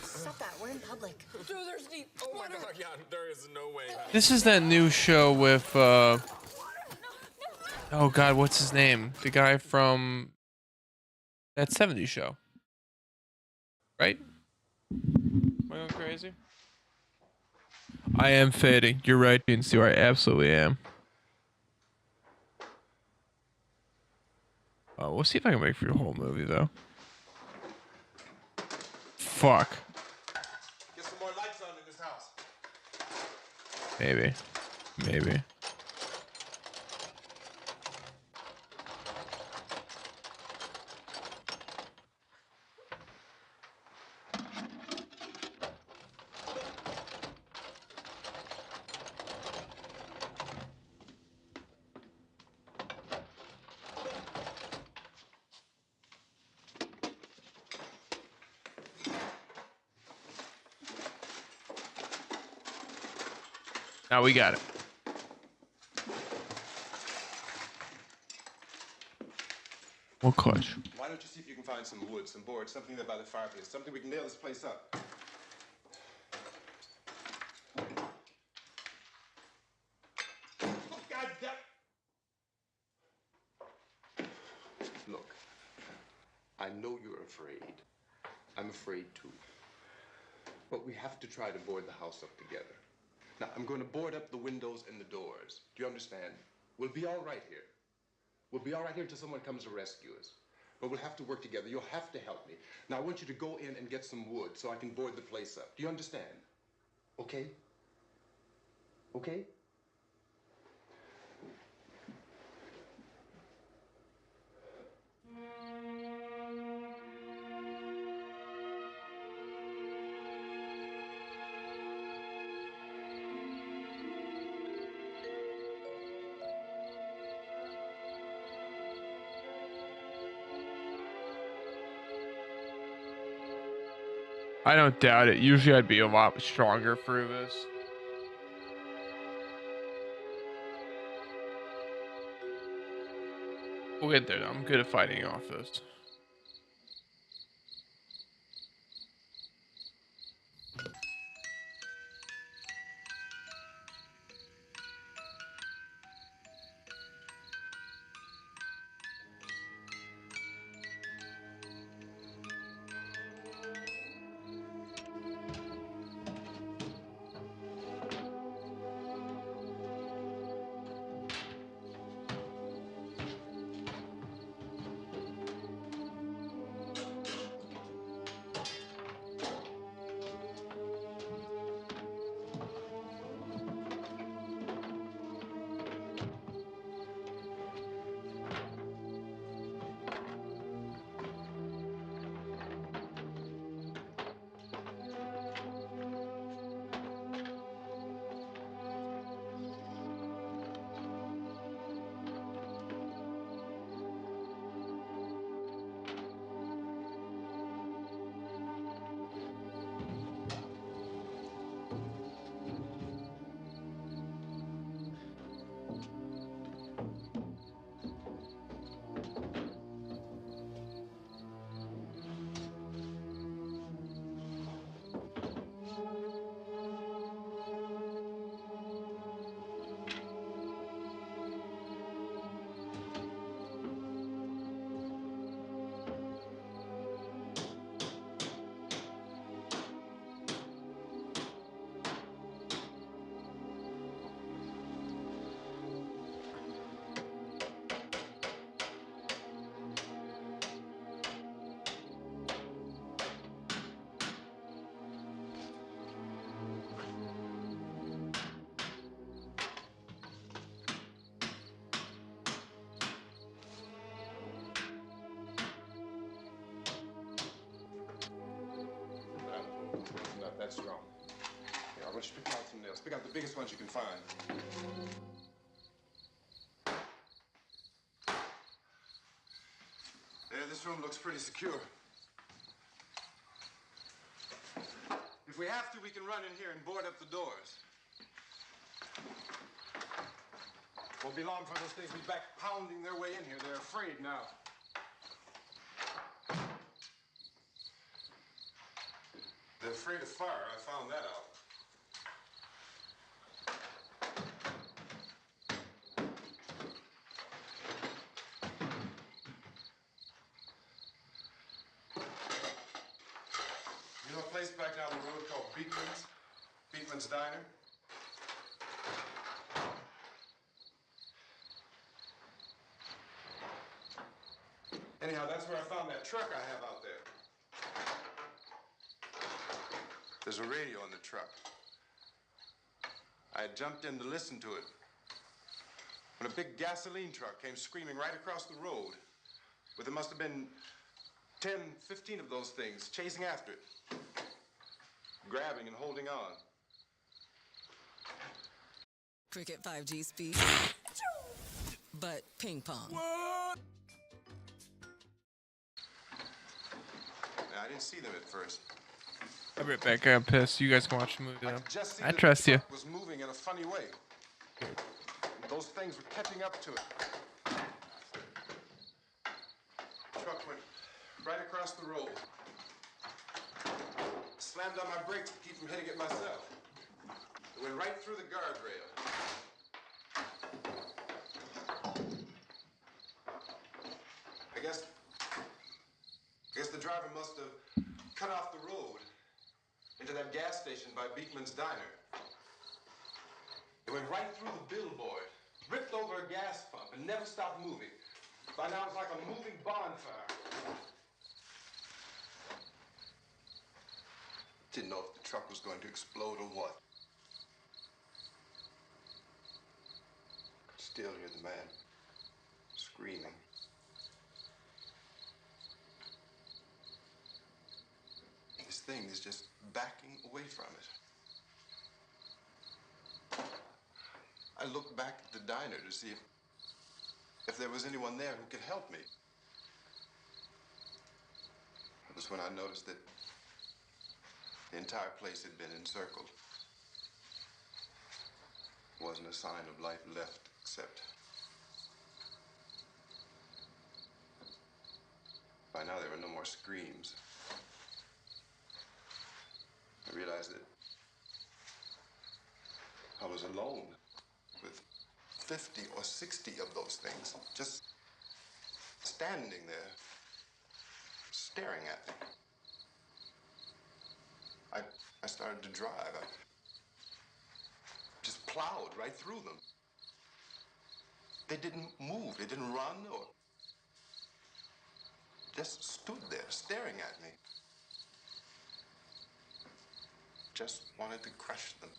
Stop that. We're in public. There's deep. Oh my God. Yeah, there is no way. This is that new show with oh God, what's his name? The guy from that 70s show. Right? Am I going crazy? I am fading. You're right, Beans. I absolutely am. We'll see if I can make for the whole movie though. Fuck. Get some more lights on in this house. Maybe. Maybe. Now we got it. We'll clutch. Why don't you see if you can find some wood, some board, something there by the fireplace, something we can nail this place up. Oh, God damn. Look, I know you're afraid. I'm afraid too. But we have to try to board the house up together. Now, I'm going to board up the windows and the doors. Do you understand? We'll be all right here. We'll be all right here until someone comes to rescue us. But we'll have to work together. You'll have to help me. Now, I want you to go in and get some wood so I can board the place up. Do you understand? Okay? Okay? I don't doubt it. Usually I'd be a lot stronger for this. We'll get there. I'm good at fighting off this. that's wrong. Here, I want you to pick out some nails. Pick out the biggest ones you can find. There, this room looks pretty secure. If we have to, we can run in here and board up the doors. Won't be long for those things to be back pounding their way in here. They're afraid now. They're afraid of fire. I found that out. You know a place back down the road called Beekman's? Beekman's Diner? Anyhow, that's where I found that truck I have out there. There's a radio in the truck. I had jumped in to listen to it when a big gasoline truck came screaming right across the road with there must have been 10, 15 of those things chasing after it, grabbing and holding on. Cricket 5G speed, but ping pong. What? I didn't see them at first. I'll be right back. I'm pissed. You guys can watch the movie though. Just see I that trust the you. truck was moving in a funny way. And those things were catching up to it. The truck went right across the road. Slammed on my brakes to keep from hitting it myself. It went right through the guardrail. I guess the driver must have cut off the road into that gas station by Beekman's Diner. It went right through the billboard, ripped over a gas pump, and never stopped moving. By now, it's like a moving bonfire. Didn't know if the truck was going to explode or what. Could still hear the man screaming. This thing is just backing away from it. I looked back at the diner to see if there was anyone there who could help me. It was when I noticed that the entire place had been encircled. There wasn't a sign of life left except by now there were no more screams. I realized that I was alone with 50 or 60 of those things just standing there, staring at me. I started to drive. I just plowed right through them. They didn't move. They didn't run or just stood there staring at me. Just wanted to crush them.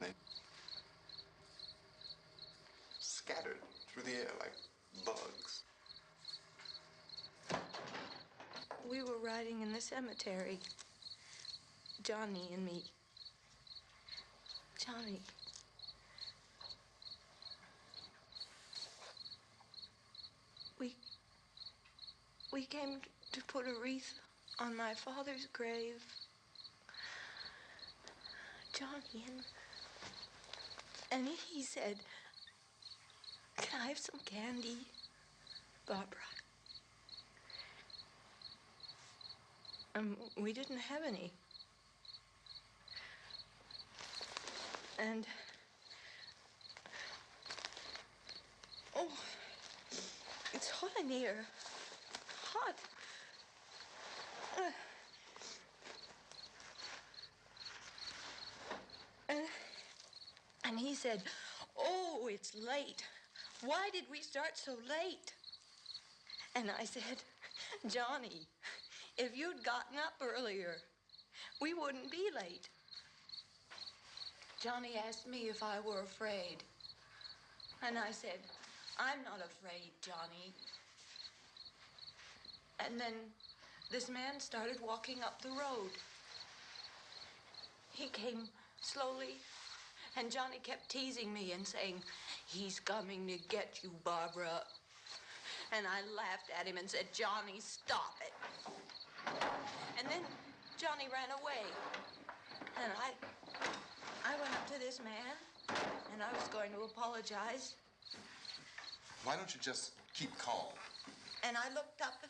They scattered through the air like bugs. We were riding in the cemetery. Johnny and me. Johnny. We came to put a wreath on my father's grave. Johnny, and he said, "Can I have some candy, Barbara?" We didn't have any. And oh, it's hot in here. Hot. And he said, "Oh, it's late. Why did we start so late?" And I said, "Johnny, if you'd gotten up earlier, we wouldn't be late." Johnny asked me if I were afraid. And I said, "I'm not afraid, Johnny." And then this man started walking up the road. He came slowly, and Johnny kept teasing me and saying, "He's coming to get you, Barbara." And I laughed at him and said, "Johnny, stop it." And then Johnny ran away. And I went up to this man, and I was going to apologize. Why don't you just keep calm? And I looked up,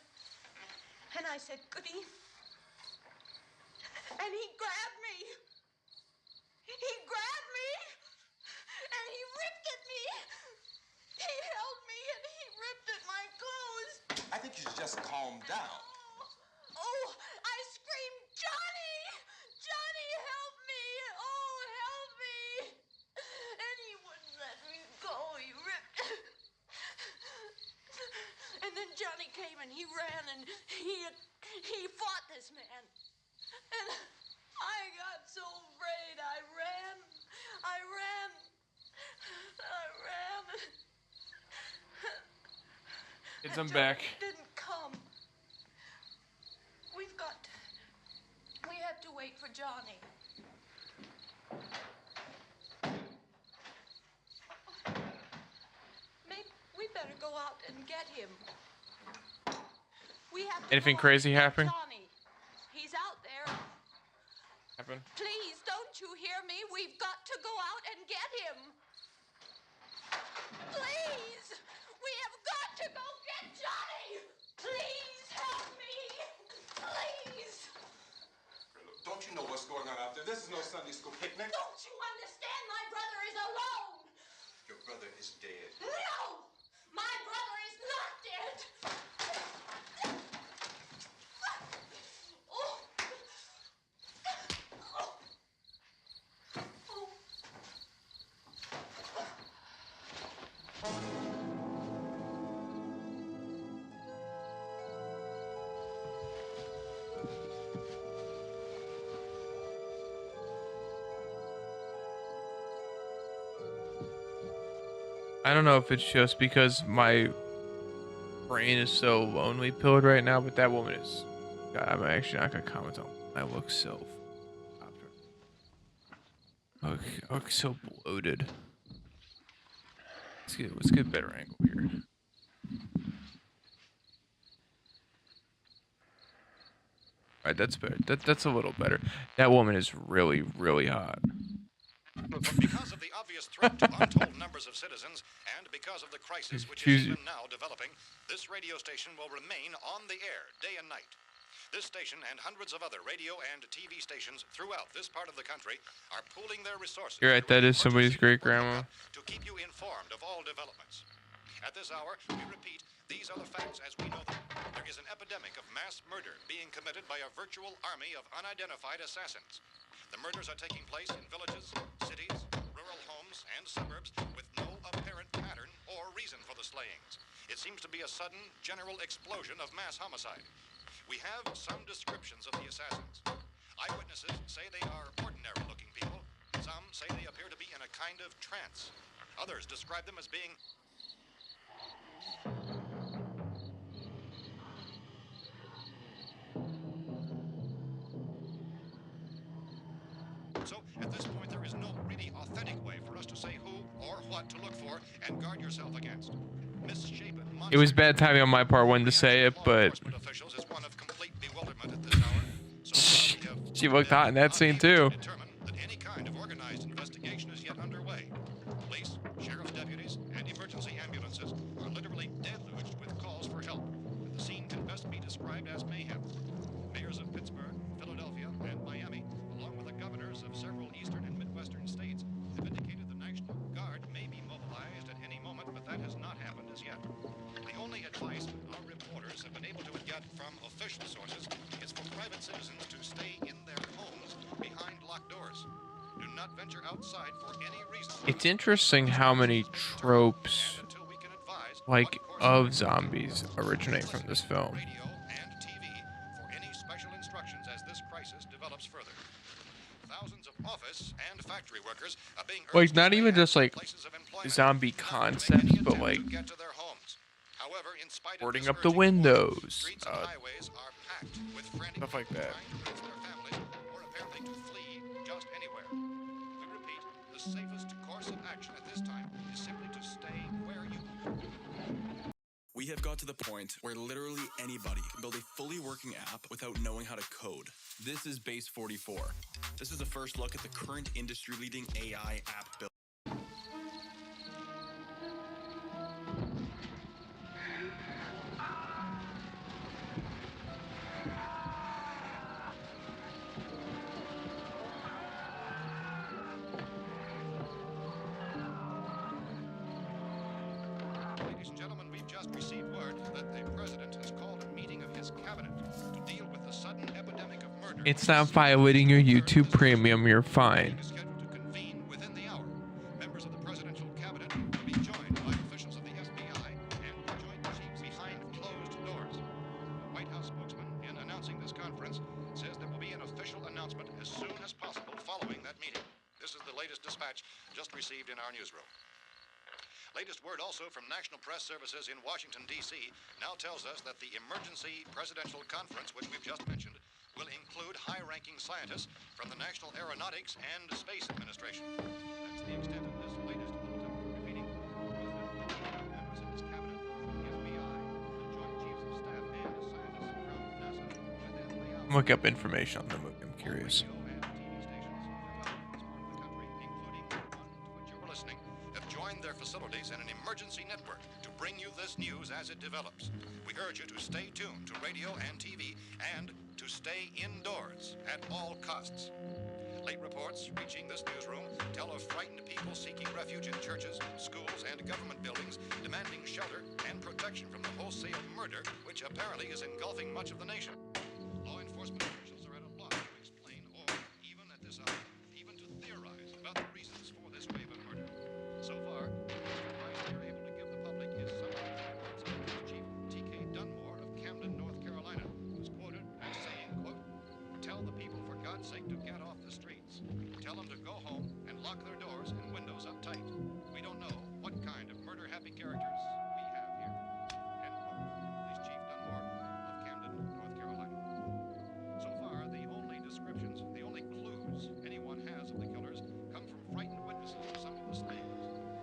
and I said, "Goody." And he grabbed me. He grabbed me, and he ripped at me. He held me, and he ripped at my clothes. I think you should just calm down. Oh, I screamed, "Johnny! Johnny, help me! Oh, help me!" And he wouldn't let me go. He ripped. And then Johnny came and he ran and he fought this man. And I got so afraid. I ran. Kids, I'm back. Didn't come. We have to wait for Johnny. Maybe we better go out and get him. We have to Anything go crazy out and happen? get Johnny. He's out there. Happen? Please, don't you hear me? We've got to go out and get him. Please! We have got to go get Johnny! Please help me! Please! Look, don't you know what's going on out there? This is no Sunday school picnic. Don't you understand? My brother is alone! Your brother is dead. No! My brother is not dead! Oh. I don't know if it's just because my brain is so lonely pilled right now, but that woman is. God, I'm actually not gonna comment on. I look so. I look so bloated. Let's get a better angle here. Alright, that's better. That's a little better. That woman is really, really hot. But because of the obvious threat to untold numbers of citizens, and because of the crisis which is even now developing, this radio station will remain on the air day and night. This station and hundreds of other radio and TV stations throughout this part of the country are pooling their resources. You're right, that is somebody's great grandma. To keep you informed of all developments. At this hour, we repeat, these are the facts as we know them. There is an epidemic of mass murder being committed by a virtual army of unidentified assassins. The murders are taking place in villages, cities, rural homes, and suburbs with no apparent pattern or reason for the slayings. It seems to be a sudden, general explosion of mass homicide. We have some descriptions of the assassins. Eyewitnesses say they are ordinary-looking people. Some say they appear to be in a kind of trance. Others describe them as being... So, at this point, there is no really authentic way for us to say who or what to look for and guard yourself against. Misshapen It was bad timing on my part when to say it, but officials is one of complete bewilderment at this hour. So far, we have she looked hot in that scene too. determined that any kind of organized investigation is yet underway. Police, sheriff's deputies, and emergency ambulances are literally deluged with calls for help. And the scene can best be described as mayhem. Mayors of Pittsburgh, Philadelphia, and Miami, along with the governors of several eastern and midwestern states, have indicated the National Guard may be mobilized at any moment, but that has not happened as yet. The only advice our reporters have been able to get from official sources is for private citizens to stay in their homes behind locked doors. Do not venture outside for any reason. It's interesting how many tropes, like, of zombies originate from this film. Like, not even just like zombie concepts, but like However, in spite of Boarding this up the urging report, windows. streets and highways are packed with frantic Stuff like people that. trying to raise their families or apparently to flee just anywhere. We repeat, the safest course of action at this time is simply to stay where you are. We have got to the point where literally anybody can build a fully working app without knowing how to code. This is Base 44. This is a first look at the current industry-leading AI app build. Ladies and gentlemen, we've just received word that the president has called a meeting of his cabinet to deal with the sudden epidemic of murder. It's not violating your YouTube Premium. You're fine. Is scheduled to convene within the hour. Members of the presidential cabinet will be joined by officials of the FBI and joint chiefs behind closed doors. A White House spokesman, in announcing this conference, says there will be an official announcement as soon as possible following that meeting. This is the latest dispatch just received in our newsroom. Latest word also from National Press Services in Washington, D.C. now tells us that the emergency presidential conference, which we've just mentioned, will include high-ranking scientists from the National Aeronautics and Space Administration. That's the extent of this latest bulletin. Repeating, members of his cabinet, the FBI, the Joint Chiefs of Staff, and scientists from NASA within the hour. Look up information on the movie. I'm curious. Their facilities in an emergency network to bring you this news as it develops. We urge you to stay tuned to radio and TV and to stay indoors at all costs. Late reports reaching this newsroom tell of frightened people seeking refuge in churches, schools, and government buildings, demanding shelter and protection from the wholesale murder which apparently is engulfing much of the nation. Law enforcement officials are at a loss to explain or, even at this hour, even to theorize about the reasons for this wave of murder. So far, the best advice we are able to give the public is something from the words of Police Chief T.K. Dunmore of Camden, North Carolina, who's quoted as saying, quote, "Tell the people for God's sake to get off the streets. Tell them to go home and lock their doors and windows up tight. We don't know what kind of murder-happy characters we have here." End quote. Police Chief Dunmore of Camden, North Carolina. So far, the only descriptions, the only clues anyone has of the killers come from frightened witnesses of some of the slayings.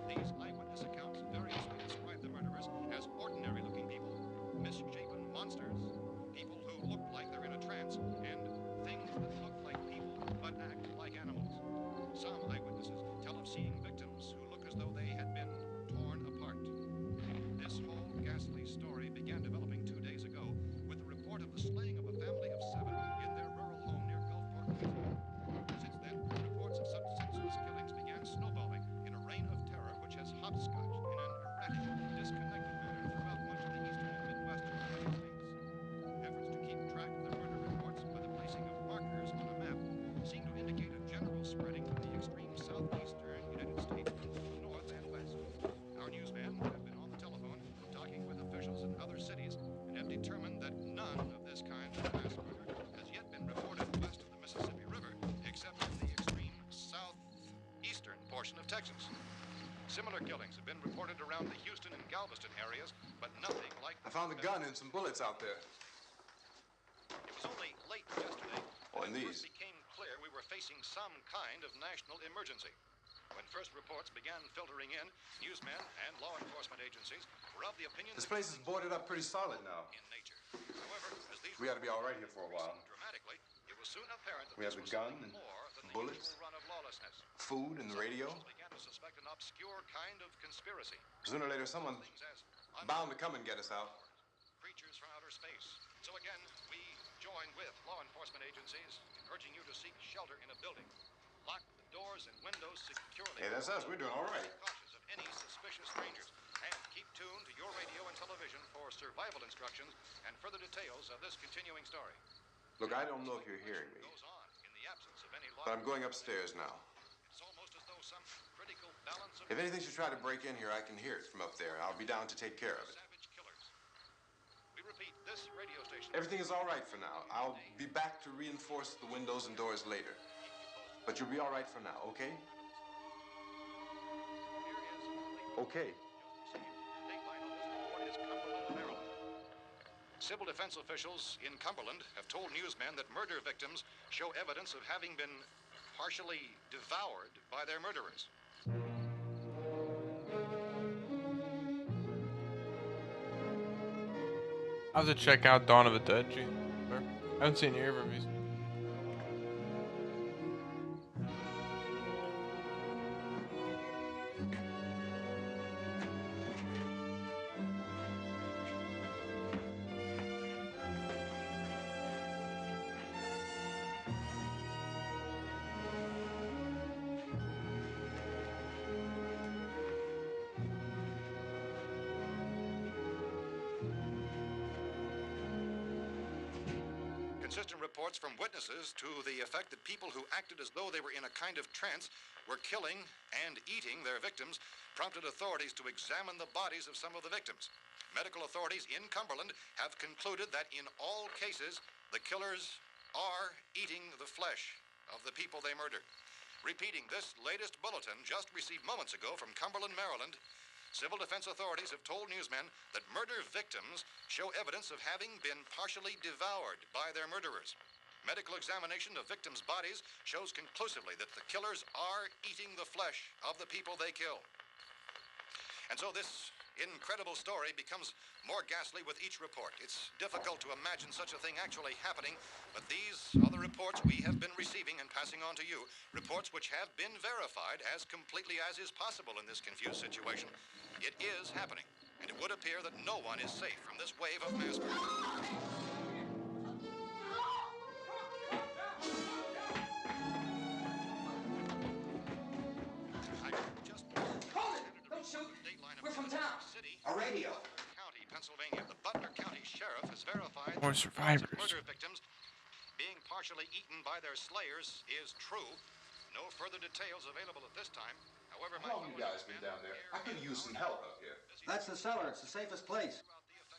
These eyewitness accounts variously describe the murderers as ordinary-looking people, misshapen monsters, people who look like they're in a trance, and things that look like people but act like animals. Some eyewitnesses tell of seeing victims who look as though they had been torn apart. This whole ghastly story began developing 2 days ago with the report of the slaying of a family of 7 in their rural home near Gulfport, Louisiana. Since then, reports of such senseless killings began snowballing in a reign of terror which has hopscotched in an erratic, disconnected manner throughout much of the eastern and midwestern United States. Efforts to keep track of the murder reports by the placing of markers on a map seem to indicate a general spreading from the extreme southeastern United States to the north and west. Our newsmen have been on the telephone talking with officials in other cities and have determined that none of this kind of mass murder has yet been reported west of the Mississippi River, except in the extreme southeastern portion of Texas. Similar killings have been reported around the Houston and Galveston areas, but nothing like I found a gun and some bullets out there. It was only late yesterday Oh, when and it these. first became clear we were facing some kind of national emergency. When first reports began filtering in, newsmen and law enforcement agencies were of the opinion This that place is boarded up pretty solid now. in nature. However, as these We ought to be all right here for a while. dramatically, it was soon apparent that We have this the was gun something and more than the bullets. usual run of lawlessness. Food and the Some radio. officials began to suspect an obscure kind of conspiracy. Sooner or later, someone's Things as bound to come and get us out. creatures from outer space. So again, we join with law enforcement agencies in urging you to seek shelter in a building. Lock the doors and windows securely. Hey, that's us. We're doing all right. Be cautious of any suspicious strangers. And keep tuned to your radio and television for survival instructions and further details of this continuing story. Look, I don't know if you're hearing me, Goes on in the absence of any law. but I'm going upstairs now. It's almost as though some critical balance of If anything should try to break in here, I can hear it from up there. I'll be down to take care of it. savage killers. We repeat, this radio station. Everything is all right for now. I'll be back to reinforce the windows and doors later. But you'll be all right for now, okay? Okay. Dateline on this report is Cumberland, Civil defense officials in Cumberland have told newsmen that murder victims show evidence of having been partially devoured by their murderers. I have to check out Dawn of the Dead. Gee, I haven't seen any reviews. Consistent reports from witnesses to the effect that people who acted as though they were in a kind of trance were killing and eating their victims prompted authorities to examine the bodies of some of the victims. Medical authorities in Cumberland have concluded that in all cases, the killers are eating the flesh of the people they murdered. Repeating this latest bulletin just received moments ago from Cumberland, Maryland, civil defense authorities have told newsmen that murder victims show evidence of having been partially devoured by their murderers. Medical examination of victims' bodies shows conclusively that the killers are eating the flesh of the people they kill. And so this incredible story becomes more ghastly with each report. It's difficult to imagine such a thing actually happening, but these are the reports we have been receiving and passing on to you, reports which have been verified as completely as is possible in this confused situation. It is happening, and it would appear that no one is safe from this wave of mass murder. Don't shoot. We're from town. A radio. County, Pennsylvania. The Butler County Sheriff has verified More that survivors. murder victims being partially eaten by their slayers is true. No further details available at this time. However, How long you guys been down there? I could use some help up here. That's the cellar. It's the safest place.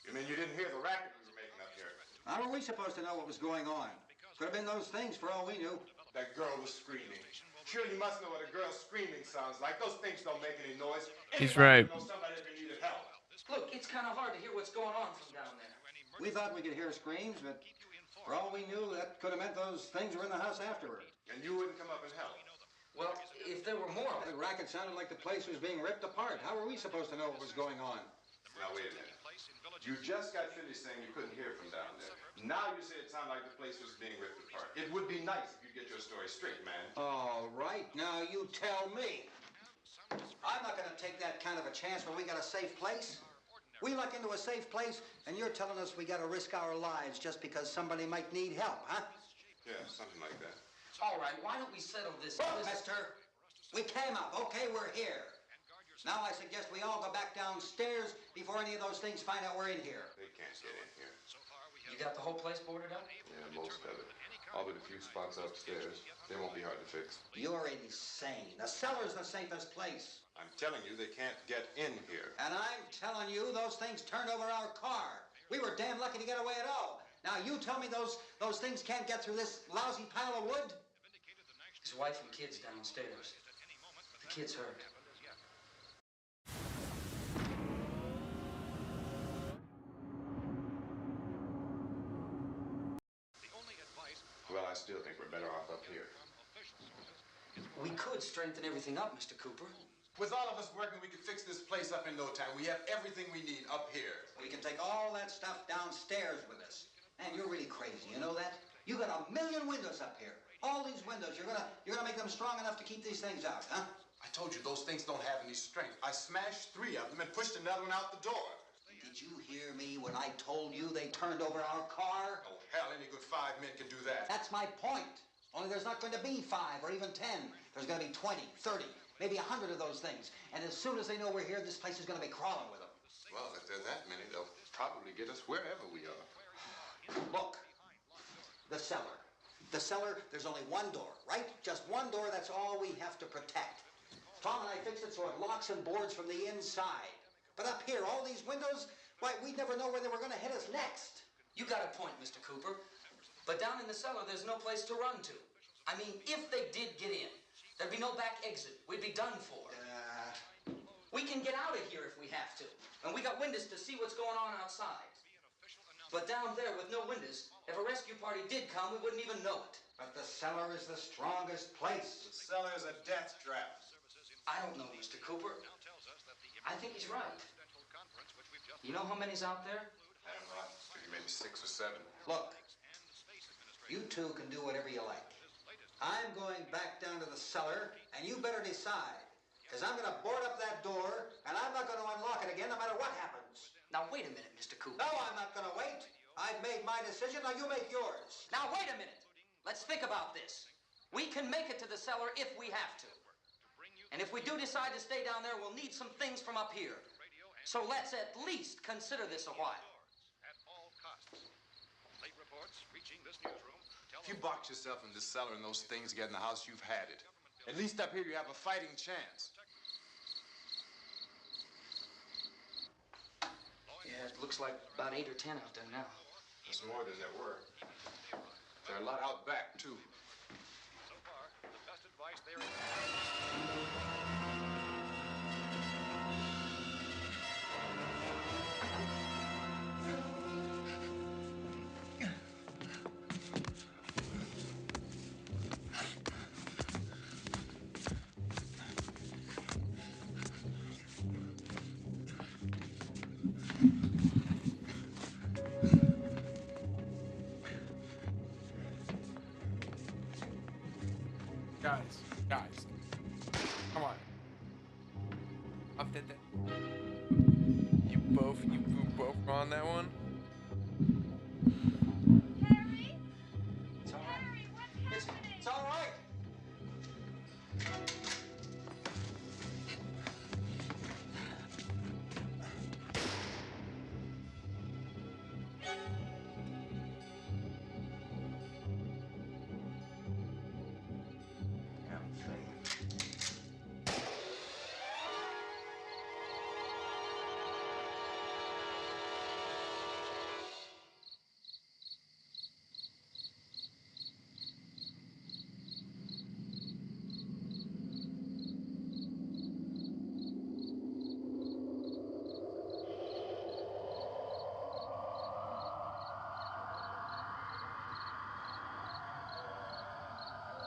You mean you didn't hear the racket we were making up here? How were we supposed to know what was going on? Could have been those things for all we knew. That girl was screaming. Sure, you must know what a girl screaming sounds like. Those things don't make any noise. He's Anybody right. would know somebody if they needed help. Look, it's kind of hard to hear what's going on from down there. We thought we could hear screams, but for all we knew, that could have meant those things were in the house afterward. And you wouldn't come up and help. Well, if there were more, the racket sounded like the place was being ripped apart. How were we supposed to know what was going on? Now, wait a minute. You just got finished saying you couldn't hear from down there. Now you say it sounded like the place was being ripped apart. It would be nice if you get your story straight, man. All right, now you tell me. I'm not going to take that kind of a chance when we got a safe place. We luck into a safe place, and you're telling us we got to risk our lives just because somebody might need help, huh? Yeah, something like that. All right, why don't we settle this? Look, mister, we came up. Okay, we're here. Now I suggest we all go back downstairs before any of those things find out we're in here. They can't get in here. You got the whole place boarded up? Yeah, most of it. All but a few spots upstairs. They won't be hard to fix. You're insane. The cellar's the safest place. I'm telling you, they can't get in here. And I'm telling you, those things turned over our car. We were damn lucky to get away at all. Now you tell me those things can't get through this lousy pile of wood? His wife and kids downstairs. The kid's hurt. Well, I still think we're better off up here. We could strengthen everything up, Mr. Cooper. With all of us working, we could fix this place up in no time. We have everything we need up here. We can take all that stuff downstairs with us. Man, you're really crazy, you know that? You got 1 million windows up here. All these windows, you're gonna make them strong enough to keep these things out, huh? I told you those things don't have any strength. I smashed 3 of them and pushed another one out the door. Did you hear me when I told you they turned over our car? Oh, hell, any good 5 men can do that. That's my point. Only there's not going to be 5 or even 10. There's going to be 20, 30, maybe 100 of those things. And as soon as they know we're here, this place is going to be crawling with them. Well, if there are that many, they'll probably get us wherever we are. Look, the cellar. The cellar, there's only one door, right? Just one door, that's all we have to protect. Tom and I fixed it so it locks and boards from the inside. But up here, all these windows, why, we'd never know where they were going to hit us next. You got a point, Mr. Cooper. But down in the cellar, there's no place to run to. I mean, if they did get in, there'd be no back exit. We'd be done for. We can get out of here if we have to. And we got windows to see what's going on outside. But down there with no windows, if a rescue party did come, we wouldn't even know it. But the cellar is the strongest place. The cellar is a death trap. I don't know, Mr. Cooper. I think he's right. You know how many's out there? I don't know. Maybe 6 or 7. Look, you two can do whatever you like. I'm going back down to the cellar, and you better decide. Because I'm going to board up that door, and I'm not going to unlock it again no matter what happens. Now, wait a minute, Mr. Cooper. No, I'm not going to wait. I've made my decision, now you make yours. Now, wait a minute. Let's think about this. We can make it to the cellar if we have to. And if we do decide to stay down there, we'll need some things from up here. So let's at least consider this a while. If you box yourself in this cellar and those things get in the house, you've had it. At least up here you have a fighting chance. Yeah, it looks like about 8 or 10 out there now. There's more than there were. There are a lot out back, too. So far, the best advice there is. Guys, come on. Up that. You both were on that one. It's all right. It's all right.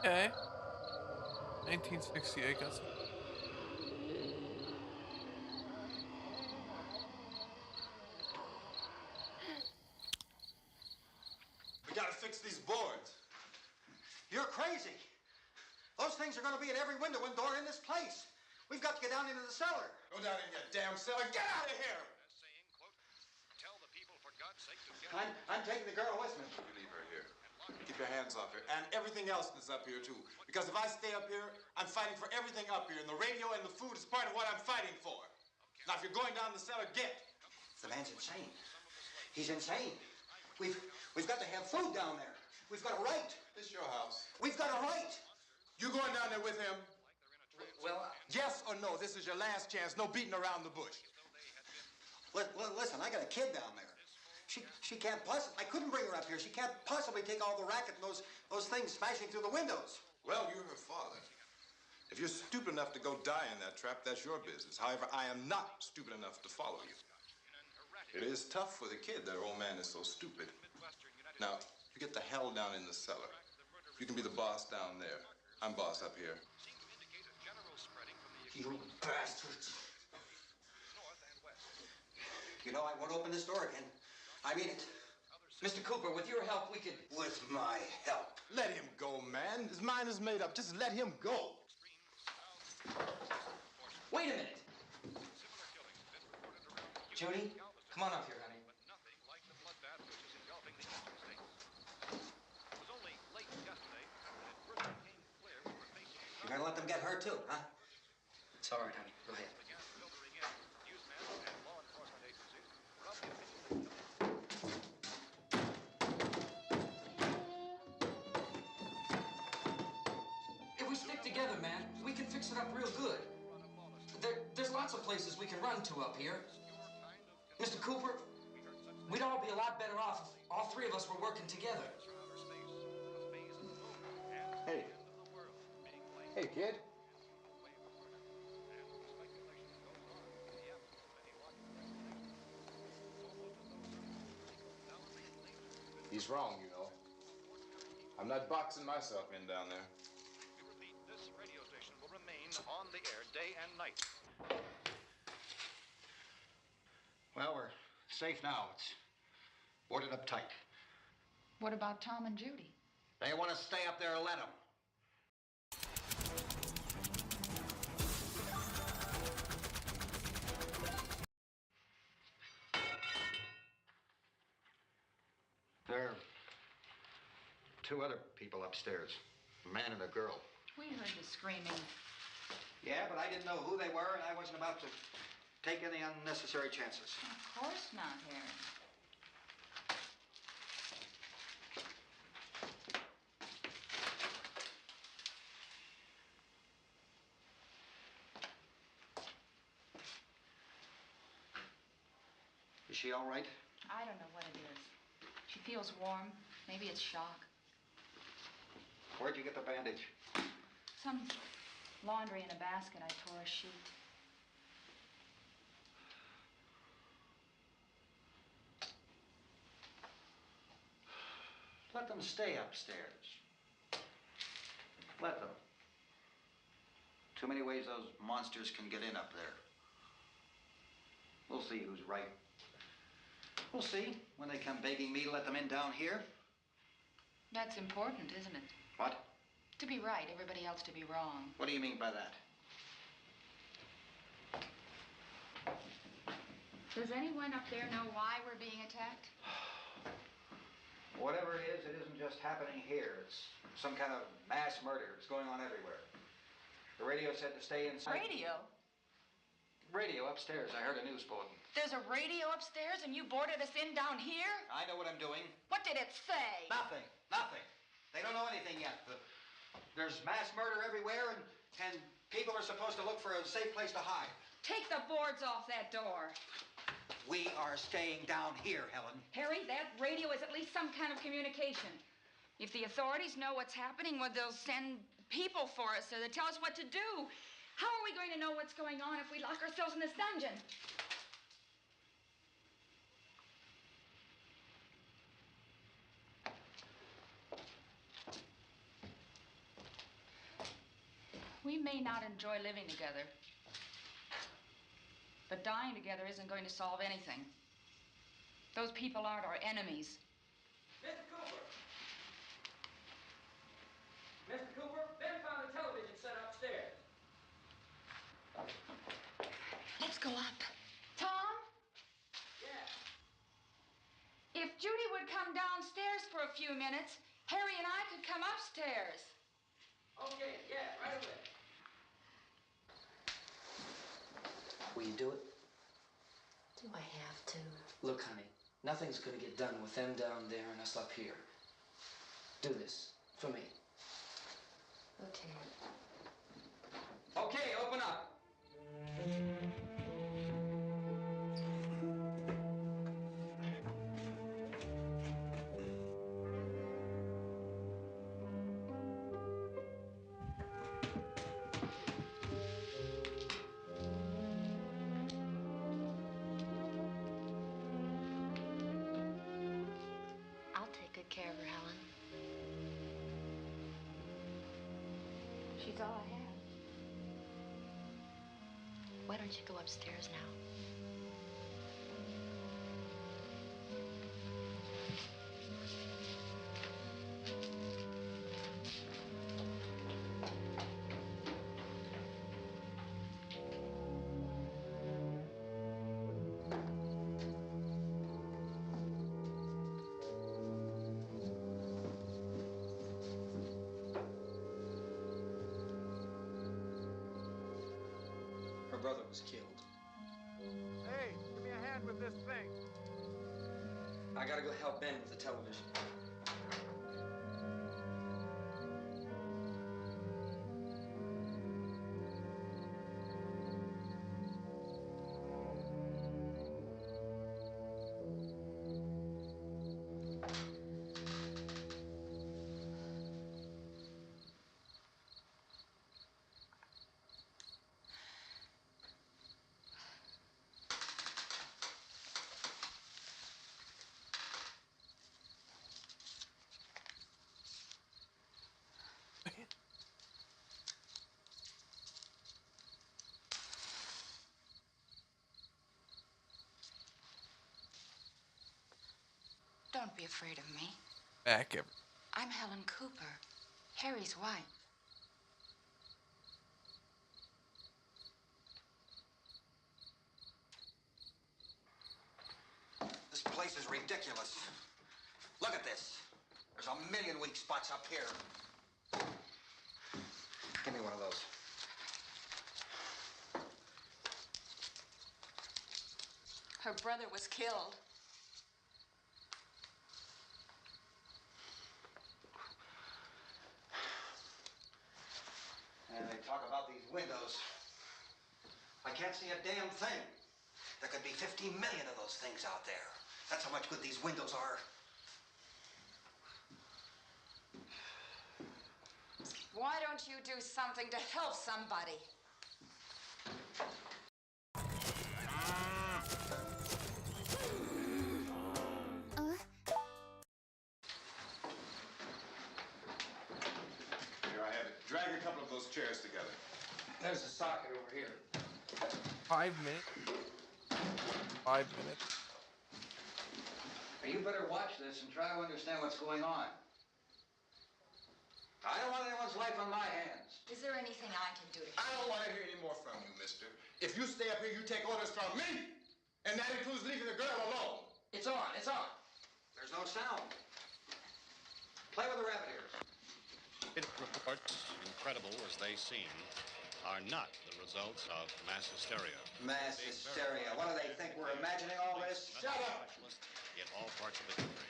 Okay. 1968 got some. We gotta fix these boards. You're crazy. Those things are going to be at every window and door in this place. We've got to get down into the cellar. Go down in your damn cellar. Get out of here! I'm taking the girl with me. You leave her here. Keep your hands off her. And everything else that's up here, too. Because if I stay up here, I'm fighting for everything up here. And the radio and the food is part of what I'm fighting for. Now, if you're going down the cellar, get. The man's insane. He's insane. We've got to have food down there. We've got a right. This your house. We've got a right. You going down there with him? Well, yes or no? This is your last chance. No beating around the bush. Listen, I got a kid down there. She can't possibly. I couldn't bring her up here. She can't possibly take all the racket and those things smashing through the windows. Well, you're her father. If you're stupid enough to go die in that trap, that's your business. However, I am not stupid enough to follow you. It is tough for the kid that her old man is so stupid. Now, you get the hell down in the cellar. You can be the boss down there. I'm boss up here. You bastards. You know, I won't open this door again. I mean it. Mr. Cooper, with your help, we could... With my help? Let him go, man. His mind is made up. Just let him go. Wait a minute. Judy, come on up here, honey. You're gonna let them get hurt too, huh? It's all right, honey. Go ahead. If we stick together, man, we can fix it up real good. There's lots of places we can run to up here. Mr. Cooper, we'd all be a lot better off if all three of us were working together. Hey. Hey, kid. He's wrong, you know. I'm not boxing myself in down there. We repeat, this radio station will remain on the air day and night. Well, we're safe now. It's boarded up tight. What about Tom and Judy? They want to stay up there, let them. There are two other people upstairs, a man and a girl. We heard the screaming. Yeah, but I didn't know who they were, and I wasn't about to take any unnecessary chances. Of course not, Harry. Is she all right? I don't know what it is. She feels warm. Maybe it's shock. Where'd you get the bandage? Some laundry in a basket. I tore a sheet. Let them stay upstairs. Let them. Too many ways those monsters can get in up there. We'll see who's right. We'll see when they come begging me to let them in down here. That's important, isn't it? What? To be right, everybody else to be wrong. What do you mean by that? Does anyone up there know why we're being attacked? Whatever it isn't just happening here. It's some kind of mass murder. It's going on everywhere. The radio said to stay inside. Radio? Radio upstairs. I heard a news bulletin. There's a radio upstairs and you boarded us in down here? I know what I'm doing. What did it say? Nothing. Nothing. They don't know anything yet. There's mass murder everywhere, and people are supposed to look for a safe place to hide. Take the boards off that door. We are staying down here, Helen. Harry, that radio is at least some kind of communication. If the authorities know what's happening, well, they'll send people for us to tell us what to do. How are we going to know what's going on if we lock ourselves in this dungeon? We may not enjoy living together, but dying together isn't going to solve anything. Those people aren't our enemies. Mr. Cooper! Mr. Cooper, Ben found a television set upstairs. Let's go up. Tom? Yeah. If Judy would come downstairs for a few minutes, Harry and I could come upstairs. Okay, yeah, right away. Will you do it? Do I have to? Look, honey, nothing's gonna get done with them down there and us up here. Do this for me. Okay. Okay, open up. I'll take good care of her, Helen. She's all I have. Why don't you go upstairs now? Her brother was killed. Hey, give me a hand with this thing. I gotta go help Ben with the television. Don't be afraid of me. Back ever. I'm Helen Cooper, Harry's wife. This place is ridiculous. Look at this. There's a million weak spots up here. Give me one of those. Her brother was killed. And they talk about these windows. I can't see a damn thing. There could be 50 million of those things out there. That's how much good these windows are. Why don't you do something to help somebody? Here I have it. Drag a couple of those chairs together. There's a socket over here. 5 minutes. 5 minutes. Now, you better watch this and try to understand what's going on. I don't want anyone's life on my hands. Is there anything I can do to I don't want to hear any more from you, mister. If you stay up here, you take orders from me. And that includes leaving the girl alone. It's on, it's on. There's no sound. Play with the rabbit ears. Reports, incredible as they seem, are not the results of mass hysteria. Mass hysteria. What do they think? We're imagining all this? Shut up! In all parts of the country.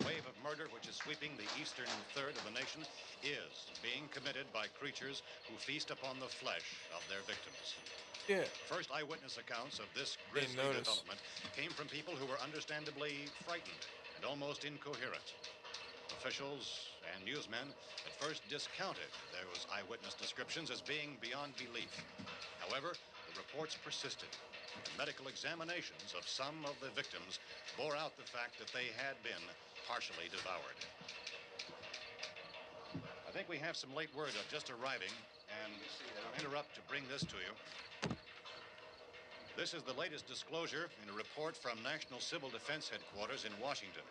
The wave of murder which is sweeping the eastern third of the nation is being committed by creatures who feast upon the flesh of their victims. Yeah. First eyewitness accounts of this grisly development came from people who were understandably frightened and almost incoherent. Officials and newsmen at first discounted those eyewitness descriptions as being beyond belief. However, the reports persisted. Medical examinations of some of the victims bore out the fact that they had been partially devoured. I think we have some late word just arriving, and I'll interrupt to bring this to you. This is the latest disclosure in a report from National Civil Defense Headquarters in Washington.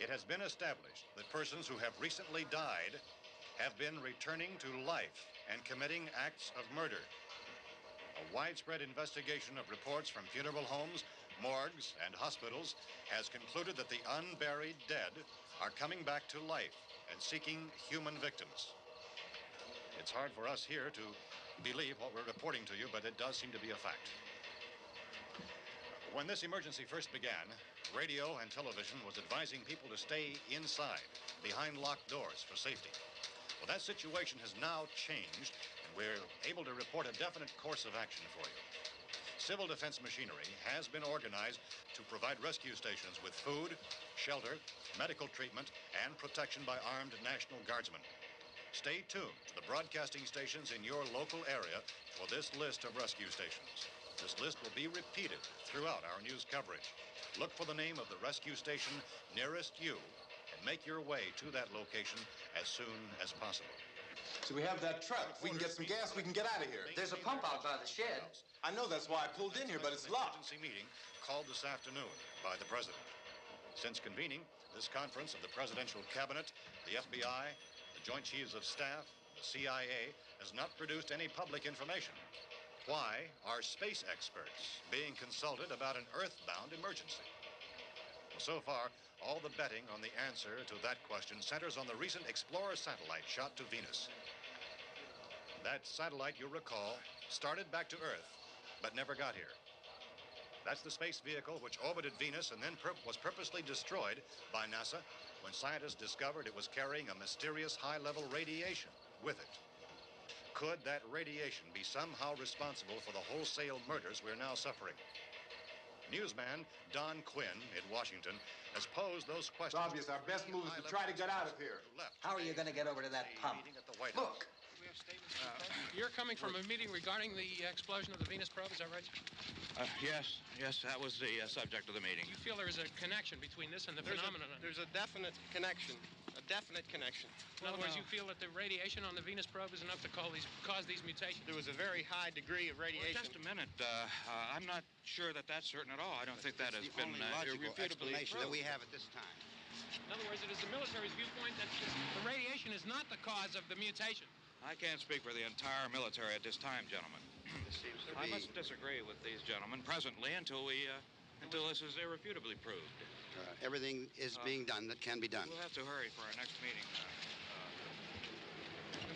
It has been established that persons who have recently died have been returning to life and committing acts of murder. A widespread investigation of reports from funeral homes, morgues, and hospitals has concluded that the unburied dead are coming back to life and seeking human victims. It's hard for us here to believe what we're reporting to you, but it does seem to be a fact. When this emergency first began, radio and television was advising people to stay inside, behind locked doors for safety. Well, that situation has now changed, and we're able to report a definite course of action for you. Civil defense machinery has been organized to provide rescue stations with food, shelter, medical treatment, and protection by armed National Guardsmen. Stay tuned to the broadcasting stations in your local area for this list of rescue stations. This list will be repeated throughout our news coverage. Look for the name of the rescue station nearest you and make your way to that location as soon as possible. So we have that truck. If we can get some gas, we can get out of here. There's a pump out by the shed. I know, that's why I pulled in here, but it's locked. Emergency meeting called this afternoon by the president. Since convening this conference of the presidential cabinet, the FBI, the Joint Chiefs of Staff, the CIA has not produced any public information. Why are space experts being consulted about an earthbound emergency? Well, so far, all the betting on the answer to that question centers on the recent Explorer satellite shot to Venus. That satellite, you'll recall, started back to Earth, but never got here. That's the space vehicle which orbited Venus and then was purposely destroyed by NASA when scientists discovered it was carrying a mysterious high-level radiation with it. Could that radiation be somehow responsible for the wholesale murders we're now suffering? Newsman Don Quinn in Washington has posed those questions. It's obvious our best move is to try to get out of here. How are you going to get over to that pump? Look. You're coming from a meeting regarding the explosion of the Venus probe, is that right? Yes, that was the subject of the meeting. You feel there is a connection between this and the phenomenon? There's a definite connection. A definite connection. In other words, you feel that the radiation on the Venus probe is enough to cause these mutations? There was a very high degree of radiation. Well, just a minute. I'm not sure that that's certain at all. I don't think that has been irrefutably explanation that proved. we have at this time. In other words, it is the military's viewpoint that the radiation is not the cause of the mutation. I can't speak for the entire military at this time, gentlemen. This seems to I be... must disagree with these gentlemen presently until this is irrefutably proved. everything is being done that can be done. We'll have to hurry for our next meeting.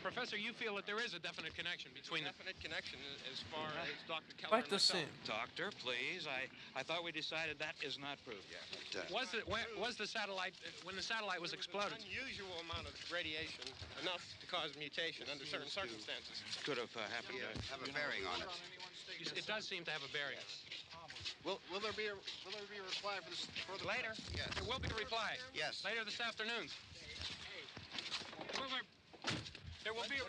Professor, you feel that there is a definite connection between the... Definite connection as far as Dr. Keller Like the same. Doctor, please. I thought we decided that is not proved yet. Was the satellite, when the satellite was exploded? An unusual amount of radiation, enough to cause mutation under certain circumstances. Could have happened. Have a bearing on it. It does seem to have a bearing. Will there be a reply for the later? Yes. There will be a reply. Yes. Later this afternoon. There will be a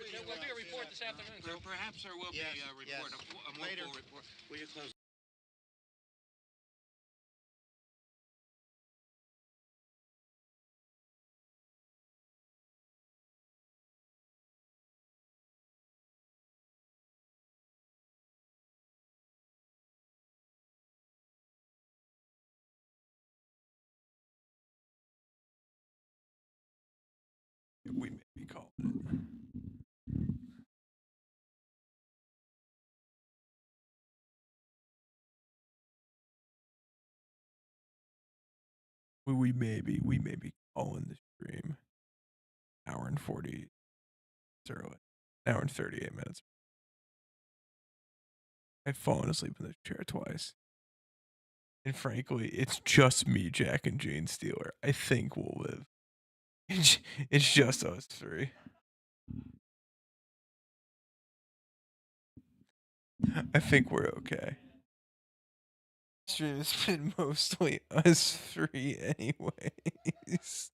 report this afternoon. Perhaps there will be a report. A more Later. full report. Will you close? We may be calling it. We may be calling the stream. Hour and 40. Hour and 38 minutes. I've fallen asleep in this chair twice. And frankly, it's just me, Jack, and Jane Steeler. I think we'll live. It's just us three. I think we're okay. Stream has been mostly us three anyways.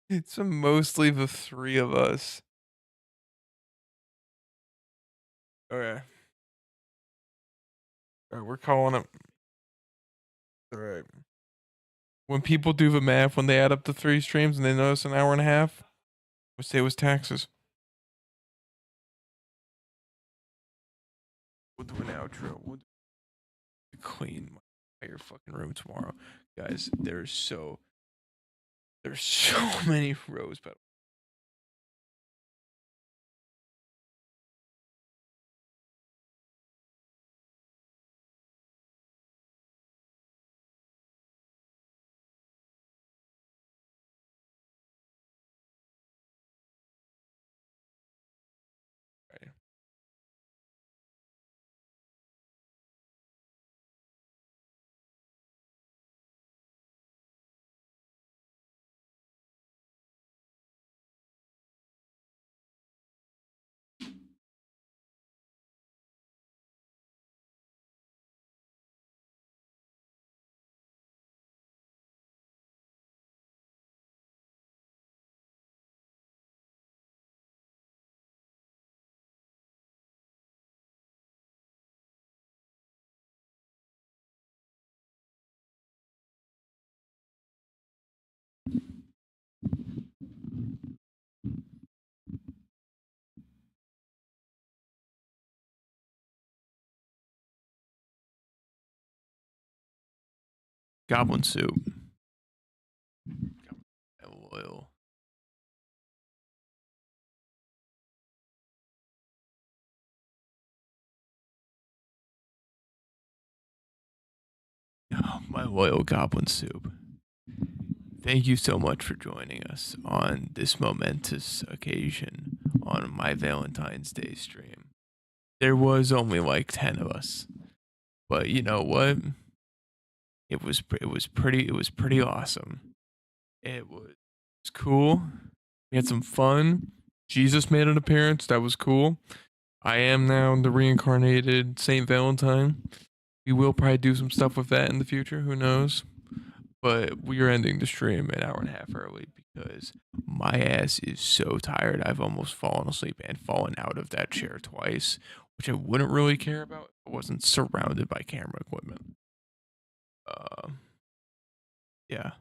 It's mostly the three of us. Okay. Alright, we're calling it. Alright. When people do the math, when they add up the 3 streams and they notice an hour and a half, we say it was taxes. We'll do an outro. We'll clean my entire fucking room tomorrow. Guys, there's so many rose petals. Goblin soup. Oil. Oh, my loyal goblin soup. Thank you so much for joining us on this momentous occasion on my Valentine's Day stream. There was only like 10 of us. But you know what? It was pretty awesome. It was cool. We had some fun. Jesus made an appearance. That was cool. I am now the reincarnated Saint Valentine. We will probably do some stuff with that in the future. Who knows? But we are ending the stream an hour and a half early because my ass is so tired. I've almost fallen asleep and fallen out of that chair twice which I wouldn't really care about if I wasn't surrounded by camera equipment. Yeah.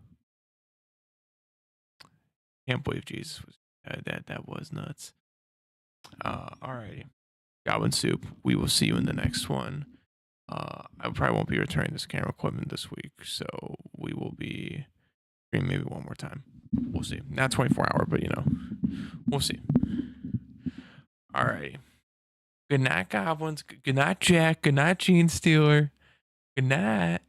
Can't believe Jesus was that was nuts. Alrighty. Goblin Soup. We will see you in the next one. I probably won't be returning this camera equipment this week, so we will be streaming maybe one more time. We'll see. Not 24-hour, but we'll see. Alrighty. Good night, goblins. Good night, Jack. Good night, Gene Stealer. Good night.